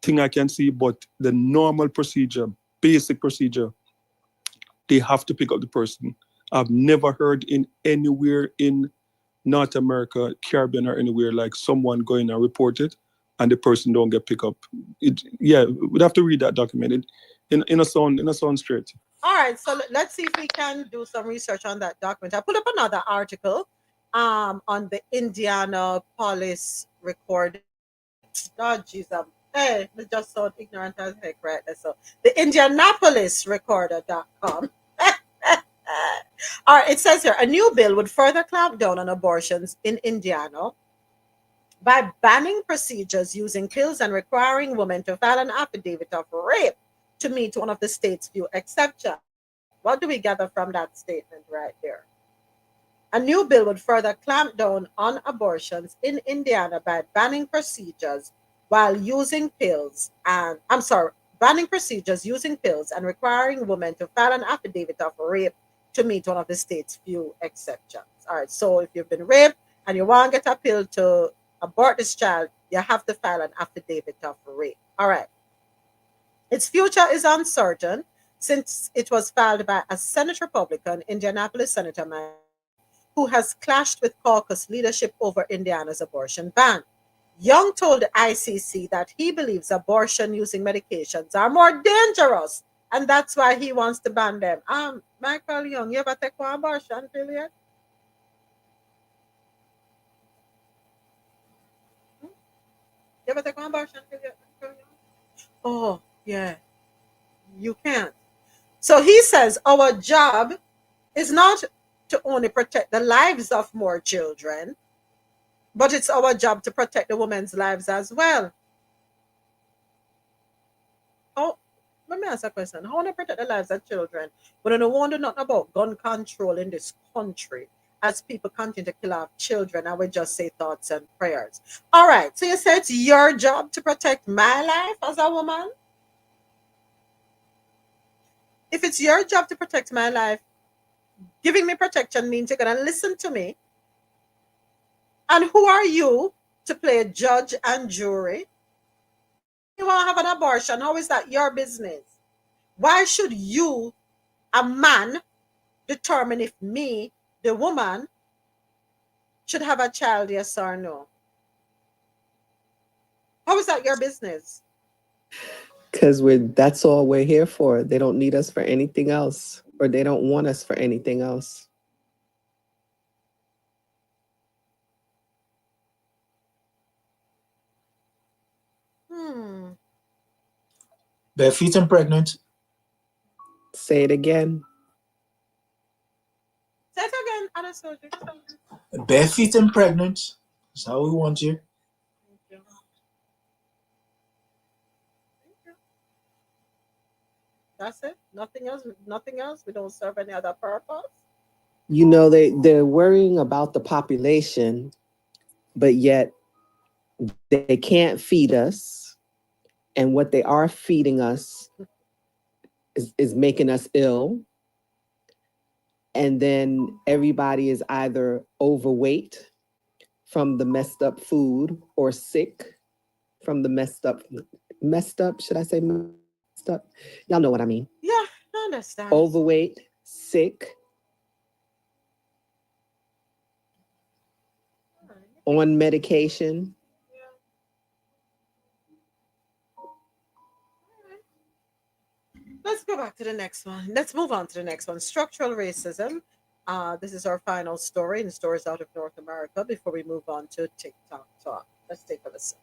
thing I can see, but the normal procedure, basic procedure, they have to pick up the person. I've never heard in anywhere in North America, Caribbean, or anywhere like someone going and report it and the person don't get picked up. We'd have to read that document in a sound straight. All right, so let's see if we can do some research on that document. I put up another article on the Indiana police record. God, Jesus. Hey, we just so ignorant as heck right there. So the Indianapolisrecorder.com. All right, it says here, a new bill would further clamp down on abortions in Indiana by banning procedures using pills and requiring women to file an affidavit of rape to meet one of the state's few exceptions. What do we gather from that statement right there? A new bill would further clamp down on abortions in Indiana by banning procedures using pills and requiring women to file an affidavit of rape to meet one of the state's few exceptions. All right, so if you've been raped and you want to get a pill to abort this child, you have to file an affidavit of rape. All right. Its future is uncertain since it was filed by a Senate Republican, Indianapolis Senator Mike, who has clashed with caucus leadership over Indiana's abortion ban. Young told the ICC that he believes abortion using medications are more dangerous, and that's why he wants to ban them. Michael Young, you ever take one abortion pill yet? You ever take one abortion pill yet? Oh, yeah. You can't. So he says our job is not to only protect the lives of more children, but it's our job to protect the women's lives as well. Let me ask a question. How do you protect the lives of children when you don't want to know nothing about gun control in this country as people continue to kill off children and we just say thoughts and prayers? All right. So you say it's your job to protect my life as a woman? If it's your job to protect my life, giving me protection means you're going to listen to me. And who are you to play judge and jury? You want to have an abortion? How is that your business? Why should you, a man, determine if me, the woman, should have a child, yes or no? How is that your business? Because that's all we're here for. They don't need us for anything else, or they don't want us for anything else. Bare feet and pregnant. Say it again. Say it again, Adesoji. Bare feet and pregnant. That's how we want you. Thank you. That's it? Nothing else? Nothing else? We don't serve any other purpose? You know, they're worrying about the population, but yet they can't feed us. And what they are feeding us is making us ill. And then everybody is either overweight from the messed up food or sick from the messed up, should I say messed up? Y'all know what I mean. Yeah, I understand. Overweight, sick, on medication. Let's go back to the next one. Let's move on to the next one. Structural racism. This is our final story and stories out of North America before we move on to TikTok talk. Let's take a listen.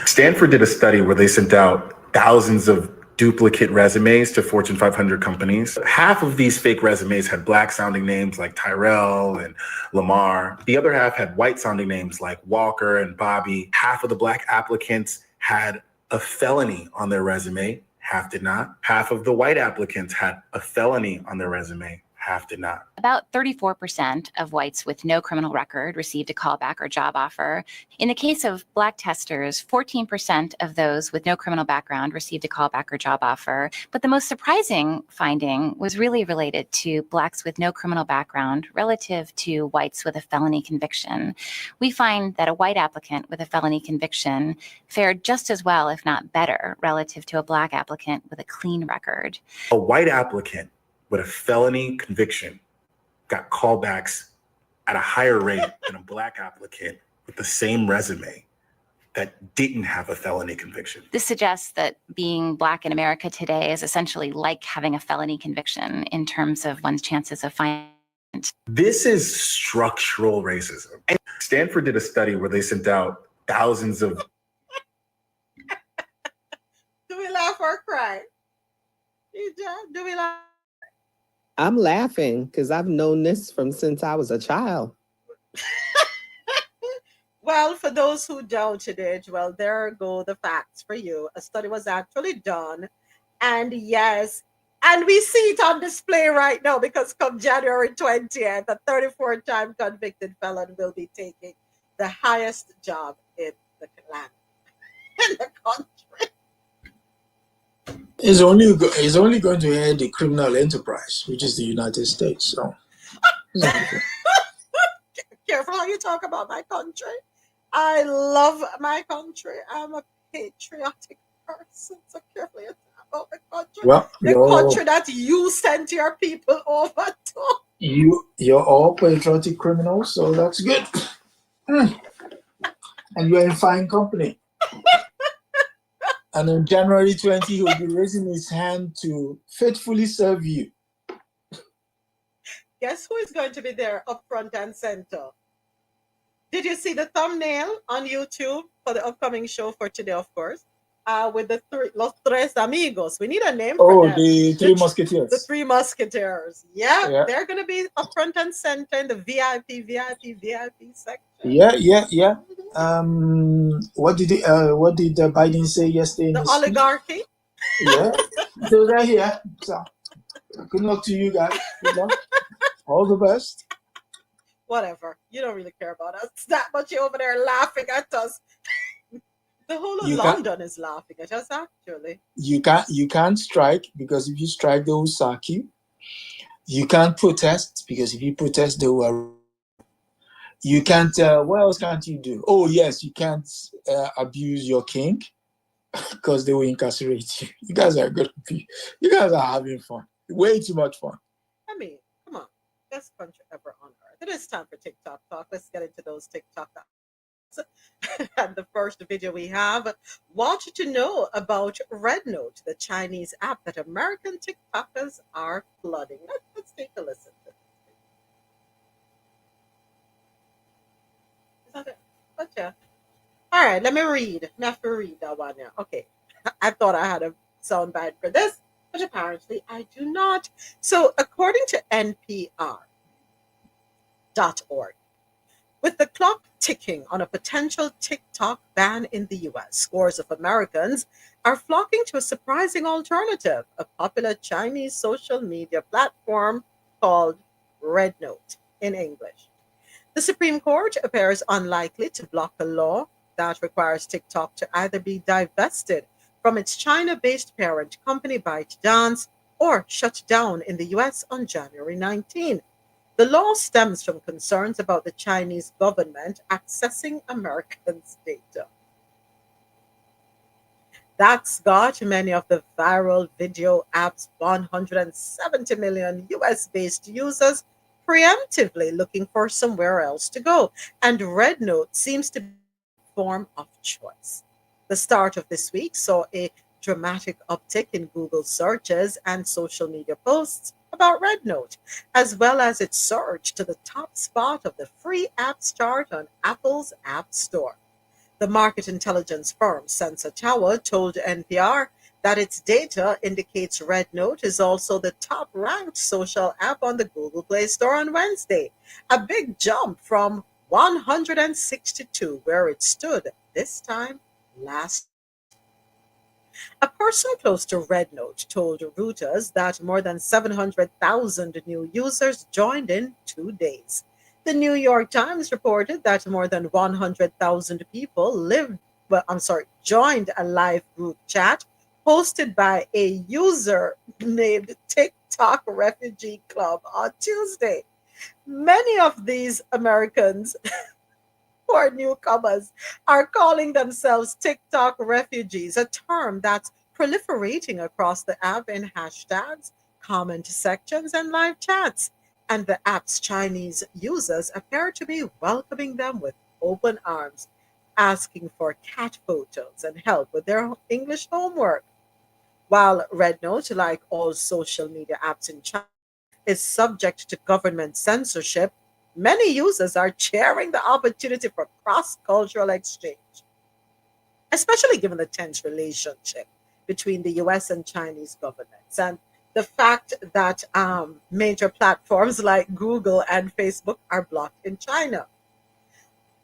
Stanford did a study where they sent out thousands of duplicate resumes to Fortune 500 companies. Half of these fake resumes had black sounding names like Tyrell and Lamar. The other half had white sounding names like Walker and Bobby. Half of the black applicants had a felony on their resume. Half did not. Half of the white applicants had a felony on their resume. half did not. About 34% of whites with no criminal record received a callback or job offer. In the case of Black testers, 14% of those with no criminal background received a callback or job offer. But the most surprising finding was really related to Blacks with no criminal background relative to whites with a felony conviction. We find that a white applicant with a felony conviction fared just as well, if not better, relative to a Black applicant with a clean record. A white applicant with a felony conviction got callbacks at a higher rate than a Black applicant with the same resume that didn't have a felony conviction. This suggests that being Black in America today is essentially like having a felony conviction in terms of one's chances of finding. This is structural racism. And Stanford did a study where they sent out thousands of... Do we laugh or cry? Do we laugh? I'm laughing because I've known this from since I was a child. Well, for those who doubted it, well, there go the facts for you. A study was actually done. And yes, and we see it on display right now because come January 20th, a 34-time convicted felon will be taking the highest job in the land, in the country. Is only going to head the criminal enterprise, which is the United States. So Careful how you talk about my country. I love my country. I'm a patriotic person. So careful you talk about the country. Well, the country that you sent your people over to. You're all patriotic criminals, so that's good. And you're in fine company. And on January 20, he'll be raising his hand to faithfully serve you. Guess who is going to be there up front and center? Did you see the thumbnail on YouTube for the upcoming show for today, of course? With the Los Tres Amigos. We need a name for them. The Three Musketeers. The Three Musketeers. Yeah. They're going to be up front and center in the VIP section. Yeah. What did Biden say yesterday? The oligarchy. Yeah. So they're here. So good luck to you guys. Good luck. All the best. Whatever. You don't really care about us that much. You're over there laughing at us. The whole of London is laughing at us, actually. You can't strike because if you strike, they will sack you. You can't protest because if you protest, they will. You can't. What else can't you do? Oh yes, you can't abuse your king because they will incarcerate you. You guys are good. You guys are having fun. Way too much fun. I mean, come on. Best country ever on earth. It is time for TikTok talk. Let's get into those TikTok talks. And the first video we have, what to know about RedNote, the Chinese app that American TikTokers are flooding. Let's take a listen to this. Is that it? Gotcha. All right, let me read. I have to read that one now. Okay. I thought I had a soundbite for this, but apparently I do not. So according to NPR.org, with the clock ticking on a potential TikTok ban in the US, scores of Americans are flocking to a surprising alternative, a popular Chinese social media platform called RedNote in English. The Supreme Court appears unlikely to block a law that requires TikTok to either be divested from its China-based parent company ByteDance or shut down in the US on January 19. The law stems from concerns about the Chinese government accessing Americans' data. That's got many of the viral video apps' 170 million US-based users preemptively looking for somewhere else to go, and RedNote seems to be a form of choice. The start of this week saw a dramatic uptick in Google searches and social media posts about RedNote, as well as its surge to the top spot of the free apps chart on Apple's App Store. The market intelligence firm Sensor Tower told NPR that its data indicates RedNote is also the top-ranked social app on the Google Play Store on Wednesday, a big jump from 162, where it stood this time last. A person close to Rednote told Reuters that more than 700,000 new users joined in 2 days. The New York Times reported that more than 100,000 people joined a live group chat hosted by a user named TikTok Refugee Club on Tuesday. Many of these Americans who are newcomers are calling themselves TikTok refugees, a term that's proliferating across the app in hashtags, comment sections, and live chats. And the app's Chinese users appear to be welcoming them with open arms, asking for cat photos and help with their English homework. While Rednote, like all social media apps in China, is subject to government censorship, many users are cheering the opportunity for cross cultural exchange, especially given the tense relationship between the US and Chinese governments and the fact that major platforms like Google and Facebook are blocked in China.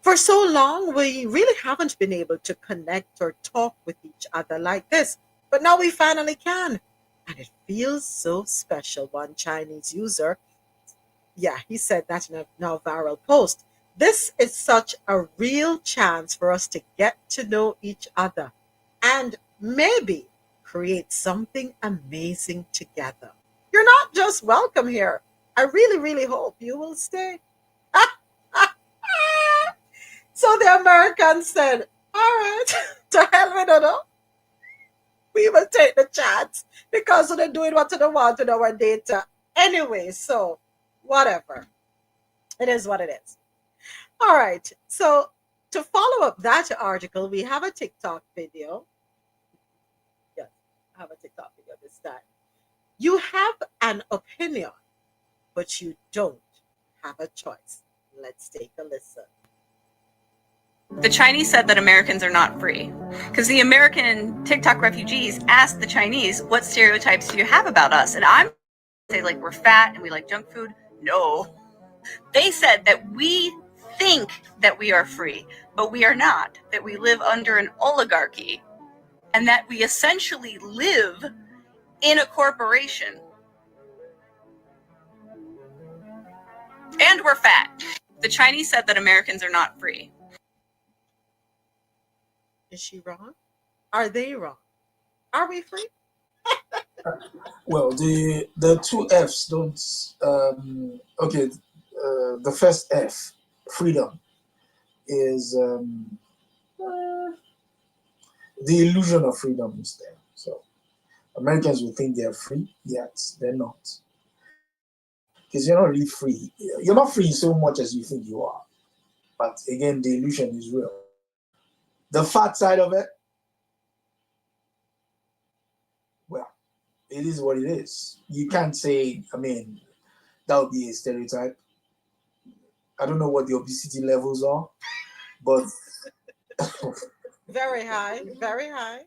For so long, we really haven't been able to connect or talk with each other like this. But now we finally can. And it feels so special. One Chinese user, yeah, he said that in a now viral post. This is such a real chance for us to get to know each other and maybe create something amazing together. You're not just welcome here. I really, really hope you will stay. So the Americans said, all right, to hell with it. We will take the chance because they're doing what they want with our data anyway. So whatever. It is what it is. All right. So to follow up that article, we have a TikTok video. Yes, I have a TikTok video this time. You have an opinion, but you don't have a choice. Let's take a listen. The Chinese said that Americans are not free because the American TikTok refugees asked the Chinese, what stereotypes do you have about us? And I'm say like we're fat and we like junk food. No. They said that we think that we are free, but we are not, that we live under an oligarchy and that we essentially live in a corporation. And we're fat. The Chinese said that Americans are not free. Is she wrong? Are they wrong? Are we free? Well, the two F's don't. Okay, the first F, freedom, is the illusion of freedom is there. So Americans will think they're free, yet they're not, because you're not really free. You're not free so much as you think you are. But again, the illusion is real. The fat side of it, well, it is what it is. You can't say, I mean, that would be a stereotype. I don't know what the obesity levels are, but very high, very high.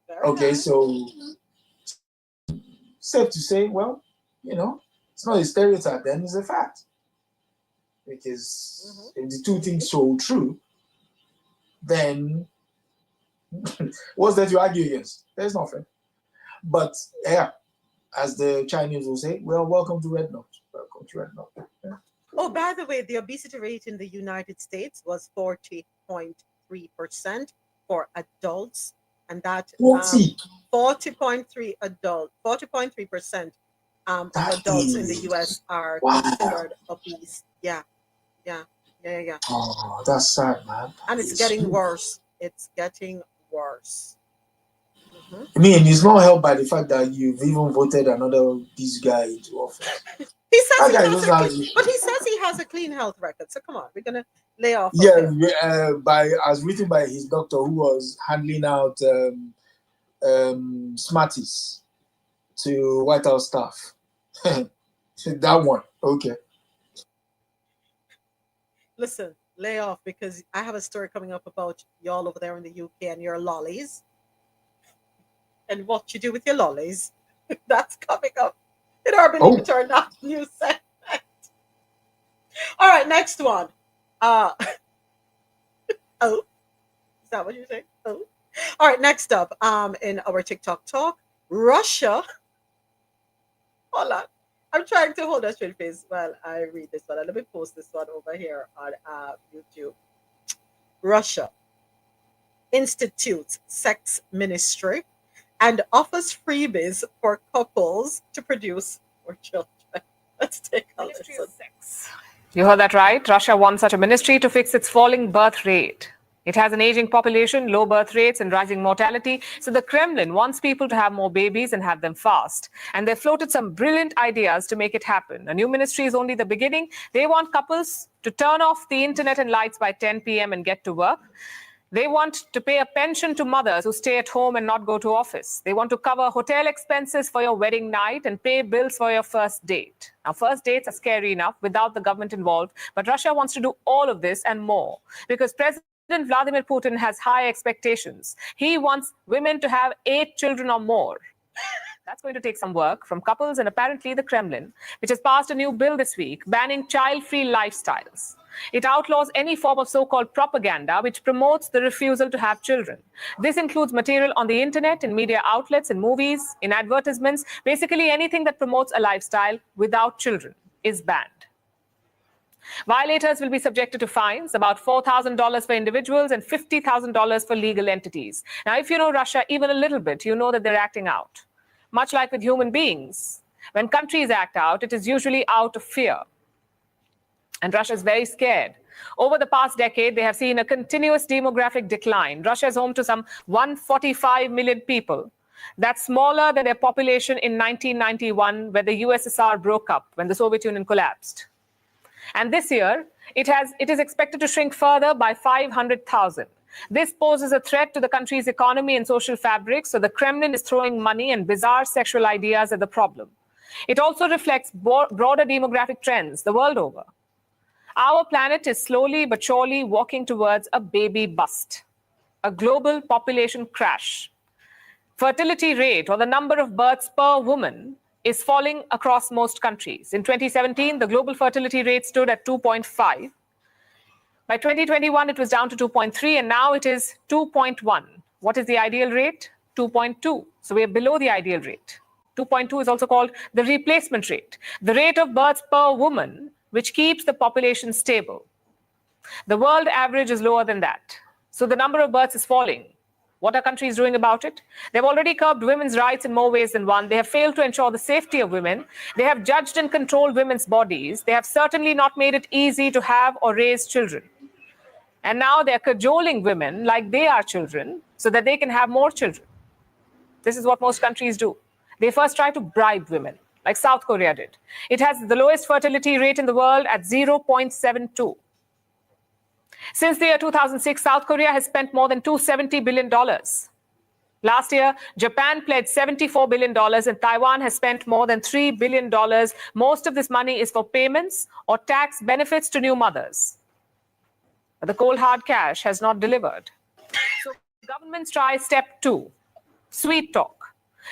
Very okay, high. so safe to say, well, it's not a stereotype, then it's a fact. Because if the two things hold true, then what's there to argue against? There's nothing. But yeah, as the Chinese will say, well, welcome to Red Note. Welcome to Red Note. Yeah. Oh, by the way, the obesity rate in the United States was 40.3% for adults, and that 40.3% of adults in the US are considered obese. Yeah. Oh, that's sad, man. And it's getting worse. It's getting worse. I mean, it's not helped by the fact that you've even voted another obese guy into office. He says he says he has a clean health record. So come on, we're gonna lay off. Yeah, as written by his doctor, who was handing out Smarties to White House staff. That one, okay. Listen, lay off, because I have a story coming up about y'all over there in the UK and your lollies, and what you do with your lollies. That's coming up in our Believe It or Not news segment. All right, next one. Oh, is that what you're saying? Oh, All right, next up, in our TikTok talk, Russia. Hold on. I'm trying to hold a straight face while I read this one. Let me post this one over here on YouTube. Russia institutes sex ministry and offers freebies for couples to produce more children. Let's take a Ministry listen. of Sex. You heard that right. Russia wants such a ministry to fix its falling birth rate. It has an aging population, low birth rates, and rising mortality. So the Kremlin wants people to have more babies and have them fast. And they floated some brilliant ideas to make it happen. A new ministry is only the beginning. They want couples to turn off the internet and lights by 10 p.m. and get to work. They want to pay a pension to mothers who stay at home and not go to office. They want to cover hotel expenses for your wedding night and pay bills for your first date. Now, first dates are scary enough without the government involved, but Russia wants to do all of this and more because President Vladimir Putin has high expectations. He wants women to have 8 children or more. That's going to take some work from couples and apparently the Kremlin, which has passed a new bill this week banning child-free lifestyles. It outlaws any form of so-called propaganda which promotes the refusal to have children. This includes material on the internet, in media outlets, in movies, in advertisements. Basically, anything that promotes a lifestyle without children is banned. Violators will be subjected to fines, about $4,000 for individuals and $50,000 for legal entities. Now, if you know Russia even a little bit, you know that they're acting out. Much like with human beings, when countries act out, it is usually out of fear. And Russia is very scared. Over the past decade, they have seen a continuous demographic decline. Russia is home to some 145 million people. That's smaller than their population in 1991, when the USSR broke up, when the Soviet Union collapsed. And this year, it is expected to shrink further by 500,000. This poses a threat to the country's economy and social fabric, so the Kremlin is throwing money and bizarre sexual ideas at the problem. It also reflects broader demographic trends the world over. Our planet is slowly but surely walking towards a baby bust, a global population crash. Fertility rate, or the number of births per woman, is falling across most countries. In 2017, the global fertility rate stood at 2.5. By 2021, it was down to 2.3, and now it is 2.1. What is the ideal rate? 2.2. So we are below the ideal rate. 2.2 is also called the replacement rate, the rate of births per woman, which keeps the population stable. The world average is lower than that. So the number of births is falling. What are countries doing about it? They've already curbed women's rights in more ways than one. They have failed to ensure the safety of women. They have judged and controlled women's bodies. They have certainly not made it easy to have or raise children. And now they're cajoling women like they are children so that they can have more children. This is what most countries do. They first try to bribe women, like South Korea did. It has the lowest fertility rate in the world at 0.72. Since the year 2006, South Korea has spent more than $270 billion. Last year, Japan pledged $74 billion and Taiwan has spent more than $3 billion. Most of this money is for payments or tax benefits to new mothers. But the cold hard cash has not delivered. So governments try step 2, sweet talk.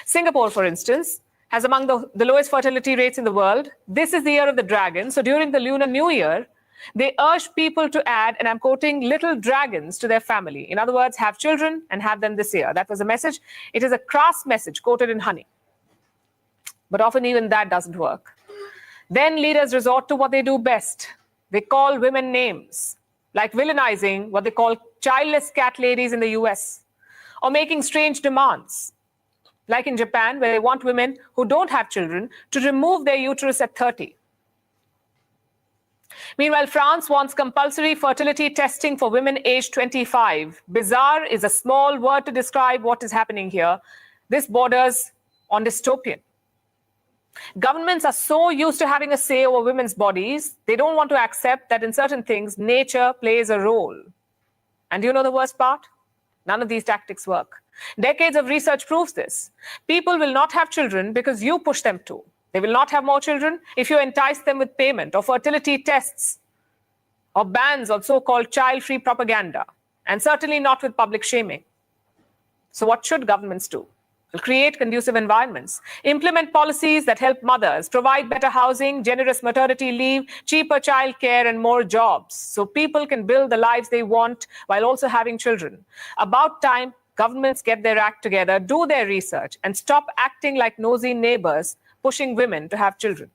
Singapore, for instance, has among the lowest fertility rates in the world. This is the year of the dragon. So during the Lunar New Year, they urge people to add, and I'm quoting, little dragons to their family. In other words, have children and have them this year. That was a message. It is a crass message coated in honey. But often even that doesn't work. Then leaders resort to what they do best. They call women names, like villainizing what they call childless cat ladies in the US, or making strange demands, like in Japan, where they want women who don't have children to remove their uterus at 30. Meanwhile, France wants compulsory fertility testing for women aged 25. Bizarre is a small word to describe what is happening here. This borders on dystopian. Governments are so used to having a say over women's bodies, they don't want to accept that in certain things, nature plays a role. And do you know the worst part? None of these tactics work. Decades of research proves this. People will not have children because you push them to. They will not have more children if you entice them with payment or fertility tests or bans on so-called child-free propaganda, and certainly not with public shaming. So what should governments do? Well, create conducive environments, implement policies that help mothers, provide better housing, generous maternity leave, cheaper childcare, and more jobs, so people can build the lives they want while also having children. About time Governments get their act together, do their research, and stop acting like nosy neighbors pushing women to have children.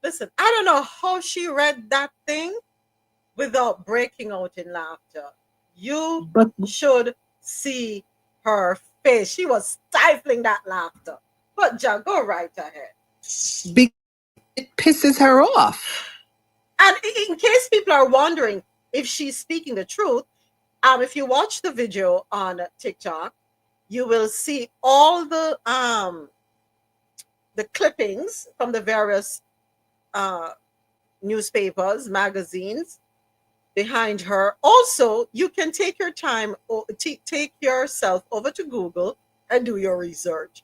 Listen, I don't know how she read that thing without breaking out in laughter. You But should see her face. She was stifling that laughter. But Ja, go right ahead. it pisses her off. And in case people are wondering if she's speaking the truth, if you watch the video on TikTok, you will see all the clippings from the various newspapers, magazines behind her. Also, you can take your time, take yourself over to Google and do your research.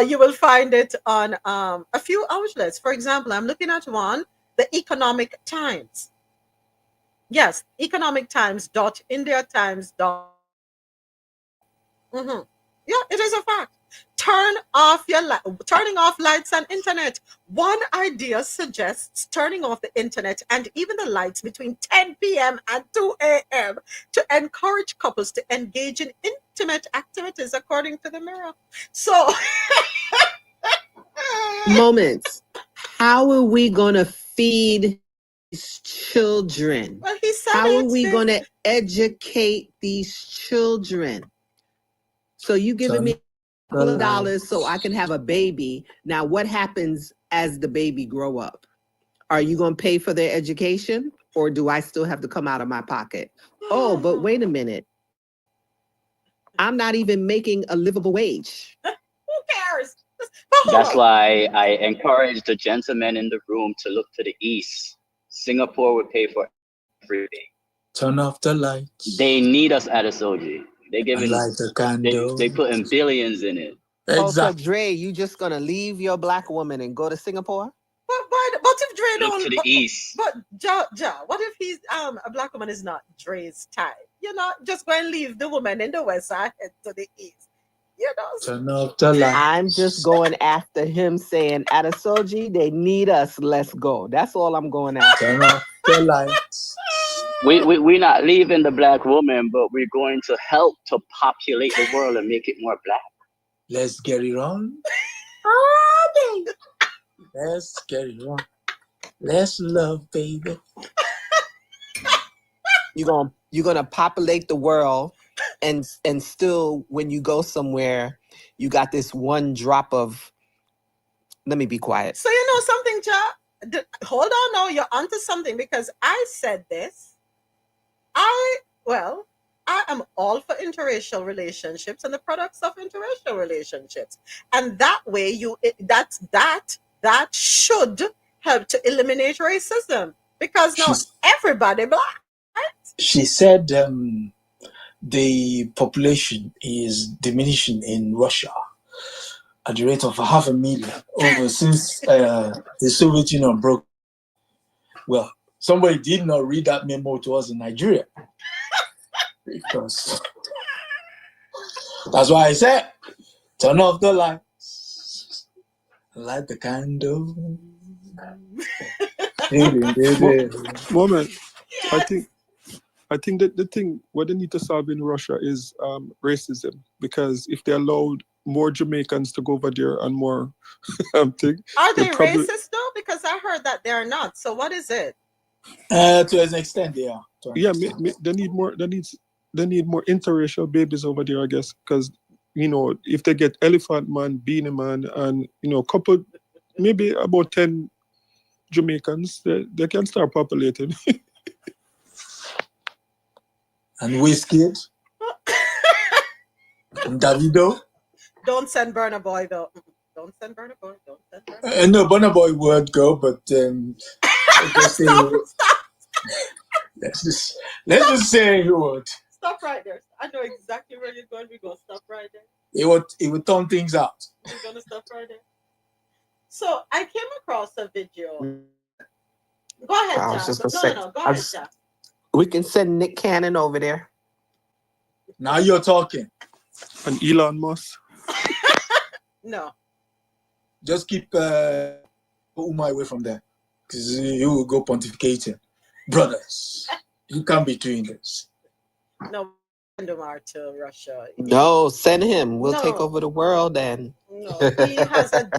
You will find it on a few outlets. For example, I'm looking at one, the Economic Times. Yes, Economic Times .India Times. Yeah, it is a fact. Turning off lights and internet. One idea suggests turning off the internet and even the lights between 10 p.m. and 2 a.m. to encourage couples to engage in intimate activities, according to the Mirror. So, Moments. How are we going to feed these children? Well, he said How are it. we going to educate these children? So you giving me a couple of dollars so I can have a baby. Now, what happens as the baby grow up? Are you going to pay for their education, or do I still have to come out of my pocket? Oh, but wait a minute. I'm not even making a livable wage. Who cares? That's why I encourage the gentlemen in the room to look to the east. Singapore would pay for everything. Turn off the lights. They need us at Adesoji. They giving light the candle. they putting billions in it. Oh, so Dre, you just gonna leave your black woman and go to Singapore? But if Dre Look to the east. But Ja, what if he's a black woman is not Dre's type? You know, just go and leave the woman in the west side, head to the east. You know. Turn off the lights. I'm just going after him saying, Adesoji, they need us, let's go. That's all I'm going after. Turn off the lights. We're not leaving the black woman, but we're going to help to populate the world and make it more black. Let's get it on. Let's get it on. Let's love, baby. You're gonna populate the world, and still, when you go somewhere, you got this one drop of. Let me be quiet. So you know something, Ja? Hold on, now you're onto something, because I said this. I am all for interracial relationships and the products of interracial relationships, and that way that should help to eliminate racism, because now everybody black. Right? She said the population is diminishing in Russia at the rate of 500,000 since the Soviet Union broke. Well, somebody did not read that memo to us in Nigeria. Because that's why I said, turn off the lights, light the candle. Moment. Yes. I think that the thing what they need to solve in Russia is racism, because if they allowed more Jamaicans to go over there and more Are they racist though? Because I heard that they are not. So what is it? To an extent, they are. Yeah, they need more. They need more interracial babies over there, I guess, because if they get Elephant Man, Beanie Man, and couple, maybe about 10 Jamaicans, they can start populating. And Wizkid, and Davido. Don't send Burna Boy though. Don't send Burna Boy. Don't send Burna Boy. No, Burna Boy would go, but stop. Let's just say he would. Stop right there. I know exactly where you're going. We're gonna stop right there. It would turn things out. We're gonna stop right there. So I came across a video. Go ahead, Jack. No, go ahead, Jack. We can send Nick Cannon over there. Now you're talking. And Elon Musk. No. Just keep Uma away from there, because you will go pontificating. Brothers, you can't be doing this. No, Omar to Russia. No, send him. We'll take No. over the world then. No,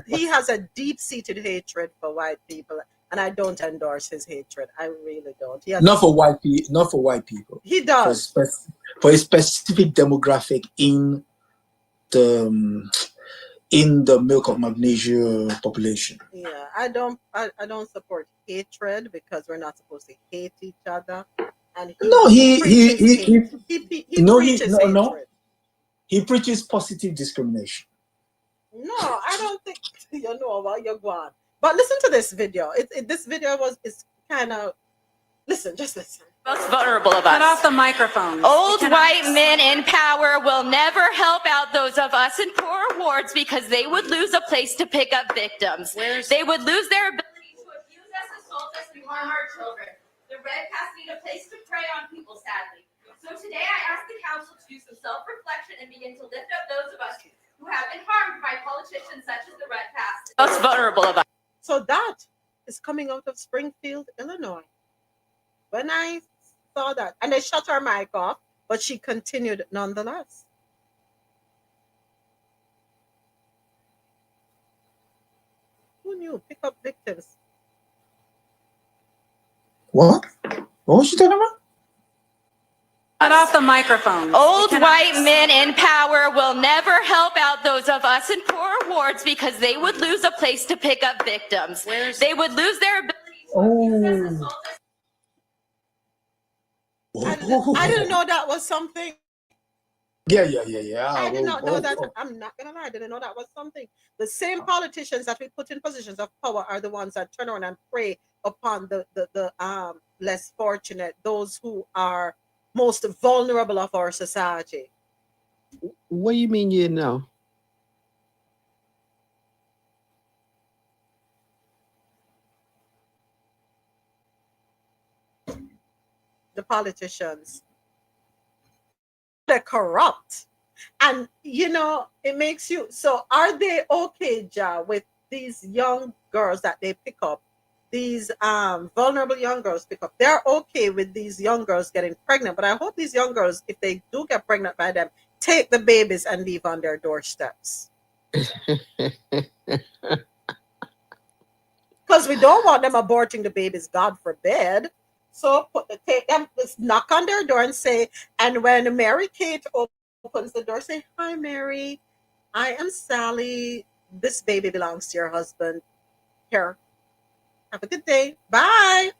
he has a deep-seated hatred for white people, and I don't endorse his hatred. I really don't. He has Not for white people. Not for white people. He does. For a specific demographic in the milk of magnesia population. Yeah, I don't support hatred because we're not supposed to hate each other. And he preaches hatred. He preaches positive discrimination. No, I don't think you know what you're going. But listen to this video. This video is kind of just listen. Most vulnerable of us. Cut off the microphone. Old white men in power will never help out those of us in poorer wards because they would lose a place to pick up victims. They would lose their ability to abuse us, assault us, and harm our children. The Red Cross need a place to prey on people, sadly. So today I ask the council to do some self-reflection and begin to lift up those of us who have been harmed by politicians such as the Red Cross. Most vulnerable of us. So that is coming out of Springfield, Illinois. When I saw that, and they shut her mic off, but she continued nonetheless. Who knew? Pick up victims. What? What was she talking about? Cut off the microphone. Old white men in power will never help out those of us in poorer wards because they would lose a place to pick up victims. They would lose their ability to abuse us, assault us. I didn't know that was something. Yeah. I did not know that. I'm not gonna lie. I didn't know that was something. The same politicians that we put in positions of power are the ones that turn around and prey upon the less fortunate, those who are most vulnerable of our society. What do you mean you know? The politicians, they're corrupt, and it makes you. So are they okay, Ja, with these young girls that they pick up, these vulnerable young girls pick up? They're okay with these young girls getting pregnant, but I hope these young girls, if they do get pregnant by them, take the babies and leave on their doorsteps. Because we don't want them aborting the babies, God forbid. So take them, just knock on their door and say, and when Mary Kate opens the door, say, "Hi, Mary. I am Sally. This baby belongs to your husband. Here. Have a good day. Bye."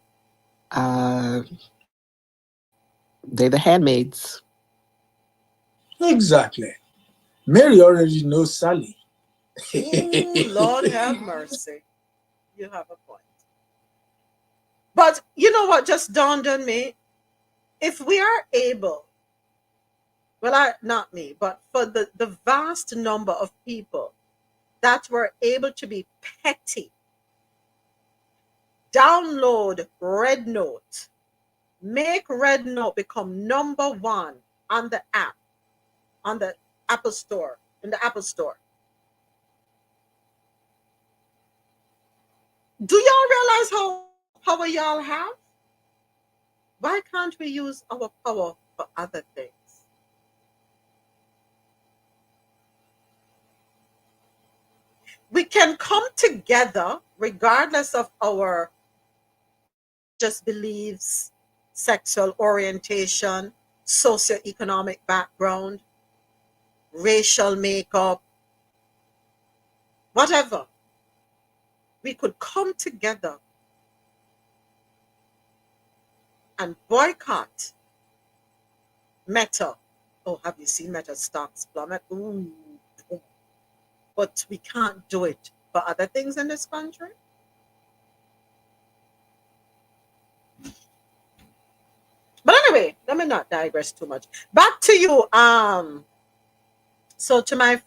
They're the handmaids. Exactly. Mary already knows Sally. Ooh, Lord have mercy. You have a point. But you know what just dawned on me? If we are able, not me, but for the vast number of people that were able to be petty, download Red Note, make Red Note become number one on the app, on the Apple Store, in the Apple Store. Do y'all realize how power y'all have? Why can't we use our power for other things? We can come together regardless of our just beliefs, sexual orientation, socioeconomic background, racial makeup, whatever. We could come together and boycott Meta. Oh, have you seen Meta stocks plummet? Ooh. But we can't do it for other things in this country. But anyway, let me not digress too much. Back to you. So to my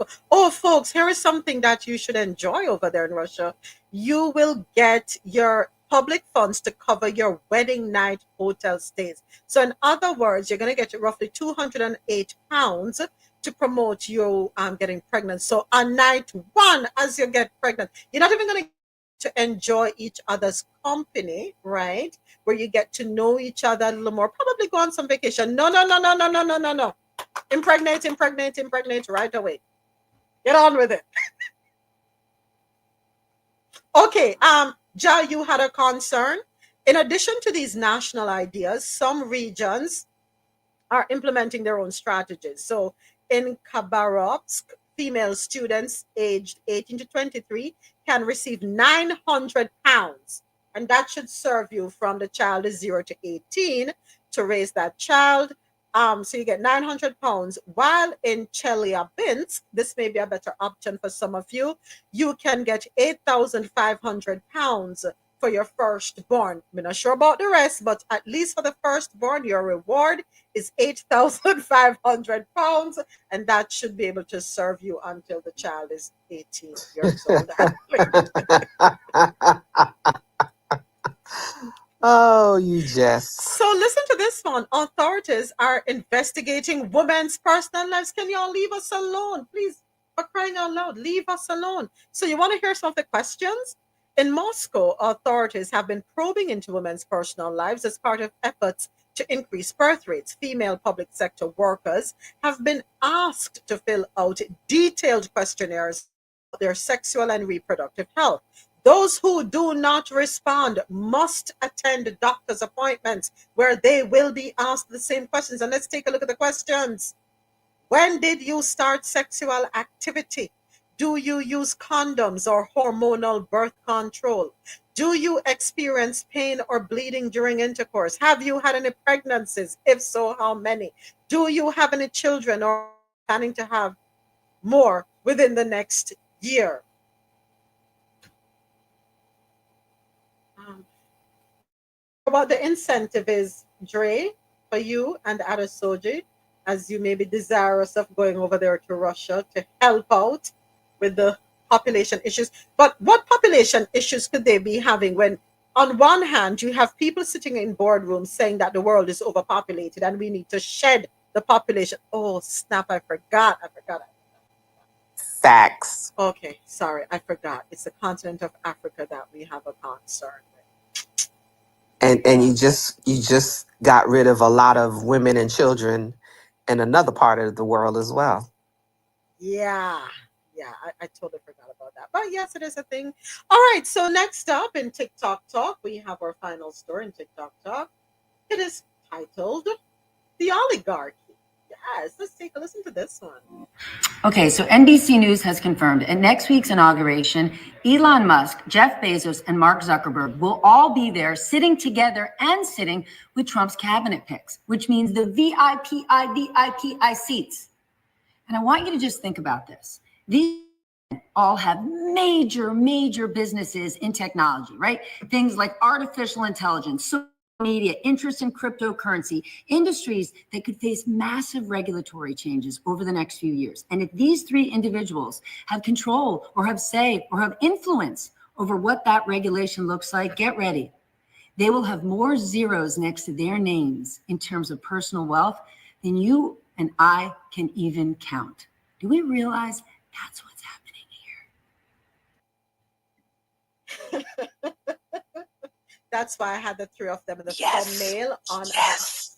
folks, here is something that you should enjoy over there in Russia. You will get your public funds to cover your wedding night hotel stays. So in other words, you're going to get roughly £208 to promote you getting pregnant. So on night one, as you get pregnant, you're not even going to enjoy each other's company, right? Where you get to know each other a little more, probably go on some vacation. No. Impregnate right away. Get on with it. Okay, Ja, you had a concern. In addition to these national ideas, some regions are implementing their own strategies. So in Khabarovsk, female students aged 18 to 23 can receive 900 pounds. And that should serve you from the child is 0 to 18 to raise that child. So you get 900 pounds. While in Chelyabinsk, this may be a better option for some of you, you can get 8,500 pounds for your firstborn. I'm not sure about the rest, but at least for the firstborn, your reward is 8,500 pounds, and that should be able to serve you until the child is 18 years old. Oh, you just. So listen to this one. Authorities are investigating women's personal lives. Can y'all leave us alone? Please, for crying out loud, leave us alone. So you want to hear some of the questions? In Moscow, authorities have been probing into women's personal lives as part of efforts to increase birth rates. Female public sector workers have been asked to fill out detailed questionnaires about their sexual and reproductive health. Those who do not respond must attend doctor's appointments where they will be asked the same questions. And let's take a look at the questions. When did you start sexual activity? Do you use condoms or hormonal birth control? Do you experience pain or bleeding during intercourse? Have you had any pregnancies? If so, how many? Do you have any children or planning to have more within the next year? What the incentive is, Dre, for you and Adesoji, as you may be desirous of going over there to Russia to help out with the population issues. But what population issues could they be having when, on one hand, you have people sitting in boardrooms saying that the world is overpopulated and we need to shed the population? Oh, snap, I forgot. Facts. Okay, sorry, I forgot. It's the continent of Africa that we have a concern with. And you just got rid of a lot of women and children in another part of the world as well. Yeah, I totally forgot about that. But yes, it is a thing. All right, so next up in TikTok Talk, we have our final story in TikTok Talk. It is titled The Oligarchy. Yes, let's take a listen to this one. Okay, so NBC News has confirmed at next week's inauguration, Elon Musk, Jeff Bezos, and Mark Zuckerberg will all be there sitting together and sitting with Trump's cabinet picks, which means the VIPI seats. And I want you to just think about this. These all have major businesses in technology, right? Things like artificial intelligence, social media, interest in cryptocurrency, industries that could face massive regulatory changes over the next few years. And if these three individuals have control or have say or have influence over what that regulation looks like, get ready. They will have more zeros next to their names in terms of personal wealth than you and I can even count. Do we realize that's what's happening here? That's why I had the three of them in the thumbnail on. Yes.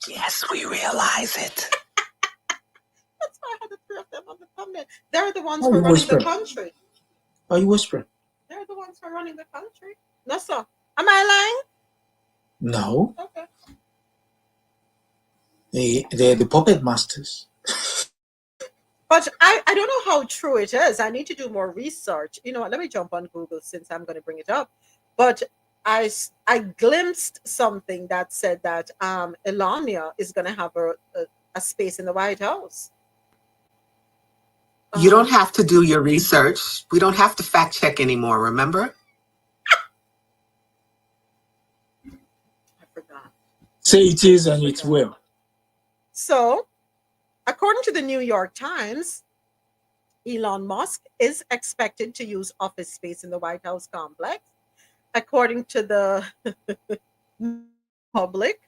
Yes, we realize it. That's why I had the three of them on the thumbnail. They're the ones who are running the country. Are you whispering? They're the ones who are running the country. No, sir. Am I lying? No. Okay. They're the puppet masters. But I don't know how true it is. I need to do more research. You know what? Let me jump on Google since I'm going to bring it up. But I glimpsed something that said that Elania is going to have a space in the White House. You don't have to do your research. We don't have to fact check anymore, remember? I forgot. Say it is and it will. So, according to the New York Times, Elon Musk is expected to use office space in the White House complex. According to the public,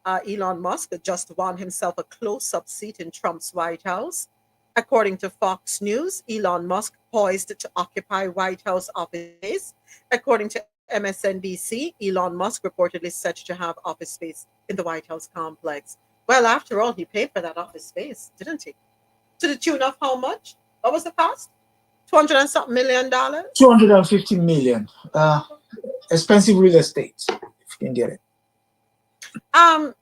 Elon Musk just won himself a close-up seat in Trump's White House. According to Fox News, Elon Musk poised to occupy White House office space. According to MSNBC, Elon Musk reportedly set to have office space in the White House complex. Well, after all, he paid for that office space, didn't he? To the tune of how much? What was the cost? 200 and something $1 million? 250 million. Expensive real estate, if you can get it. And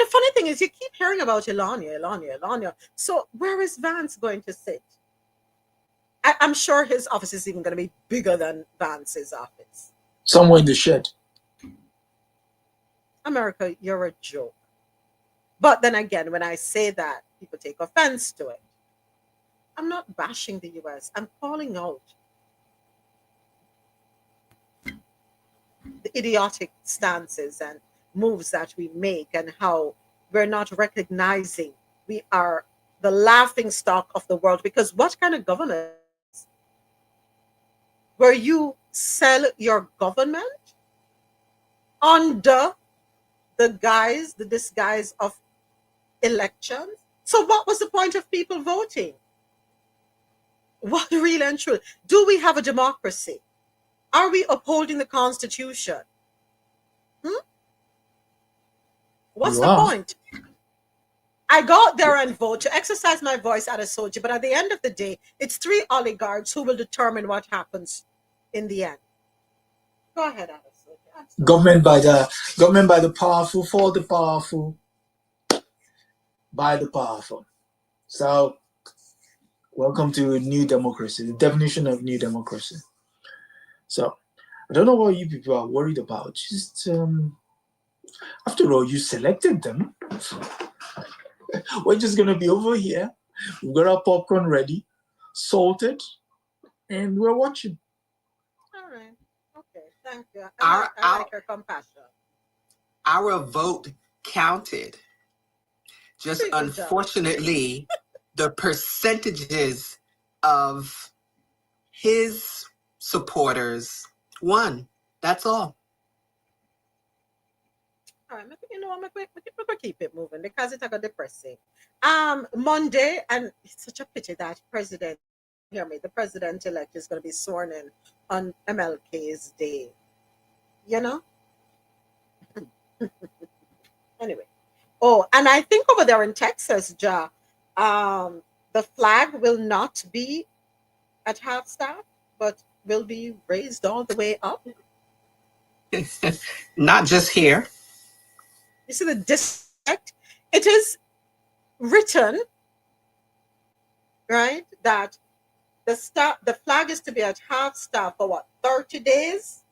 the funny thing is, you keep hearing about Elanya. So where is Vance going to sit? I'm sure his office is even going to be bigger than Vance's office. Somewhere in the shed. America, you're a joke. But then again, when I say that, people take offense to it. I'm not bashing the US. I'm calling out the idiotic stances and moves that we make and how we're not recognizing we are the laughing stock of the world. Because what kind of government where you sell your government under the disguise of elections? So what was the point of people voting? What really and truly? Do we have a democracy? Are we upholding the Constitution? What's the point? I go out there and vote to exercise my voice at Adesoji, but at the end of the day, it's 3 oligarchs who will determine what happens in the end. Go ahead, Adesoji. Government by the powerful, for the powerful, by the powerful. So, welcome to new democracy, the definition of new democracy. So, I don't know what you people are worried about. Just, after all, you selected them. We're just going to be over here. We've got our popcorn ready, salted, and we're watching. All right. Okay. Thank you. I like your compassion. Our vote counted. Just unfortunately, the percentages of his supporters won. That's all. All right, we keep it moving because it's like depressing. Monday, and it's such a pity that the president-elect is going to be sworn in on MLK's day. You know? Anyway. Oh, and I think over there in Texas, the flag will not be at half staff, but will be raised all the way up. Not just here. You see the disrespect? It is written, right, that the flag is to be at half staff for what, 30 days?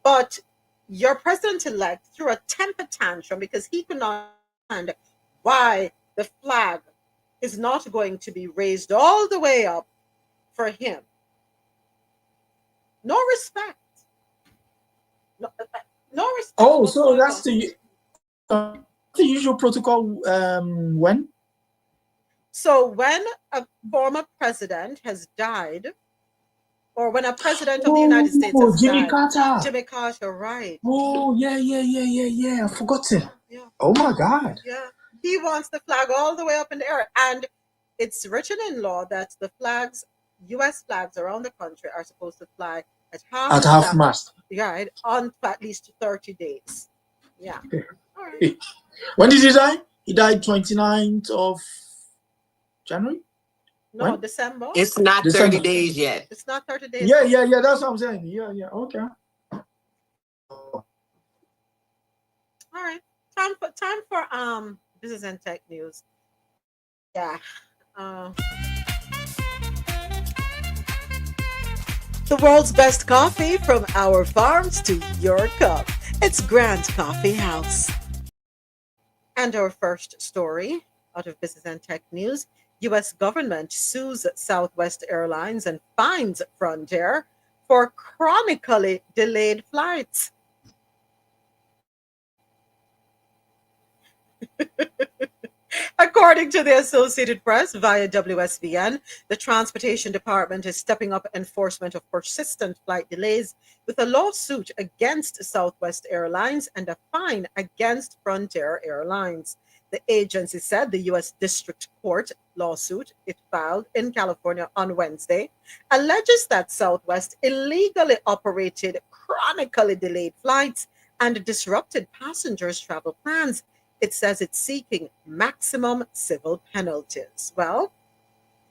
But your president-elect threw a temper tantrum because he could not understand why the flag is not going to be raised all the way up for him. No respect. No respect. Oh, so that's the usual protocol when? So when a former president has died, or when a president of the United States has Jimmy died. Jimmy Carter, right. Oh, yeah. I forgot it. Yeah. Oh, my God. Yeah. He wants the flag all the way up in the air. And it's written in law that the flags, U.S. flags around the country are supposed to fly at half mast. Yeah, on for at least 30 days. Yeah. All right. When did he die? He died 29th of January? No, when? December. It's not December. 30 days yet. It's not 30 days. Yeah. That's what I'm saying. Yeah. Okay. All right. Time for business and tech news. Yeah. The world's best coffee from our farms to your cup. It's Grand Coffee House. And our first story out of business and tech news. U.S. government sues Southwest Airlines and fines Frontier for chronically delayed flights. According to the Associated Press via WSVN, the Transportation Department is stepping up enforcement of persistent flight delays with a lawsuit against Southwest Airlines and a fine against Frontier Airlines. The agency said the U.S. District Court lawsuit it filed in California on Wednesday alleges that Southwest illegally operated chronically delayed flights and disrupted passengers' travel plans. it says it's seeking maximum civil penalties. Well,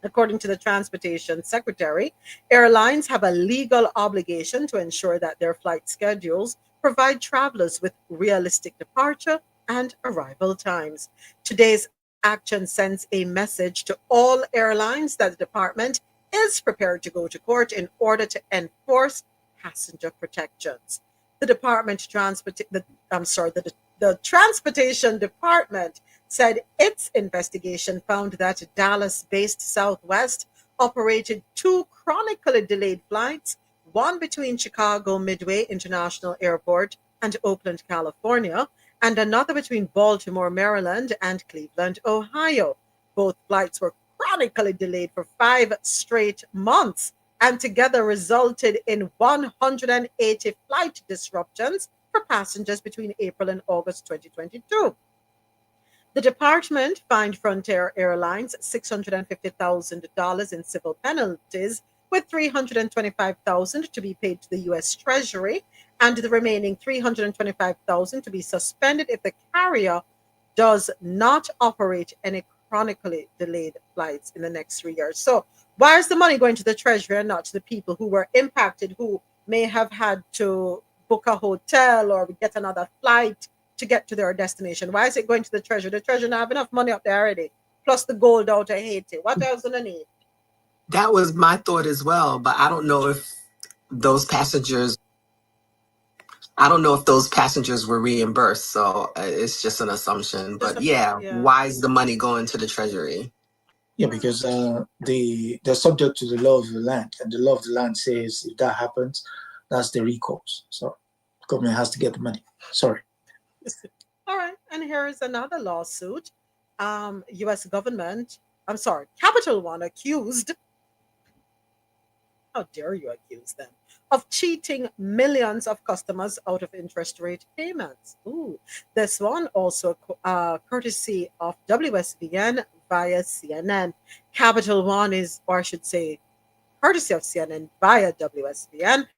according to the Transportation Secretary, airlines have a legal obligation to ensure that their flight schedules provide travelers with realistic departure and arrival times. Today's action sends a message to all airlines that the department is prepared to go to court in order to enforce passenger protections. The department transport the I'm sorry, the Transportation Department said its investigation found that Dallas-based Southwest operated two chronically delayed flights, one between Chicago Midway International Airport and Oakland, California, and another between Baltimore, Maryland and Cleveland, Ohio. Both flights were chronically delayed for 5 straight months and together resulted in 180 flight disruptions for passengers between April and August 2022. The department fined Frontier Airlines $650,000 in civil penalties, with $325,000 to be paid to the U.S. Treasury and the remaining $325,000 to be suspended if the carrier does not operate any chronically delayed flights in the next 3 years. So, why is the money going to the Treasury and not to the people who were impacted, who may have had to book a hotel or get another flight to get to their destination? Why is it going to the Treasury? The Treasury don't have enough money up there already, plus the gold out of Haiti. What else do they need? That was my thought as well, but I don't know if those passengers were reimbursed. So it's just an assumption. But yeah, why is the money going to the Treasury? Yeah, because they're subject to the law of the land, and the law of the land says if that happens, that's the recourse. So the government has to get the money. Sorry. All right, and here is another lawsuit. U.S. government, Capital One accused, how dare you accuse them, of cheating millions of customers out of interest rate payments. Ooh, this one also courtesy of WSVN via CNN. Capital One is, or I should say, courtesy of CNN via WSVN.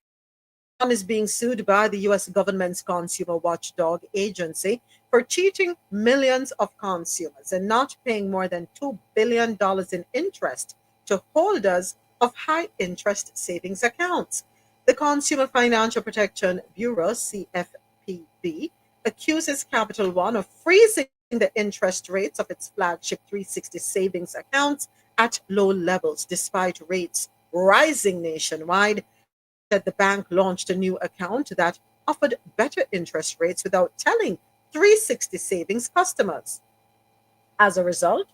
One is being sued by the U.S. government's consumer watchdog agency for cheating millions of consumers and not paying more than $2 billion in interest to holders of high interest savings accounts. The Consumer Financial Protection Bureau, CFPB, accuses Capital One of freezing the interest rates of its flagship 360 savings accounts at low levels despite rates rising nationwide. That the bank launched a new account that offered better interest rates without telling 360 savings customers. As a result,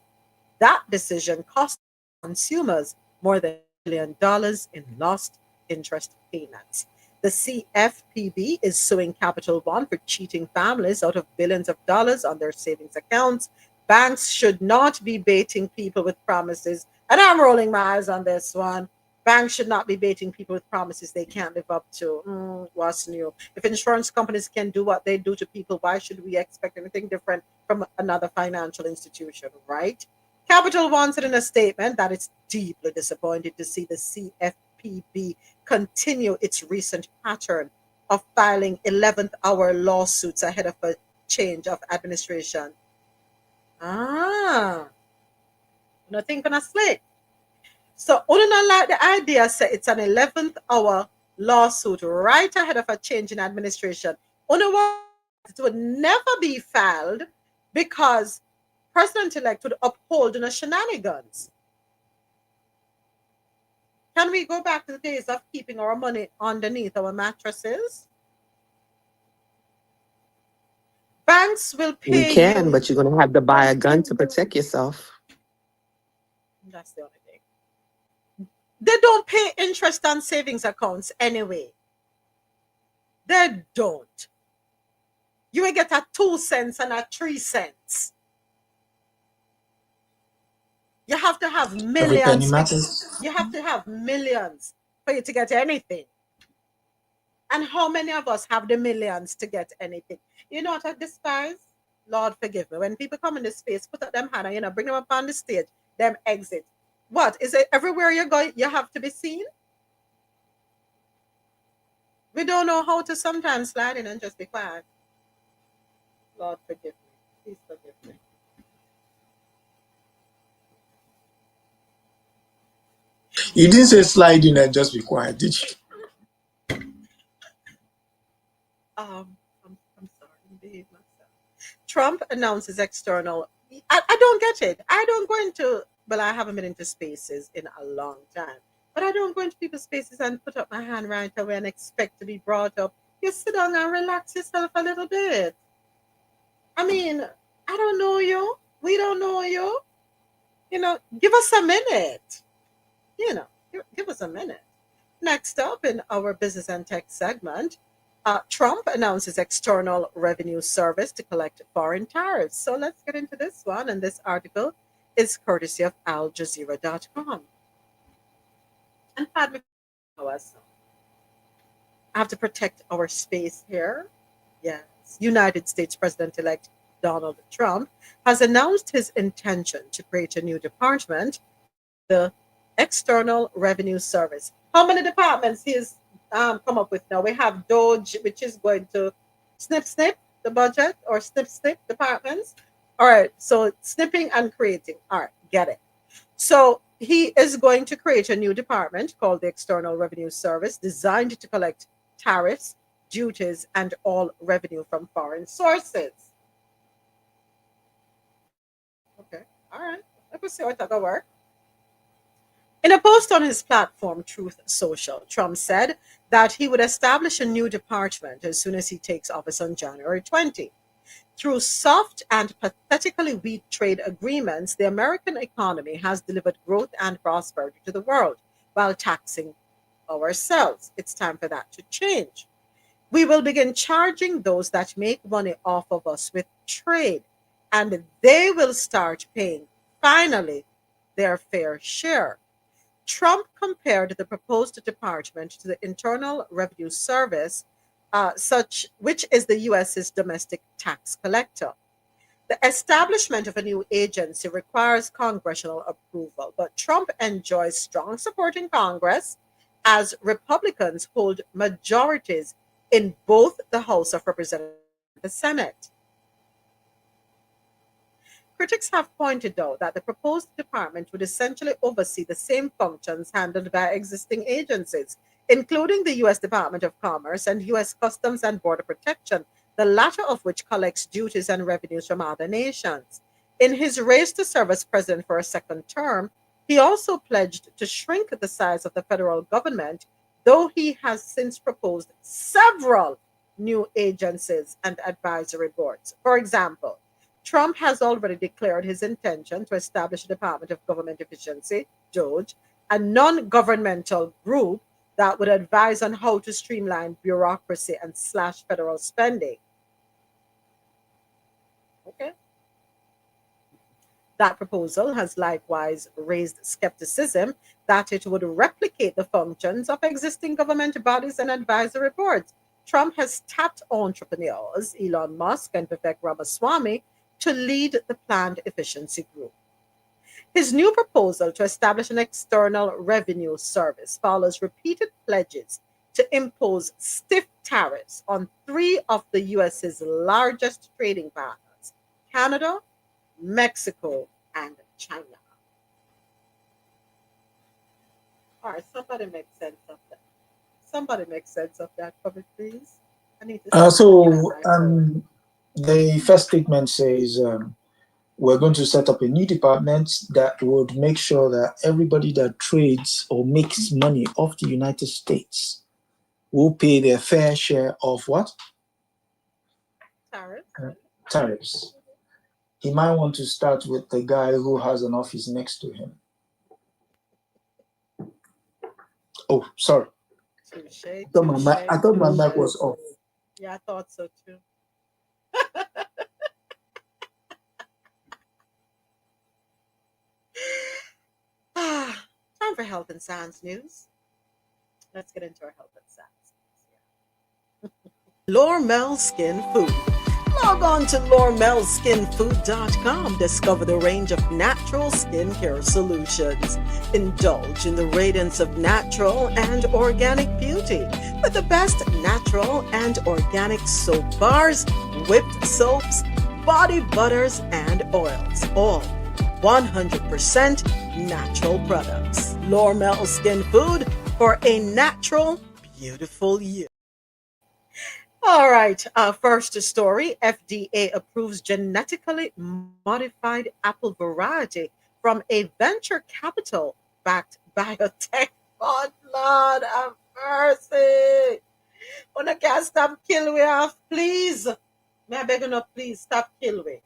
that decision cost consumers more than $1 billion in lost interest payments. The CFPB is suing Capital One for cheating families out of billions of dollars on their savings accounts. Banks should not be baiting people with promises, and I'm rolling my eyes on this one. Banks should not be baiting people with promises they can't live up to. What's new? If insurance companies can do what they do to people, why should we expect anything different from another financial institution, right? Capital One said in a statement that it's deeply disappointed to see the CFPB continue its recent pattern of filing 11th hour lawsuits ahead of a change of administration. Nothing gonna slip. So, I don't like the idea, say it's an 11th hour lawsuit right ahead of a change in administration. It would never be filed because President-elect would uphold the shenanigans. Can we go back to the days of keeping our money underneath our mattresses? Banks will pay You can, but you're going to have to buy a gun to protect yourself. That's the only thing. They don't pay interest on savings accounts anyway. They don't. You will get a 2 cents and a 3 cents. You have to have Every millions. penny matters. You have to have millions for you to get anything. And how many of us have the millions to get anything? You know what I despise? Lord forgive me. When people come in this space, put up them hand and bring them up on the stage, them exit. What? Is it everywhere you go, you have to be seen? We don't know how to sometimes slide in and just be quiet. Lord forgive me. Please forgive me. You didn't say slide in and just be quiet, did you? I'm sorry, I'm behaving myself. Trump announces external. I don't get it. I don't go into. Well, I haven't been into spaces in a long time, but I don't go into people's spaces and put up my hand right away and expect to be brought up. You sit down and relax yourself a little bit. I mean, I don't know you. We don't know you. Give us a minute. Give us a minute. Next up in our business and tech segment, Trump announces external revenue service to collect foreign tariffs. So let's get into this one. And this article is courtesy of AlJazeera.com. And pardon me, I have to protect our space here. Yes. United States President-elect Donald Trump has announced his intention to create a new department, the External Revenue Service. How many departments he has come up with now? We have Doge, which is going to snip the budget, or snip departments. All right, so snipping and creating. All right, get it. So he is going to create a new department called the External Revenue Service, designed to collect tariffs, duties, and all revenue from foreign sources. Okay, all right. Let's see how that will work. In a post on his platform, Truth Social, Trump said that he would establish a new department as soon as he takes office on January 20. Through soft and pathetically weak trade agreements, the American economy has delivered growth and prosperity to the world while taxing ourselves. It's time for that to change. We will begin charging those that make money off of us with trade, and they will start paying, finally, their fair share. Trump compared the proposed department to the Internal Revenue Service, which is the U.S.'s domestic tax collector. The establishment of a new agency requires congressional approval, but Trump enjoys strong support in Congress as Republicans hold majorities in both the House of Representatives and the Senate. Critics have pointed out that the proposed department would essentially oversee the same functions handled by existing agencies, including the U.S. Department of Commerce and U.S. Customs and Border Protection, the latter of which collects duties and revenues from other nations. In his race to serve as president for a second term, he also pledged to shrink the size of the federal government, though he has since proposed several new agencies and advisory boards. For example, Trump has already declared his intention to establish a Department of Government Efficiency, DOGE, a non-governmental group that would advise on how to streamline bureaucracy and slash federal spending. Okay. That proposal has likewise raised skepticism that it would replicate the functions of existing government bodies and advisory boards. Trump has tapped entrepreneurs, Elon Musk and Vivek Ramaswamy, to lead the planned efficiency group. His new proposal to establish an external revenue service follows repeated pledges to impose stiff tariffs on 3 of the U.S.'s largest trading partners, Canada, Mexico, and China. All right, somebody make sense of that. Somebody make sense of that for me, please. I need to the first statement says we're going to set up a new department that would make sure that everybody that trades or makes money off the United States will pay their fair share of what? Tariffs. He might want to start with the guy who has an office next to him. Oh, sorry. I thought my mic was off. Yeah, I thought so too. Time for health and science news. Let's get into our health and science. Lormel Skin Food. Log on to LormelSkinFood.com. Discover the range of natural skincare solutions. Indulge in the radiance of natural and organic beauty with the best natural and organic soap bars, whipped soaps, body butters and oils, all 100% natural products. L'Ormel Skin Food for a natural, beautiful you. All right, first story. FDA approves genetically modified apple variety from a venture capital backed biotech. Oh, Lord have mercy. Una can't stop kill we off, please. May I beg you not, please stop kill we.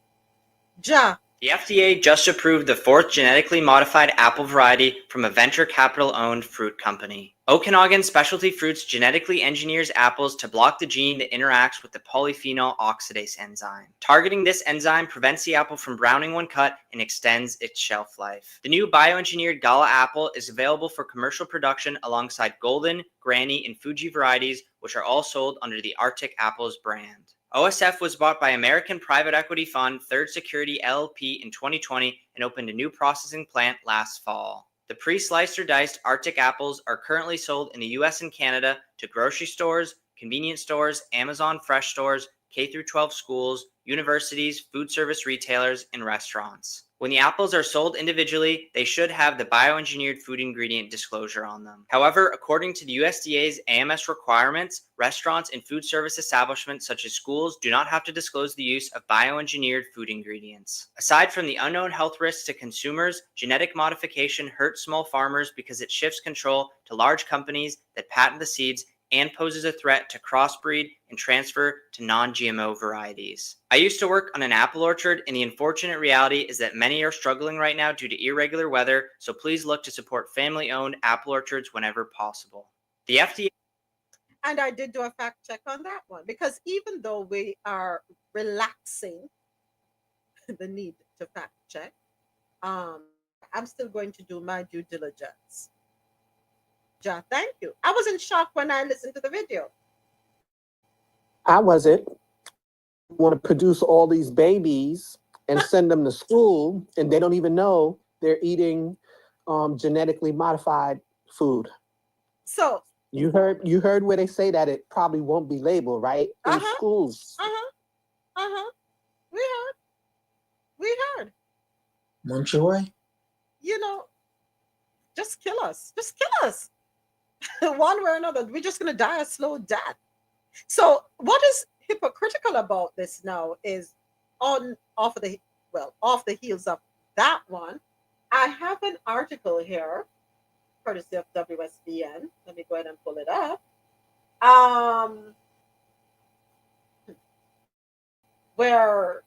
Ja. The FDA just approved the fourth genetically modified apple variety from a venture capital-owned fruit company. Okanagan Specialty Fruits genetically engineers apples to block the gene that interacts with the polyphenol oxidase enzyme. Targeting this enzyme prevents the apple from browning when cut and extends its shelf life. The new bioengineered Gala apple is available for commercial production alongside Golden, Granny, and Fuji varieties, which are all sold under the Arctic Apples brand. OSF was bought by American private equity fund Third Security LLP in 2020 and opened a new processing plant last fall. The pre-sliced or diced Arctic apples are currently sold in the US and Canada to grocery stores, convenience stores, Amazon Fresh stores, K-12 schools, universities, food service retailers, and restaurants. When the apples are sold individually, they should have the bioengineered food ingredient disclosure on them. However, according to the USDA's AMS requirements, restaurants and food service establishments such as schools do not have to disclose the use of bioengineered food ingredients. Aside from the unknown health risks to consumers, genetic modification hurts small farmers because it shifts control to large companies that patent the seeds and poses a threat to crossbreed and transfer to non-GMO varieties. I used to work on an apple orchard, and the unfortunate reality is that many are struggling right now due to irregular weather, so please look to support family-owned apple orchards whenever possible. The FDA... And I did do a fact check on that one, because even though we are relaxing the need to fact check, I'm still going to do my due diligence. Ja, thank you. I was in shock when I listened to the video. I wasn't. Want to produce all these babies and send them to school, and they don't even know they're eating genetically modified food. So you heard where they say that it probably won't be labeled, right? In schools. We heard. Monchoy? You know, just kill us. Just kill us. One way or another. We're just going to die a slow death. So what is hypocritical about this now is off the heels of that one, I have an article here, courtesy of WSBN. Let me go ahead and pull it up. Where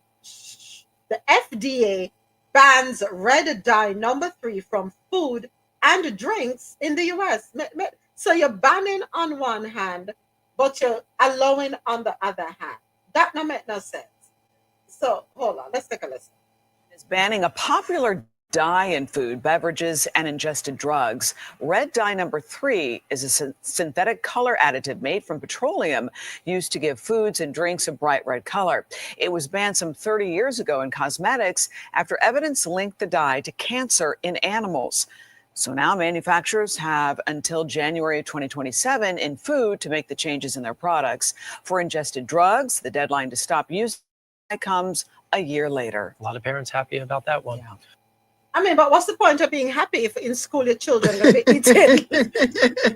the FDA bans red dye number 3 from food and drinks in the US. So you're banning on one hand, but you're allowing on the other hand. That don't make no sense. So hold on, let's take a listen. Is banning a popular dye in food, beverages, and ingested drugs. Red dye number 3 is a synthetic color additive made from petroleum used to give foods and drinks a bright red color. It was banned some 30 years ago in cosmetics after evidence linked the dye to cancer in animals. So now manufacturers have until January 2027 in food to make the changes in their products. For ingested drugs, the deadline to stop using it comes a year later. A lot of parents happy about that one. Yeah. I mean, but what's the point of being happy if in school your children are going to be eating?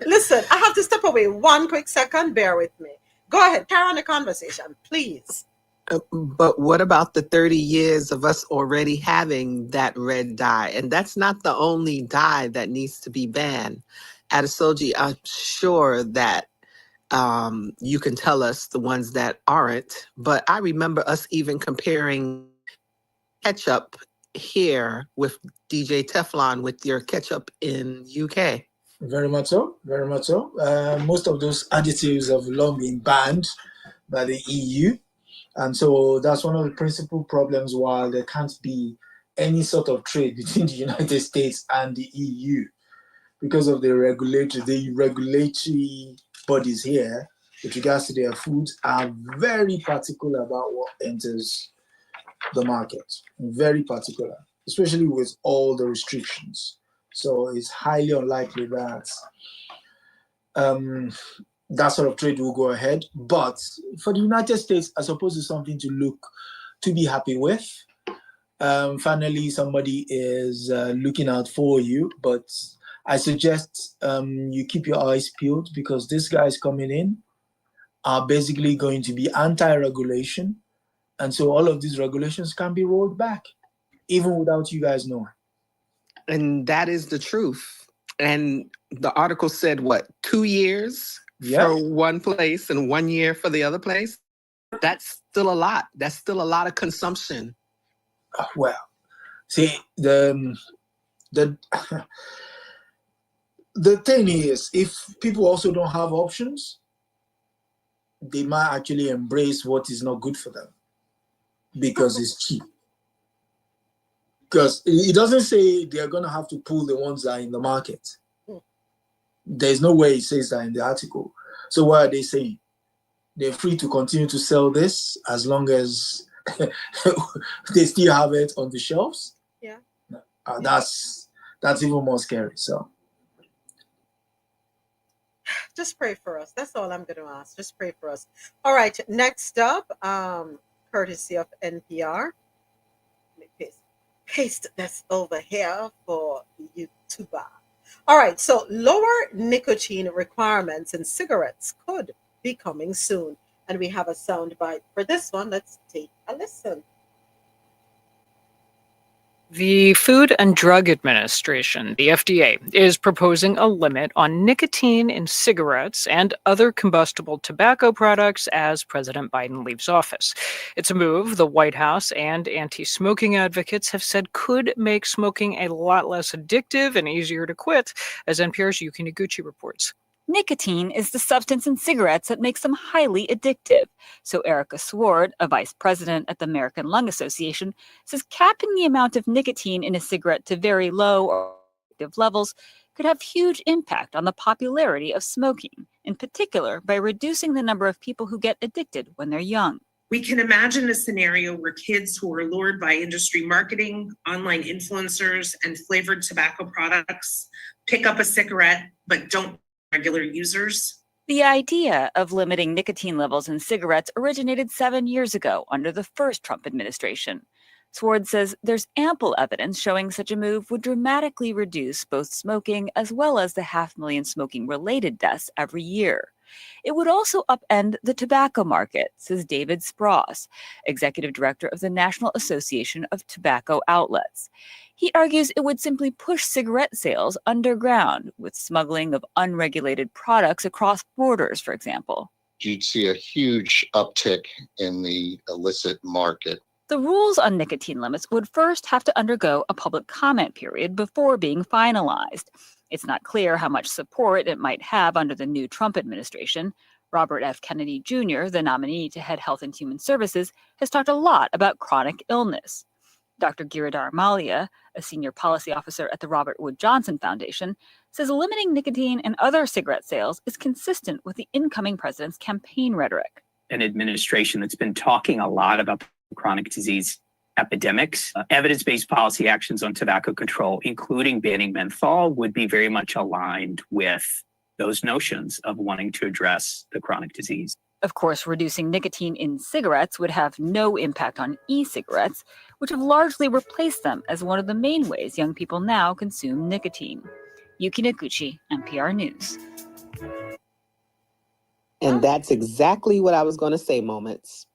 Listen, I have to step away one quick second. Bear with me. Go ahead, carry on the conversation, please. But what about the 30 years of us already having that red dye? And that's not the only dye that needs to be banned. Adesoji, I'm sure that you can tell us the ones that aren't. But I remember us even comparing ketchup here with DJ Teflon with your ketchup in UK. Very much so, very much so. Most of those additives have long been banned by the EU. And so that's one of the principal problems why there can't be any sort of trade between the United States and the EU because of the regulatory bodies here with regards to their foods are very particular about what enters the market, very particular, especially with all the restrictions. So it's highly unlikely that that sort of trade will go ahead. But for the United States, I suppose it's something to look to be happy with. Finally, somebody is looking out for you, but I suggest you keep your eyes peeled, because these guys coming in are basically going to be anti-regulation. And so all of these regulations can be rolled back, even without you guys knowing. And that is the truth. And the article said, what, 2 years Yeah. for one place and 1 year for the other place? That's still a lot. That's still a lot of consumption. Well, see, the the thing is, if people also don't have options, they might actually embrace what is not good for them because it's cheap. Because it doesn't say they're going to have to pull the ones that are in the market. There's no way it says that in the article. So what are they saying? They're free to continue to sell this as long as they still have it on the shelves. Yeah. That's even more scary. So just pray for us. That's all I'm going to ask. Just pray for us. All right. Next up, courtesy of NPR. Let me paste this over here for YouTuber. All right. So lower nicotine requirements in cigarettes could be coming soon. And we have a sound bite for this one. Let's take a listen. The Food and Drug Administration, the FDA, is proposing a limit on nicotine in cigarettes and other combustible tobacco products as President Biden leaves office. It's a move the White House and anti-smoking advocates have said could make smoking a lot less addictive and easier to quit, as NPR's Yuki Noguchi reports. Nicotine is the substance in cigarettes that makes them highly addictive. So Erica Sward, a vice president at the American Lung Association, says capping the amount of nicotine in a cigarette to very low or addictive levels could have huge impact on the popularity of smoking, in particular by reducing the number of people who get addicted when they're young. We can imagine a scenario where kids who are lured by industry marketing, online influencers, and flavored tobacco products pick up a cigarette but don't regular users. The idea of limiting nicotine levels in cigarettes originated 7 years ago under the first Trump administration. Sward says there's ample evidence showing such a move would dramatically reduce both smoking as well as the 500,000 smoking-related deaths every year. It would also upend the tobacco market, says David Spross, executive director of the National Association of Tobacco Outlets. He argues it would simply push cigarette sales underground with smuggling of unregulated products across borders, for example. You'd see a huge uptick in the illicit market. The rules on nicotine limits would first have to undergo a public comment period before being finalized. It's not clear how much support it might have under the new Trump administration. Robert F. Kennedy Jr., the nominee to head Health and Human Services, has talked a lot about chronic illness. Dr. Giridhar Malia, a senior policy officer at the Robert Wood Johnson Foundation, says limiting nicotine and other cigarette sales is consistent with the incoming president's campaign rhetoric. An administration that's been talking a lot about chronic disease epidemics. Evidence-based policy actions on tobacco control, including banning menthol, would be very much aligned with those notions of wanting to address the chronic disease. Of course, reducing nicotine in cigarettes would have no impact on e-cigarettes, which have largely replaced them as one of the main ways young people now consume nicotine. Yuki Noguchi, NPR News. And that's exactly what I was going to say, Moments.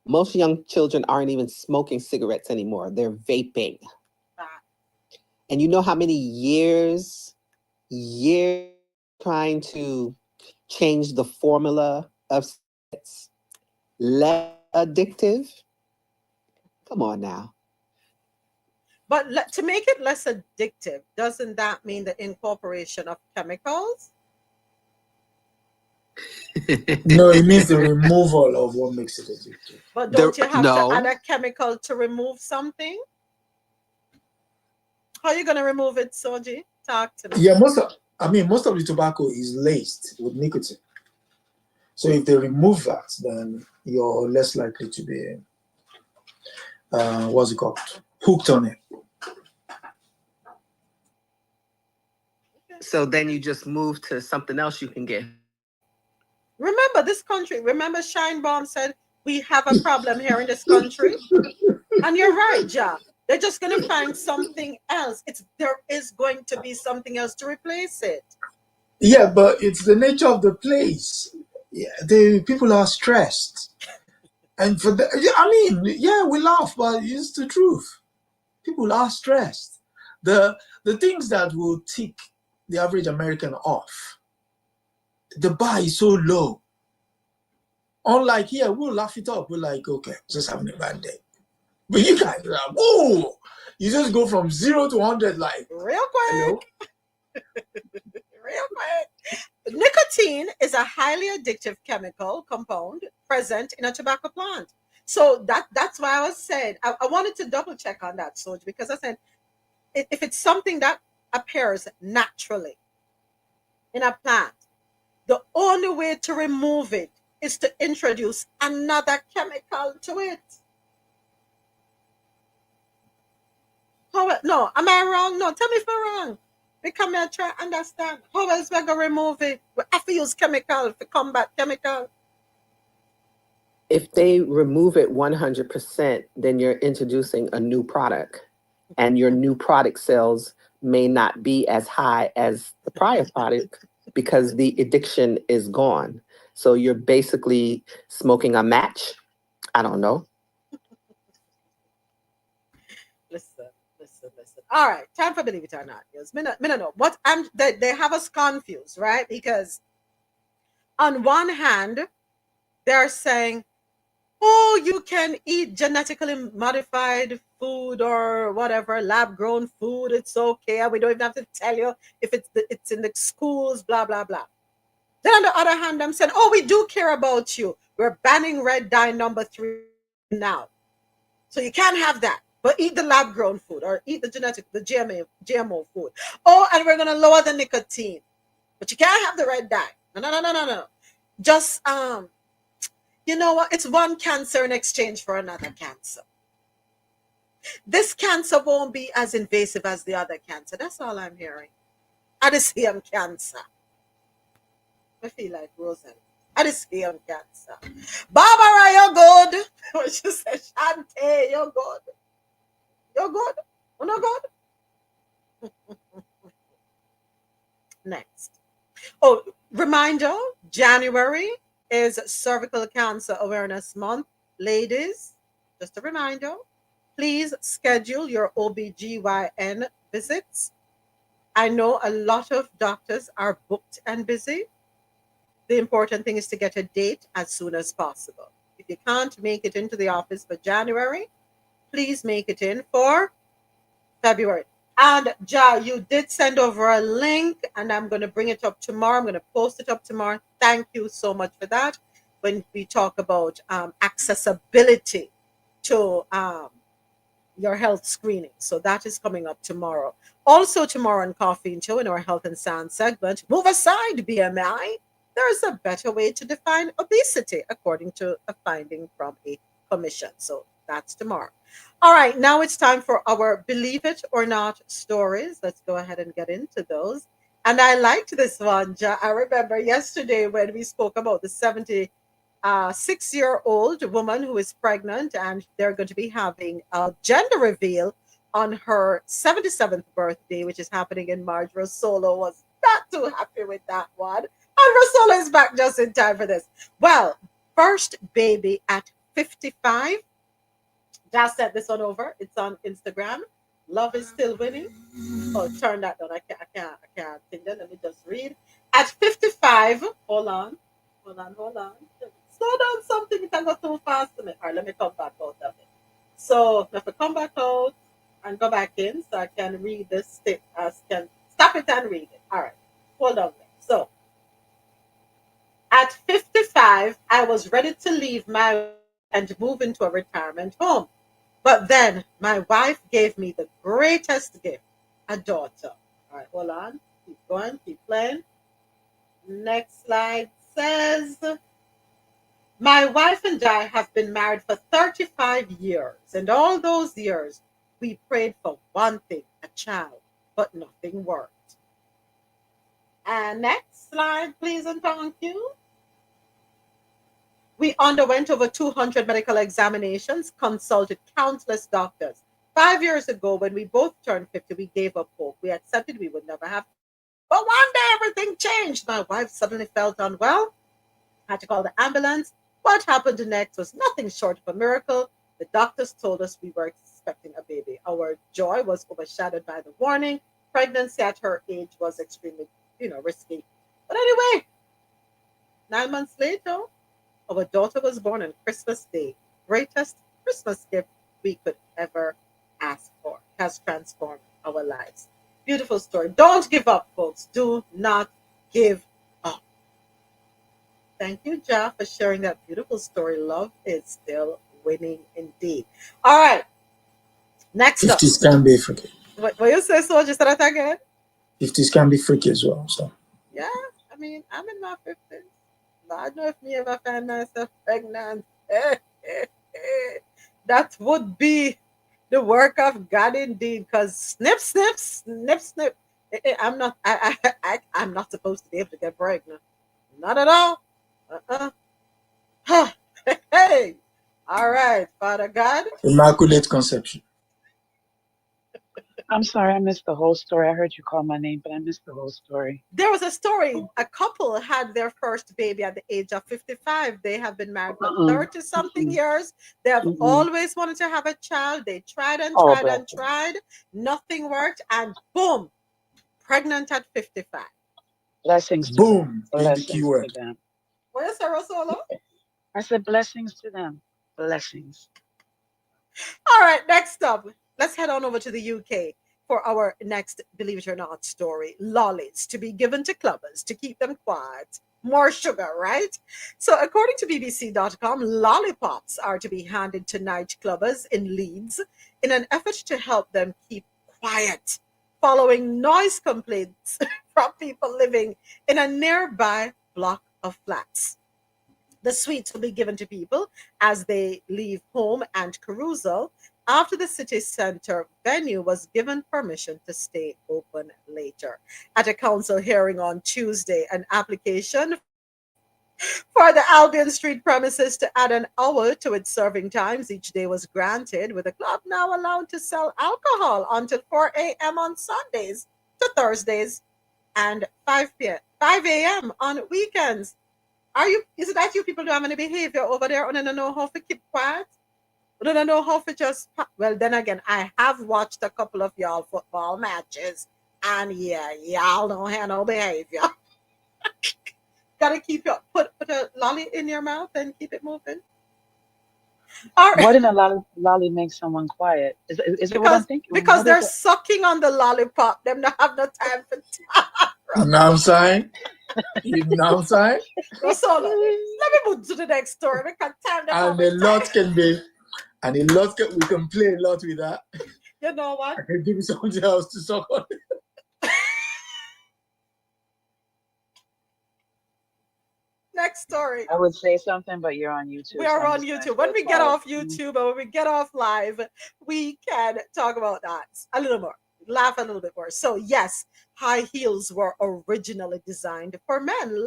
Most young children aren't even smoking cigarettes anymore. They're vaping. And you know how many years trying to change the formula of cigarettes? Less addictive? Come on now. But to make it less addictive, doesn't that mean the incorporation of chemicals? No, it means the removal of what makes it addictive. But don't you have to add a chemical to remove something? How are you going to remove it, Soji? Talk to me. Yeah, most of the tobacco is laced with nicotine. So if they remove that, then you're less likely to be, hooked on it. So then you just move to something else you can get. Remember this country. Remember Shine Bomb said we have a problem here in this country. And you're right, Ja. They're just going to find something else. There is going to be something else to replace it. Yeah, but it's the nature of the place. Yeah, the people are stressed, and for the, yeah, I mean, yeah, we laugh, but it's the truth. People are stressed. The things that will tick the average American off, the bar is so low. Unlike here, we'll laugh it up. We're like, okay, just having a bad day. But you guys are like, whoa! You just go from 0 to 100 like real quick. Hello? Real quick. Nicotine is a highly addictive chemical compound present in a tobacco plant. So that's why I was saying I wanted to double check on that, Soj, because I said if it's something that appears naturally in a plant, the only way to remove it is to introduce another chemical to it. No, am I wrong? No, tell me if I'm wrong. Because I try to understand. How else we going to remove it? We have to use chemical to combat chemical. If they remove it 100%, then you're introducing a new product. And your new product sales may not be as high as the prior product because the addiction is gone. So you're basically smoking a match. I don't know. Listen. All right, time for believe it or not. Yes, me no know. What they have us confused, right? Because on one hand, they're saying, oh, you can eat genetically modified food or whatever, lab grown food. It's okay. And we don't even have to tell you if it's in the schools, blah, blah, blah. Then on the other hand, I'm saying, oh, we do care about you. We're banning red dye number 3 now. So you can't have that. But eat the lab grown food or eat the GMO food. Oh, and we're going to lower the nicotine. But you can't have the red dye. No. Just, you know what? It's one cancer in exchange for another cancer. This cancer won't be as invasive as the other cancer. That's all I'm hearing. I just hear cancer. I feel like Rosen. I just hear cancer. Barbara, you're good. What you say, Shante, you're good. You're good. You're not good. Next. Oh, reminder, January is Cervical Cancer Awareness Month. Ladies, just a reminder, please schedule your OBGYN visits. I know a lot of doctors are booked and busy. The important thing is to get a date as soon as possible. If you can't make it into the office for January, please make it in for February. And Ja, you did send over a link, and I'm going to bring it up tomorrow. I'm going to post it up tomorrow. Thank you so much for that. When we talk about accessibility to your health screening. So that is coming up tomorrow. Also tomorrow on Coffee and Show in our Health and Science segment, move aside BMI. There is a better way to define obesity, according to a finding from a commission. So that's tomorrow. All right, now it's time for our Believe It or Not stories. Let's go ahead and get into those. And I liked this one. I remember yesterday when we spoke about the 76-year-old woman who is pregnant, and they're going to be having a gender reveal on her 77th birthday, which is happening in March. RoSolo was not too happy with that one. And RoSolo is back just in time for this. Well, first baby at 55. Just sent this one over. It's on Instagram. Love is still winning. Oh, turn that down. I can't think that. Let me just read. At 55, hold on. Slow down something. It can go too fast to me. All right, let me come back out of it. So if I come back out and go back in so I can read this tip. I can stop it and read it. All right. Hold on there. So at 55, I was ready to leave my and move into a retirement home. But then my wife gave me the greatest gift, a daughter. All right, hold on. Keep going, keep playing. Next slide says, my wife and I have been married for 35 years. And all those years, we prayed for one thing, a child, but nothing worked. And next slide, please, and thank you. We underwent over 200 medical examinations, consulted countless doctors. 5 years ago, when we both turned 50, we gave up hope. We accepted we would never have. But one day everything changed. My wife suddenly felt unwell, had to call the ambulance. What happened next was nothing short of a miracle. The doctors told us we were expecting a baby. Our joy was overshadowed by the warning. Pregnancy at her age was extremely, risky. But anyway, 9 months later, our daughter was born on Christmas Day. Greatest Christmas gift we could ever ask for. Has transformed our lives. Beautiful story. Don't give up, folks. Do not give up. Thank you, Ja, for sharing that beautiful story. Love is still winning indeed. All right. Next up. 50s can be freaky. What you say, so? Just that again? 50s can be freaky as well. So. Yeah, I mean, I'm in my 50s. I don't know if me ever find myself pregnant. That would be the work of God indeed. Because snip, snip, snip, snip. I'm not. I'm not supposed to be able to get pregnant. Not at all. Hey. All right, Father God. Immaculate Conception. I'm sorry, I missed the whole story. I heard you call my name, but I missed the whole story. There was a story. A couple had their first baby at the age of 55. They have been married for 30 something years. They have always wanted to have a child. They tried and tried and tried. Nothing worked. And boom, pregnant at 55. Blessings to them. Blessings to them. What is RoSolo? I said blessings to them. Blessings. All right, next up, let's head on over to the UK for our next, believe it or not, story. Lollies to be given to clubbers to keep them quiet. More sugar, right? So according to BBC.com, lollipops are to be handed to night clubbers in Leeds in an effort to help them keep quiet following noise complaints from people living in a nearby block of flats. The sweets will be given to people as they leave home and carousel after the city centre venue was given permission to stay open later. At a council hearing on Tuesday, an application for the Albion Street premises to add an hour to its serving times each day was granted, with the club now allowed to sell alcohol until 4 a.m. on Sundays to Thursdays and 5 a.m. on weekends. Is it that you people don't have any behavior over there? And don't know how to keep quiet? Don't know how to just, well, then again, I have watched a couple of y'all football matches, and yeah, y'all don't have no behavior. Gotta keep your, put a lolly in your mouth and keep it moving. All right. Why didn't a lolly make someone quiet? Is it what I'm thinking? Because they're sucking on the lollipop. Them not have no time for talk. You know what I'm saying? You know what I'm saying? So, let me move to the next story. Because time and a lot can be, and a lot we can play a lot with that. You know what? I can give you something else to suck on. Next story. I would say something, but you're on YouTube. We are on YouTube. When we get off YouTube or when we get off live, we can talk about that a little more. Laugh a little bit more. So yes, high heels were originally designed for men.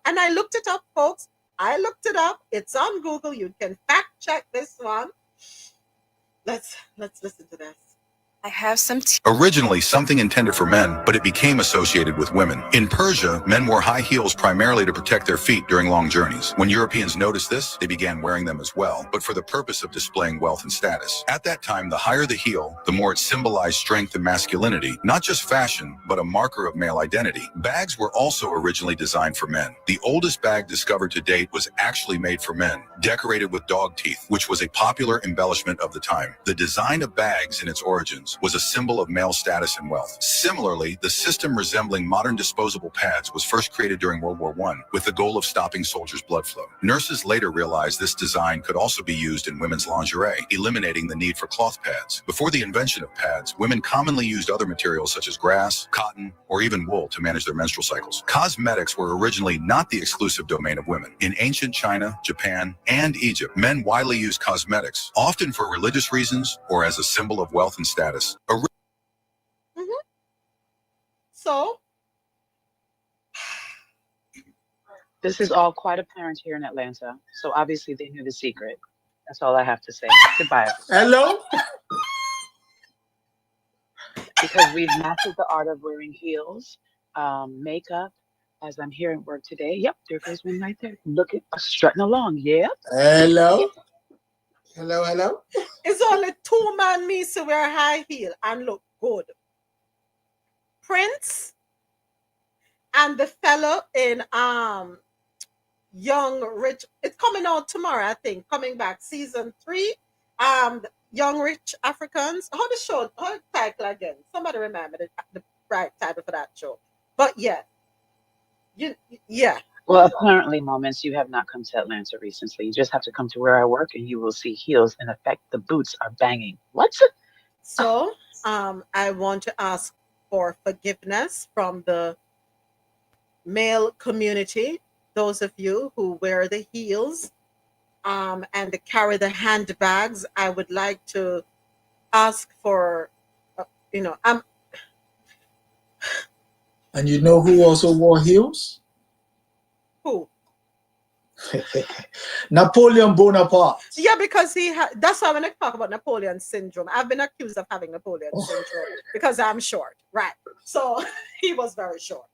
And I looked it up, folks. I looked it up. It's on Google. You can fact check this one. Let's listen to this. I have some originally something intended for men, but it became associated with women. In Persia, men wore high heels primarily to protect their feet during long journeys. When Europeans noticed this, they began wearing them as well, but for the purpose of displaying wealth and status. At that time, the higher the heel, the more it symbolized strength and masculinity, not just fashion, but a marker of male identity. Bags were also originally designed for men. The oldest bag discovered to date was actually made for men, decorated with dog teeth, which was a popular embellishment of the time. The design of bags in its origins was a symbol of male status and wealth. Similarly, the system resembling modern disposable pads was first created during World War I with the goal of stopping soldiers' blood flow. Nurses later realized this design could also be used in women's lingerie, eliminating the need for cloth pads. Before the invention of pads, women commonly used other materials such as grass, cotton, or even wool to manage their menstrual cycles. Cosmetics were originally not the exclusive domain of women. In ancient China, Japan, and Egypt, men widely used cosmetics, often for religious reasons or as a symbol of wealth and status. So, This is all quite apparent here in Atlanta. So obviously they knew the secret. That's all I have to say. Goodbye. Hello? Because we've mastered the art of wearing heels, makeup, as I'm here at work today. Yep, there goes one right there. Looking, strutting along. Yep. Hello? Hello? It's only two man me to wear high heel and look good. Prince and the fellow in Young Rich. It's coming out tomorrow, I think. Coming back season 3. Young Rich Africans. How the show? How the title again? Somebody remember the right title for that show. But yeah, yeah. Well, apparently, Moments, you have not come to Atlanta recently. You just have to come to where I work and you will see heels. In effect, the boots are banging. What's it? So, I want to ask for forgiveness from the male community, those of you who wear the heels and carry the handbags. I would like to ask for, I'm And you know who also wore heels? who? Napoleon Bonaparte. Yeah, because that's why when I talk about Napoleon syndrome, I've been accused of having Napoleon syndrome because I'm short, right? So he was very short.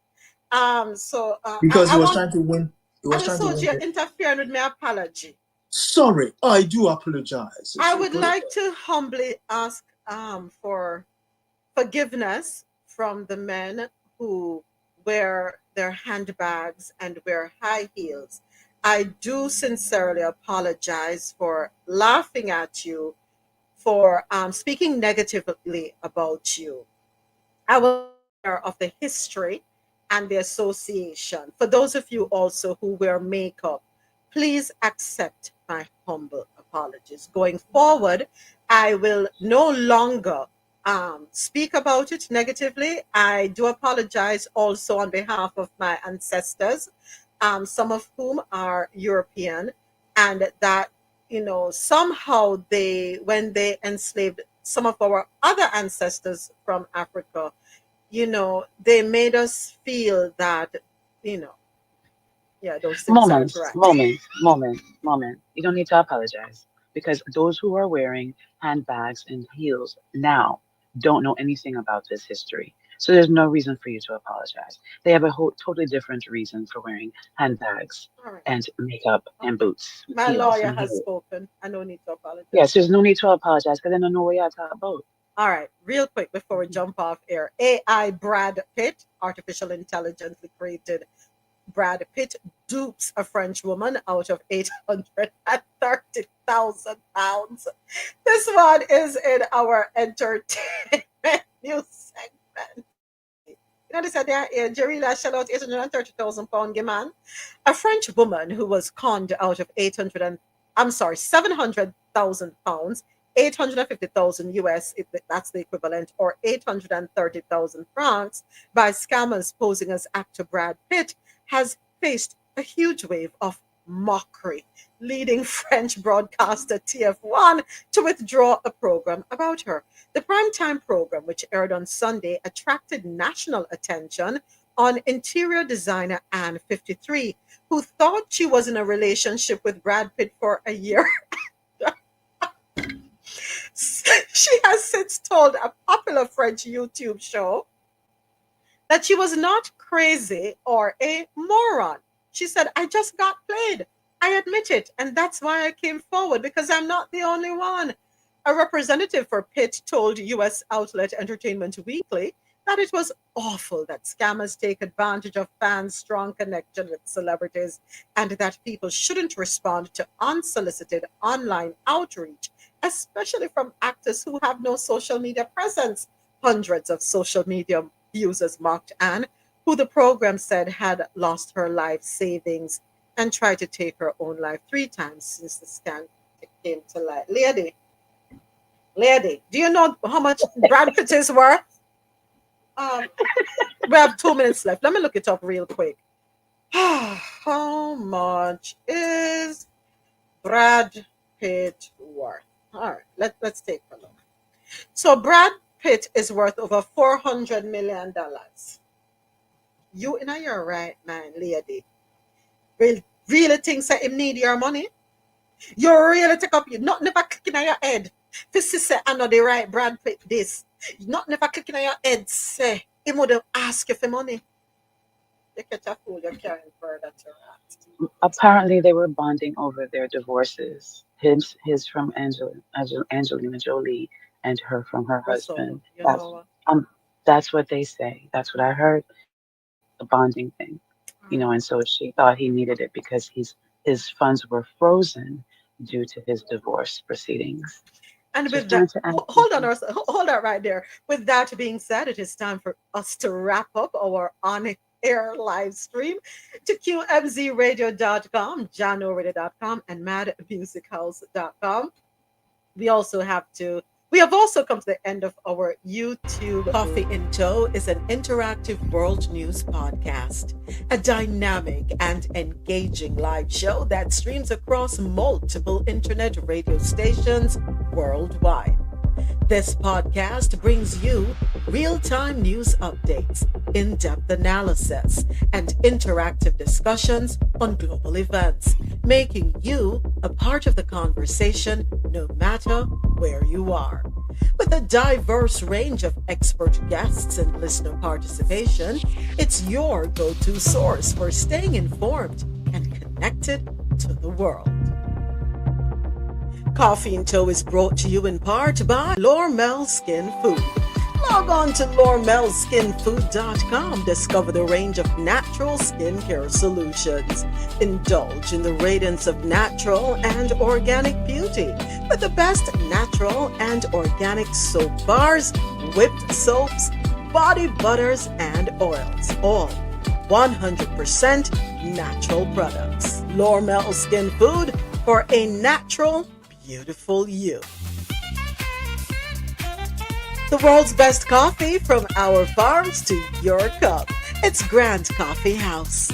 Because I he was want, trying to win. He was trying to Adesoji, you're win. interfering with my apology. Sorry, I do apologize. I would like to humbly ask for forgiveness from the men who wear their handbags and wear high heels. I do sincerely apologize for laughing at you, for speaking negatively about you. I was aware of the history and the association. For those of you also who wear makeup, please accept my humble apologies. Going forward, I will no longer speak about it negatively. I do apologize also on behalf of my ancestors, some of whom are European, and that somehow when they enslaved some of our other ancestors from Africa, they made us feel that, yeah, those things aren't right. Moment. You don't need to apologize because those who are wearing handbags and heels now don't know anything about this history. So there's no reason for you to apologize. They have a whole totally different reason for wearing handbags All right. and makeup and boots. My heels lawyer and has heels. spoken. I no need to apologize. Yes, there's no need to apologize because they don't know what you're talking about. All right, real quick before we jump off air. AI Brad Pitt, artificial intelligently created Brad Pitt, dupes a French woman out of £830,000. This one is in our entertainment news segment. They said Jerry shell out £830,000 man. A French woman who was conned out of £700,000, 850,000 US, that's the equivalent, or 830,000 francs, by scammers posing as actor Brad Pitt, has faced a huge wave of mockery, leading French broadcaster TF1 to withdraw a program about her. The primetime program, which aired on Sunday, attracted national attention on interior designer Anne 53, who thought she was in a relationship with Brad Pitt for a year. She has since told a popular French YouTube show that she was not crazy or a moron. She said, I just got played. I admit it. And that's why I came forward, because I'm not the only one. A representative for Pitt told U.S. outlet Entertainment Weekly that it was awful that scammers take advantage of fans' strong connection with celebrities and that people shouldn't respond to unsolicited online outreach, especially from actors who have no social media presence. Hundreds of social media users mocked Anne, who the program said had lost her life savings and tried to take her own life 3 times since the scam came to light. Lady, do you know how much Brad Pitt is worth? We have 2 minutes left. Let me look it up real quick. How much is Brad Pitt worth? All right, let's take a look. So Brad Pitt is worth over $400 million. You in your right mind, lady. really think that him need your money? You really take up, you not never clicking on your head. This is say I know the right Brad Pitt this. Not never clicking on your head say he would have asked you for money. You catch a fool, you're carrying further to rat. Apparently, they were bonding over their divorces. His from Angelina Jolie, and her from her RoSolo, husband. you know what? That's what they say. That's what I heard. A bonding thing, and so she thought he needed it because his funds were frozen due to his divorce proceedings. And Just with trying that, to add hold on, hold on right there. With that being said, it is time for us to wrap up our on-air live stream to QMZRadio.com, JohnORadio.com, and MadMusicHouse.com. We have also come to the end of our YouTube. Coffee in Tow is an interactive world news podcast, a dynamic and engaging live show that streams across multiple internet radio stations worldwide. This podcast brings you real-time news updates, in-depth analysis, and interactive discussions on global events, making you a part of the conversation no matter where you are. With a diverse range of expert guests and listener participation, it's your go-to source for staying informed and connected to the world. Coffee in Tow is brought to you in part by Lormel Skin Food. Log on to LormelSkinFood.com. Discover the range of natural skincare solutions. Indulge in the radiance of natural and organic beauty with the best natural and organic soap bars, whipped soaps, body butters, and oils. All 100% natural products. Lormel Skin Food for a natural, beautiful you. The world's best coffee from our farms to your cup. It's Grand Coffee House.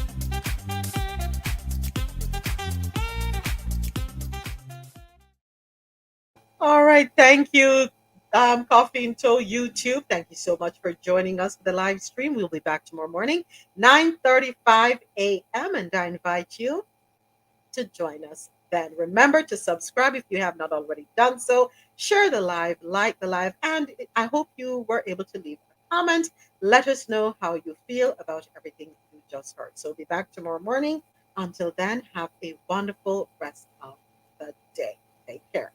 All right, thank you, Coffee in Tow YouTube. Thank you so much for joining us for the live stream. We'll be back tomorrow morning, 9:35 a.m., and I invite you to join us then. Remember to subscribe if you have not already done so. Share the live, like the live, and I hope you were able to leave a comment. Let us know how you feel about everything you just heard. So be back tomorrow morning. Until then, have a wonderful rest of the day. Take care.